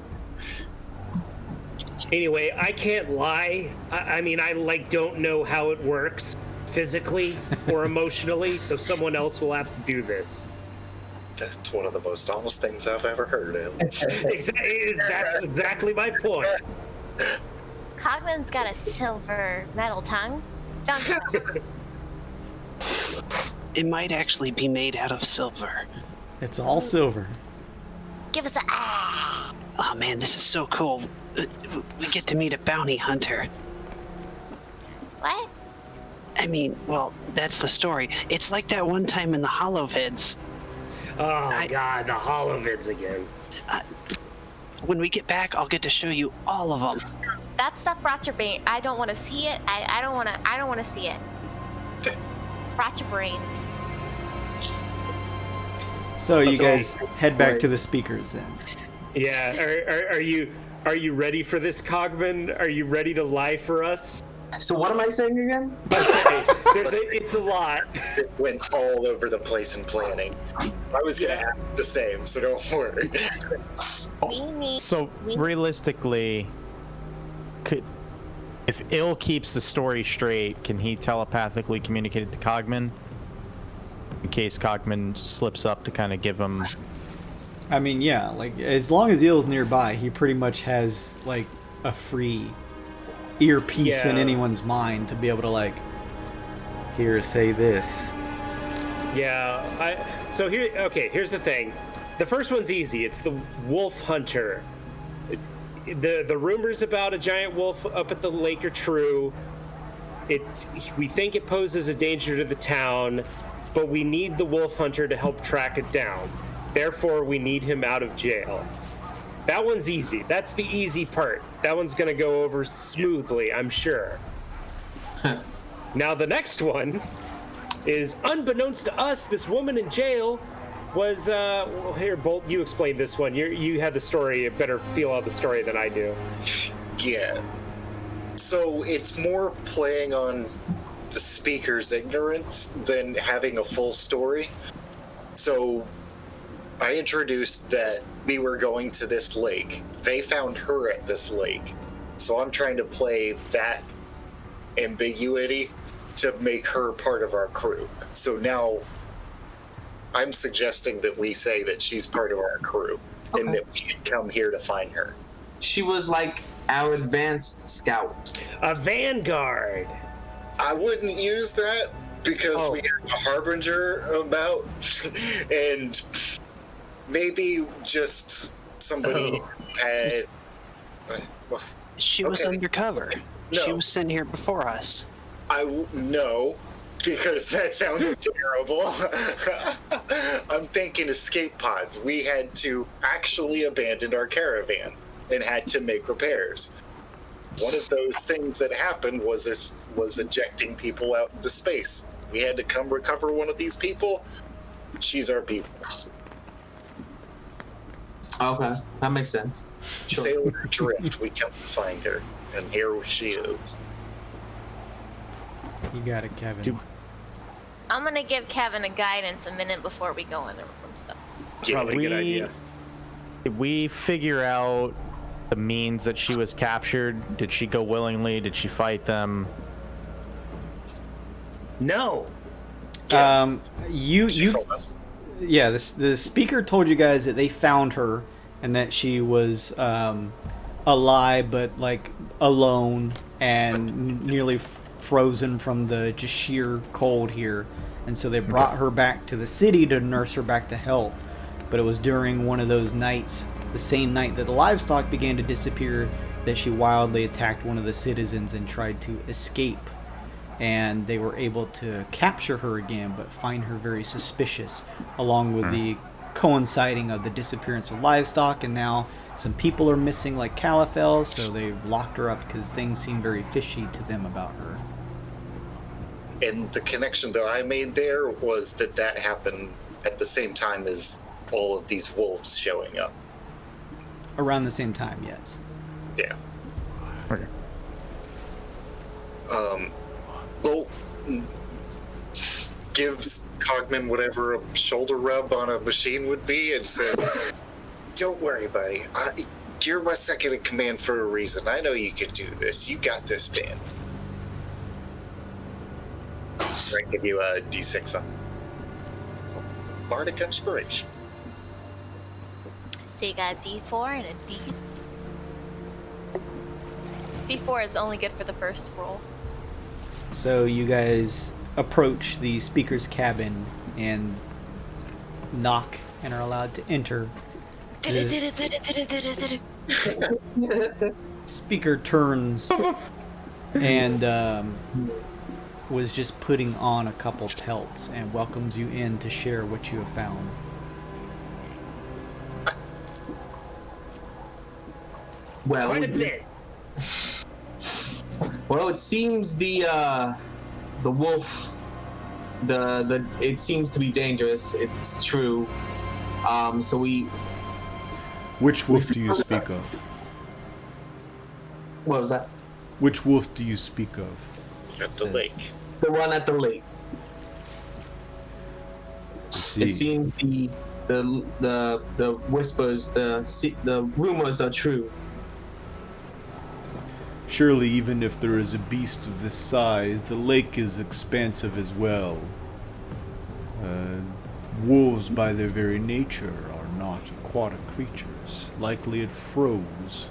Anyway, I can't lie. I mean, I don't know how it works physically or emotionally, so someone else will have to do this. That's one of the most honest things I've ever heard of. Exactly, that's exactly my point. Cogman's got a silver metal tongue. Dun, dun. It might actually be made out of silver. It's all silver. Give us a ah. Oh man, this is so cool. We get to meet a bounty hunter. What? I mean, well, that's the story. It's like that one time in the Holovids. Oh God, the Holovids again. When we get back, I'll get to show you all of them. That stuff rot your brain. I don't want to see it. I don't want to see it. Rot your brains. So you That's guys head back to the speakers then. Yeah, are you ready for this, Cogman? Are you ready to lie for us? So what am I saying again? Okay, it's a lot. It went all over the place in planning. I was going to ask the same, so don't worry. So realistically, if Il keeps the story straight, can he telepathically communicate it to Cogman? In case Cogman slips up to kind of give him I mean, yeah, like, as long as Eel's nearby, he pretty much has, like, a free earpiece in anyone's mind to be able to, like, here, say this. Yeah, so here's the thing. The first one's easy. It's the wolf hunter. The rumors about a giant wolf up at the lake are true. We think it poses a danger to the town, but we need the wolf hunter to help track it down. Therefore, we need him out of jail. That one's easy. That's the easy part. That one's going to go over smoothly, I'm sure. Now, the next one is, unbeknownst to us, this woman in jail was, well, here, Bolt, you explain this one. You had the story. You better feel out the story than I do. Yeah. So it's more playing on the speaker's ignorance than having a full story. So I introduced that we were going to this lake. They found her at this lake. So I'm trying to play that ambiguity to make her part of our crew. So now I'm suggesting that we say that she's part of our crew, okay, and that we should come here to find her. She was like our advanced scout. A vanguard. I wouldn't use that because we have a harbinger about, and maybe just somebody had... She was undercover. No. She was sitting here before us. No, because that sounds terrible. I'm thinking escape pods. We had to actually abandon our caravan and had to make repairs. One of those things that happened was ejecting people out into space. We had to come recover one of these people. She's our people. Okay, that makes sense. Sure. Sailor Drift, we come to find her, and here she is. You got it, Kevin. I'm gonna give Kevin a guidance a minute before we go in the room. So Probably a good idea. Did we figure out the means that she was captured? Did she go willingly? Did she fight them? No. She told us. Yeah, the speaker told you guys that they found her and that she was alive, but like alone and nearly frozen from the just sheer cold here, and so they brought her back to the city to nurse her back to health. But it was during one of those nights, the same night that the livestock began to disappear, that she wildly attacked one of the citizens and tried to escape. And they were able to capture her again, but find her very suspicious, along with the coinciding of the disappearance of livestock, and now some people are missing like Calafel, so they've locked her up because things seem very fishy to them about her. And the connection that I made there was that happened at the same time as all of these wolves showing up. Around the same time, yes. Yeah. Okay. Bolt gives Cogman whatever a shoulder rub on a machine would be and says, "Don't worry, buddy. You're my second in command for a reason. I know you can do this. You got this, man." So I give you a D6 on Bardic Inspiration. So you got a D4 and a D. D4 is only good for the first roll. So you guys approach the speaker's cabin and knock and are allowed to enter. Speaker turns and was just putting on a couple pelts and welcomes you in to share what you have found. Well, Quite a bit. Well, it seems the wolf, it seems to be dangerous. It's true. So we. Which wolf do you speak of? What was that? Which wolf do you speak of? At the lake. The one at the lake. I see. It seems the whispers, the rumors are true. Surely, even if there is a beast of this size, the lake is expansive as well. Wolves, by their very nature, are not aquatic creatures. Likely it froze.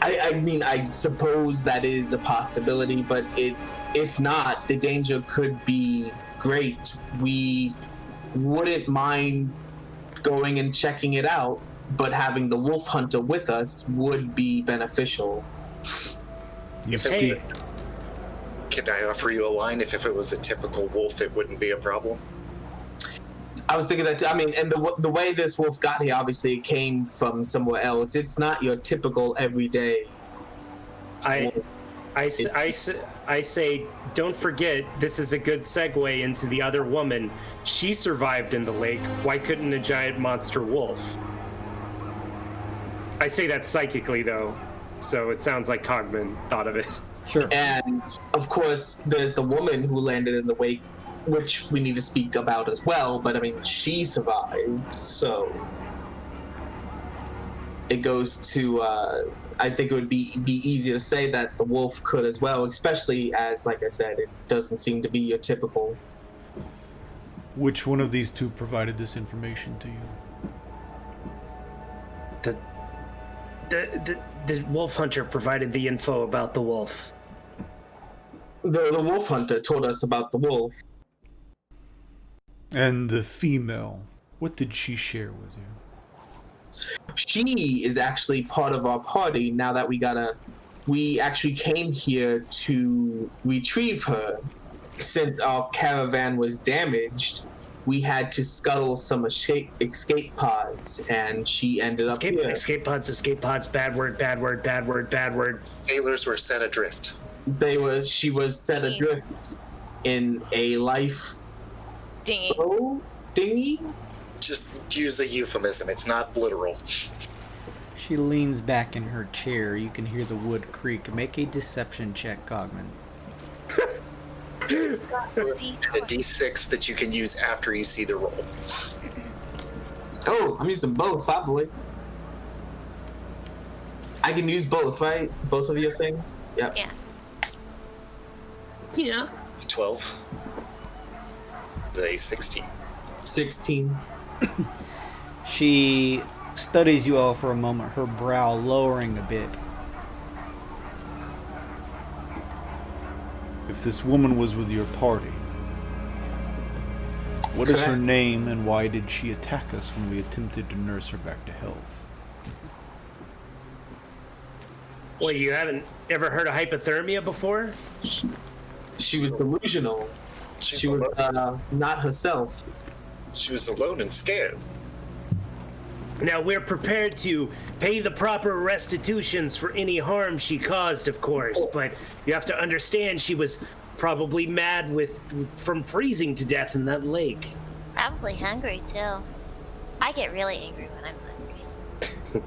I mean, I suppose that is a possibility, but if not, the danger could be great. We wouldn't mind going and checking it out, but having the wolf hunter with us would be beneficial. Can I offer you a line? If it was a typical wolf, it wouldn't be a problem. I was thinking that too. I mean, and the way this wolf got here, obviously, it came from somewhere else. It's not your typical everyday. I say, don't forget, this is a good segue into the other woman. She survived in the lake. Why couldn't a giant monster wolf? I say that psychically, though, so it sounds like Cogman thought of it. Sure. And, of course, there's the woman who landed in the wake, which we need to speak about as well, but, I mean, she survived, so it goes to, I think it would be easy to say that the wolf could as well, especially as, like I said, it doesn't seem to be your typical. Which one of these two provided this information to you? The wolf hunter provided the info about the wolf. The wolf hunter told us about the wolf. And the female, what did she share with you? She is actually part of our party now that we actually came here to retrieve her. Since our caravan was damaged, we had to scuttle some escape pods, and she ended up here. Escape pods, bad word. Sailors were set adrift. She was set adrift in a life dinghy? Just use a euphemism. It's not literal. She leans back in her chair. You can hear the wood creak. Make a deception check, Cogman. A D6 that you can use after you see the roll. Oh, I'm using both, probably. I can use both, right? Both of your things? Yep. Yeah. It's 12. It's a 16. 16. She studies you all for a moment, her brow lowering a bit. If this woman was with your party, what is her name and why did she attack us when we attempted to nurse her back to health? Wait, you haven't ever heard of hypothermia before? She was delusional. She was not herself. She was alone and scared. Now, we're prepared to pay the proper restitutions for any harm she caused, of course, but you have to understand she was probably mad from freezing to death in that lake. Probably hungry, too. I get really angry when I'm hungry.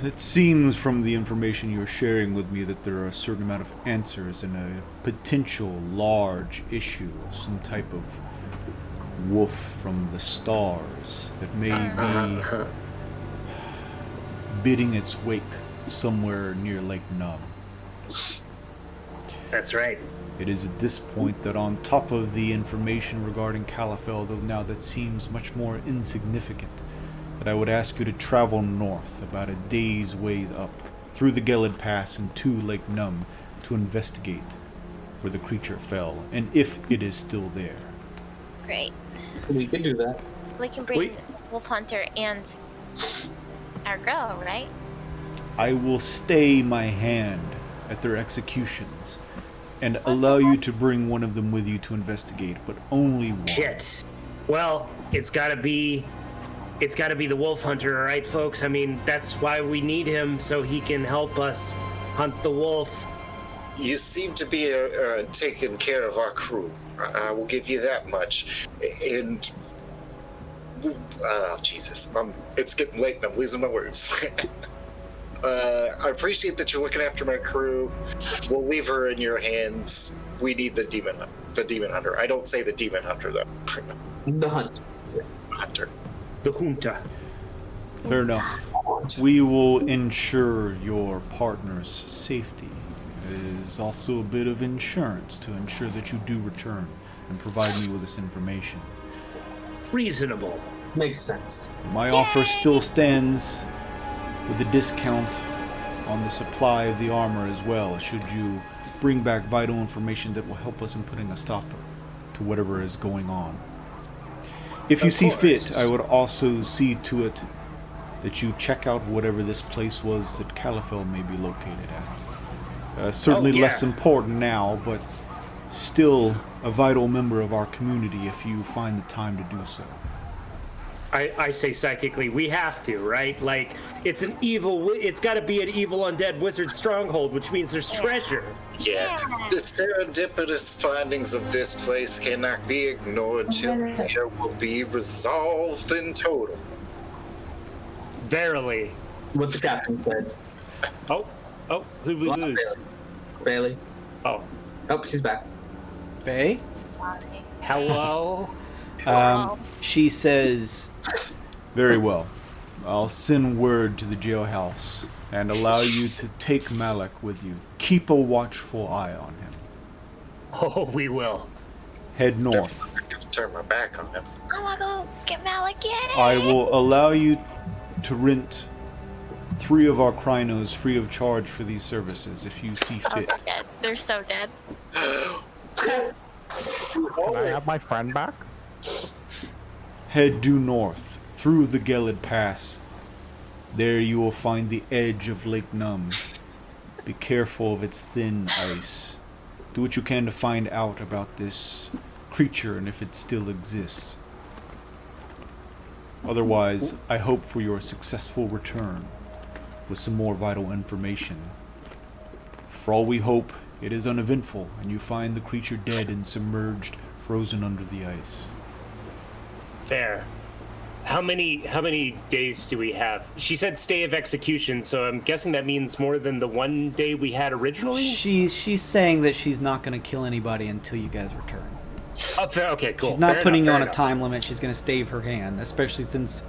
It seems from the information you're sharing with me that there are a certain amount of answers in a potential large issue of some type of wolf from the stars that may be bidding its wake somewhere near Lake Numb. That's right. It is at this point that on top of the information regarding Calafell, though now that seems much more insignificant, that I would ask you to travel north about a day's ways up through the Gelid Pass and to Lake Numb to investigate where the creature fell and if it is still there. Great. We can do that. We can bring Wolf Hunter and our girl, right? I will stay my hand at their executions and allow you to bring one of them with you to investigate, but only one. Shit. Well, it's gotta be the Wolf Hunter, all right, folks? I mean, that's why we need him, so he can help us hunt the wolf. You seem to be taking care of our crew. I will give you that much. And Jesus, it's getting late and I'm losing my words. I appreciate that you're looking after my crew. We'll leave her in your hands. We need the demon hunter. I don't say the demon hunter though. The hunter. The junta. Fair enough. We will ensure your partner's safety. It is also a bit of insurance to ensure that you do return and provide me with this information. Reasonable. Makes sense. My offer still stands with a discount on the supply of the armor as well, should you bring back vital information that will help us in putting a stop to whatever is going on. If you see fit, I would also see to it that you check out whatever this place was that Califel may be located at. Certainly less important now, but still a vital member of our community if you find the time to do so. I say psychically, we have to, right? Like, it's got to be an evil undead wizard stronghold, which means there's treasure. Yeah, the serendipitous findings of this place cannot be ignored till it will be resolved in total. Verily. What the captain said. Oh, who'd we lose? Bailey. Oh, she's back. Faye? Sorry. hello? She says, very well. I'll send word to the jailhouse and allow you to take Malik with you. Keep a watchful eye on him. Oh, we will. Head north. I'm not gonna turn my back on him. I wanna go get Malik, yay! I will allow you to rent 3 of our Krynos free of charge for these services if you see Oh, fit. they're dead. They're so dead. Can I have my friend back? Head due north through the Gelid Pass. There you will find the edge of Lake Numb. Be careful of its thin ice. Do what you can to find out about this creature and if it still exists. Otherwise, I hope for your successful return with some more vital information. For all we hope, it is uneventful and you find the creature dead and submerged, frozen under the ice. Fair. How many days do we have? She said stay of execution, so I'm guessing that means more than the 1 day we had originally? she's saying that she's not going to kill anybody until you guys return. Oh, fair. Okay, cool. She's not Fair putting you enough, on fair a enough. time limit. She's going to stave her hand, especially since,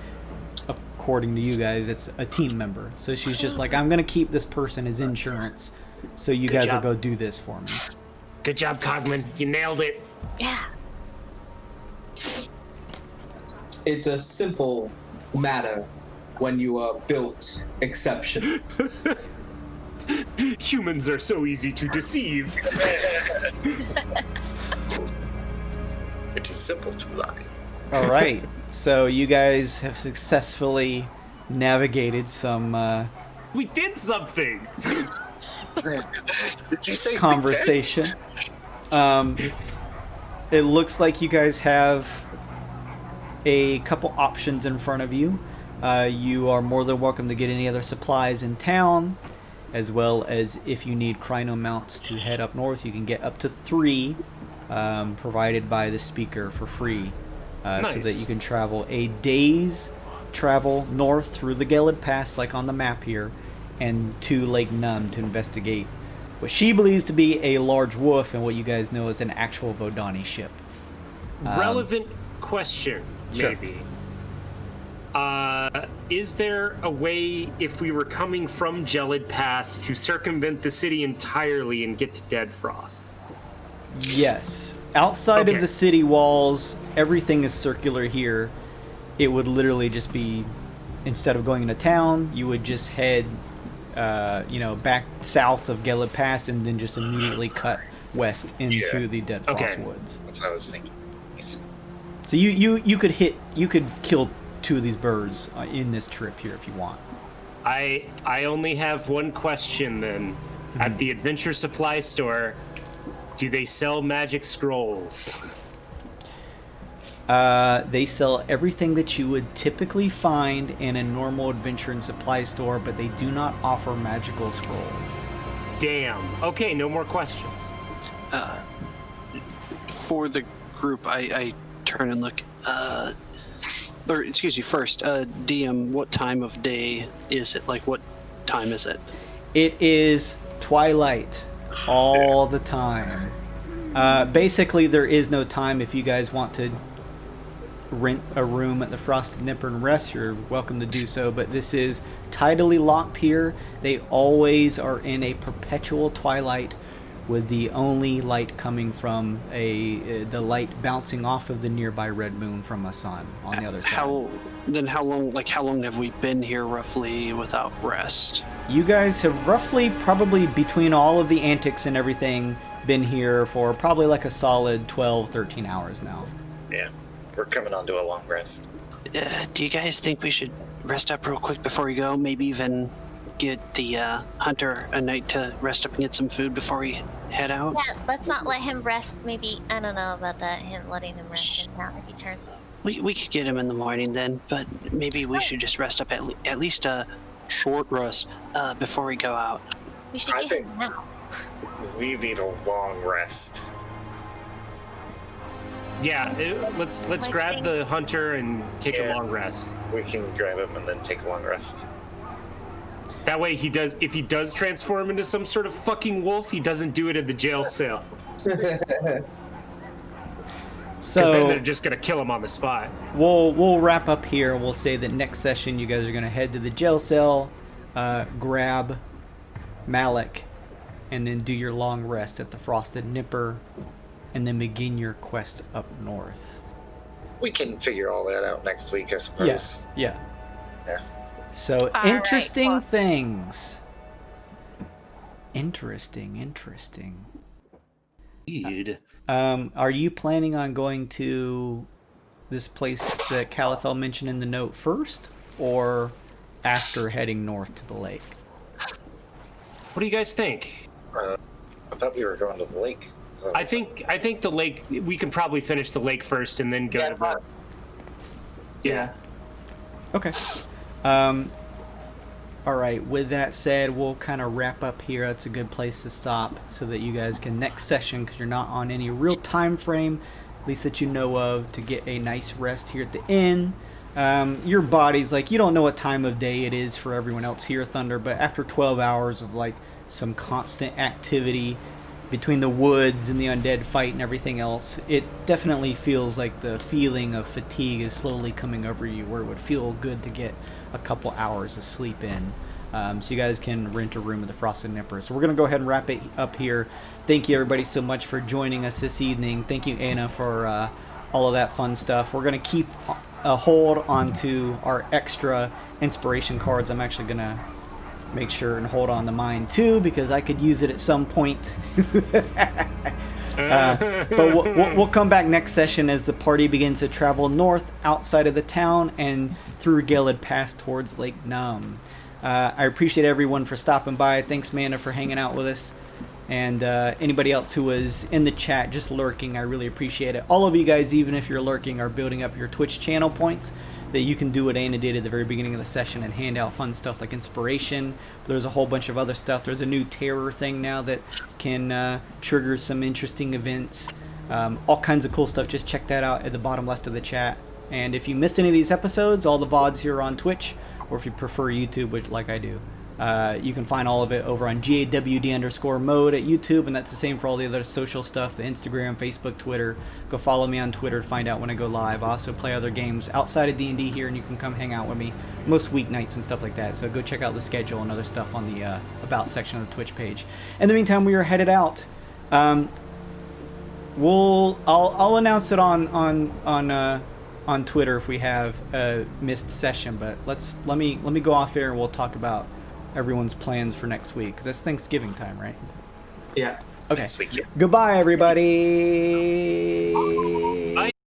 according to you guys, it's a team member. So she's just like, I'm going to keep this person as insurance, so you guys will go do this for me. Good job, Cogman. You nailed it. Yeah. It's a simple matter when you are built exception. Humans are so easy to deceive. It is simple to lie. All right. So you guys have successfully navigated some We did something. Did you say conversation. It looks like you guys have a couple options in front of you. You are more than welcome to get any other supplies in town, as well as if you need Kryno mounts to head up north, you can get up to 3 provided by the speaker for free, so that Nice. you can travel a day's travel north through the Gelid Pass, like on the map here, and to Lake Numb to investigate what she believes to be a large wolf and what you guys know is an actual Vodoni ship. Relevant question, Sure. maybe. Is there a way, if we were coming from Gelid Pass, to circumvent the city entirely and get to Dead Frost? Yes. Outside Okay. of the city walls, everything is circular here. It would literally just be, instead of going into town, you would just head, back south of Gelid Pass and then just immediately cut west into the Dead Frost Okay. Woods. That's what I was thinking. So you could kill 2 of these birds in this trip here if you want. I only have one question then. At the Adventure Supply Store, do they sell magic scrolls? They sell everything that you would typically find in a normal adventure and supply store, but they do not offer magical scrolls. Damn. Okay, no more questions. For the group, I turn and look. Or excuse me, first, DM, what time of day is it? Like, what time is it? It is twilight all the time. Basically, there is no time if you guys want to rent a room at the Frosted Nipper and rest, you're welcome to do so. But this is tidally locked here. They always are in a perpetual twilight, with the only light coming from the light bouncing off of the nearby red moon from a sun on the other side. How long have we been here roughly without rest? You guys have roughly, probably between all of the antics and everything, been here for probably like a solid 12, 13 hours now. Yeah, we're coming on to a long rest. Do you guys think we should rest up real quick before we go? Maybe even get the hunter a night to rest up and get some food before we head out? Yeah, let's not let him rest. Maybe, I don't know about that, him letting him rest now if he turns up. We could get him in the morning then, but maybe we should just rest up at least a short rest before we go out. We should get him now. We need a long rest. Yeah, let's grab the hunter and take a long rest. We can grab him and then take a long rest. That way, if he does transform into some sort of fucking wolf, he doesn't do it in the jail cell. So then they're just gonna kill him on the spot. We'll wrap up here. We'll say that next session you guys are gonna head to the jail cell, grab Malik, and then do your long rest at the Frosted Nipper, and then begin your quest up north. We can figure all that out next week, I suppose. Yeah. Yeah. So All interesting right, things. Interesting. Dude. Are you planning on going to this place that Califel mentioned in the note first, or after heading north to the lake? What do you guys think? I thought we were going to the lake. I think the lake. We can probably finish the lake first and then go to the. Yeah. Okay. All right. With that said, we'll kind of wrap up here. That's a good place to stop, so that you guys can next session, because you're not on any real time frame, at least that you know of, to get a nice rest here at the inn. Your body's like, you don't know what time of day it is for everyone else here, Thunder, but after 12 hours of like some constant activity between the woods and the undead fight and everything else, it definitely feels like the feeling of fatigue is slowly coming over you, where it would feel good to get a couple hours of sleep in. So you guys can rent a room at the Frosted Nipper. So we're going to go ahead and wrap it up here. Thank you everybody so much for joining us this evening. Thank you, Anna, for all of that fun stuff. We're going to keep a hold onto our extra inspiration cards. I'm actually going to make sure and hold on to mine too, because I could use it at some point. But we'll come back next session as the party begins to travel north outside of the town and through Gelid Pass towards Lake Numb. I appreciate everyone for stopping by. Thanks, Mana, for hanging out with us. And anybody else who was in the chat just lurking, I really appreciate it. All of you guys, even if you're lurking, are building up your Twitch channel points that you can do what Anna did at the very beginning of the session and hand out fun stuff like inspiration. There's a whole bunch of other stuff. There's a new terror thing now that can trigger some interesting events. All kinds of cool stuff. Just check that out at the bottom left of the chat. And if you missed any of these episodes, all the VODs here are on Twitch, or if you prefer YouTube, which like I do, you can find all of it over on GAWD_mode at YouTube, and that's the same for all the other social stuff, the Instagram, Facebook, Twitter. Go follow me on Twitter to find out when I go live. I also play other games outside of D&D here, and you can come hang out with me most weeknights and stuff like that. So go check out the schedule and other stuff on the About section of the Twitch page. In the meantime, we are headed out. I'll announce it on Twitter if we have a missed session, but let me go off air and we'll talk about everyone's plans for next week, because that's Thanksgiving time, right? Yeah. Okay. Next week, yeah. Goodbye, everybody.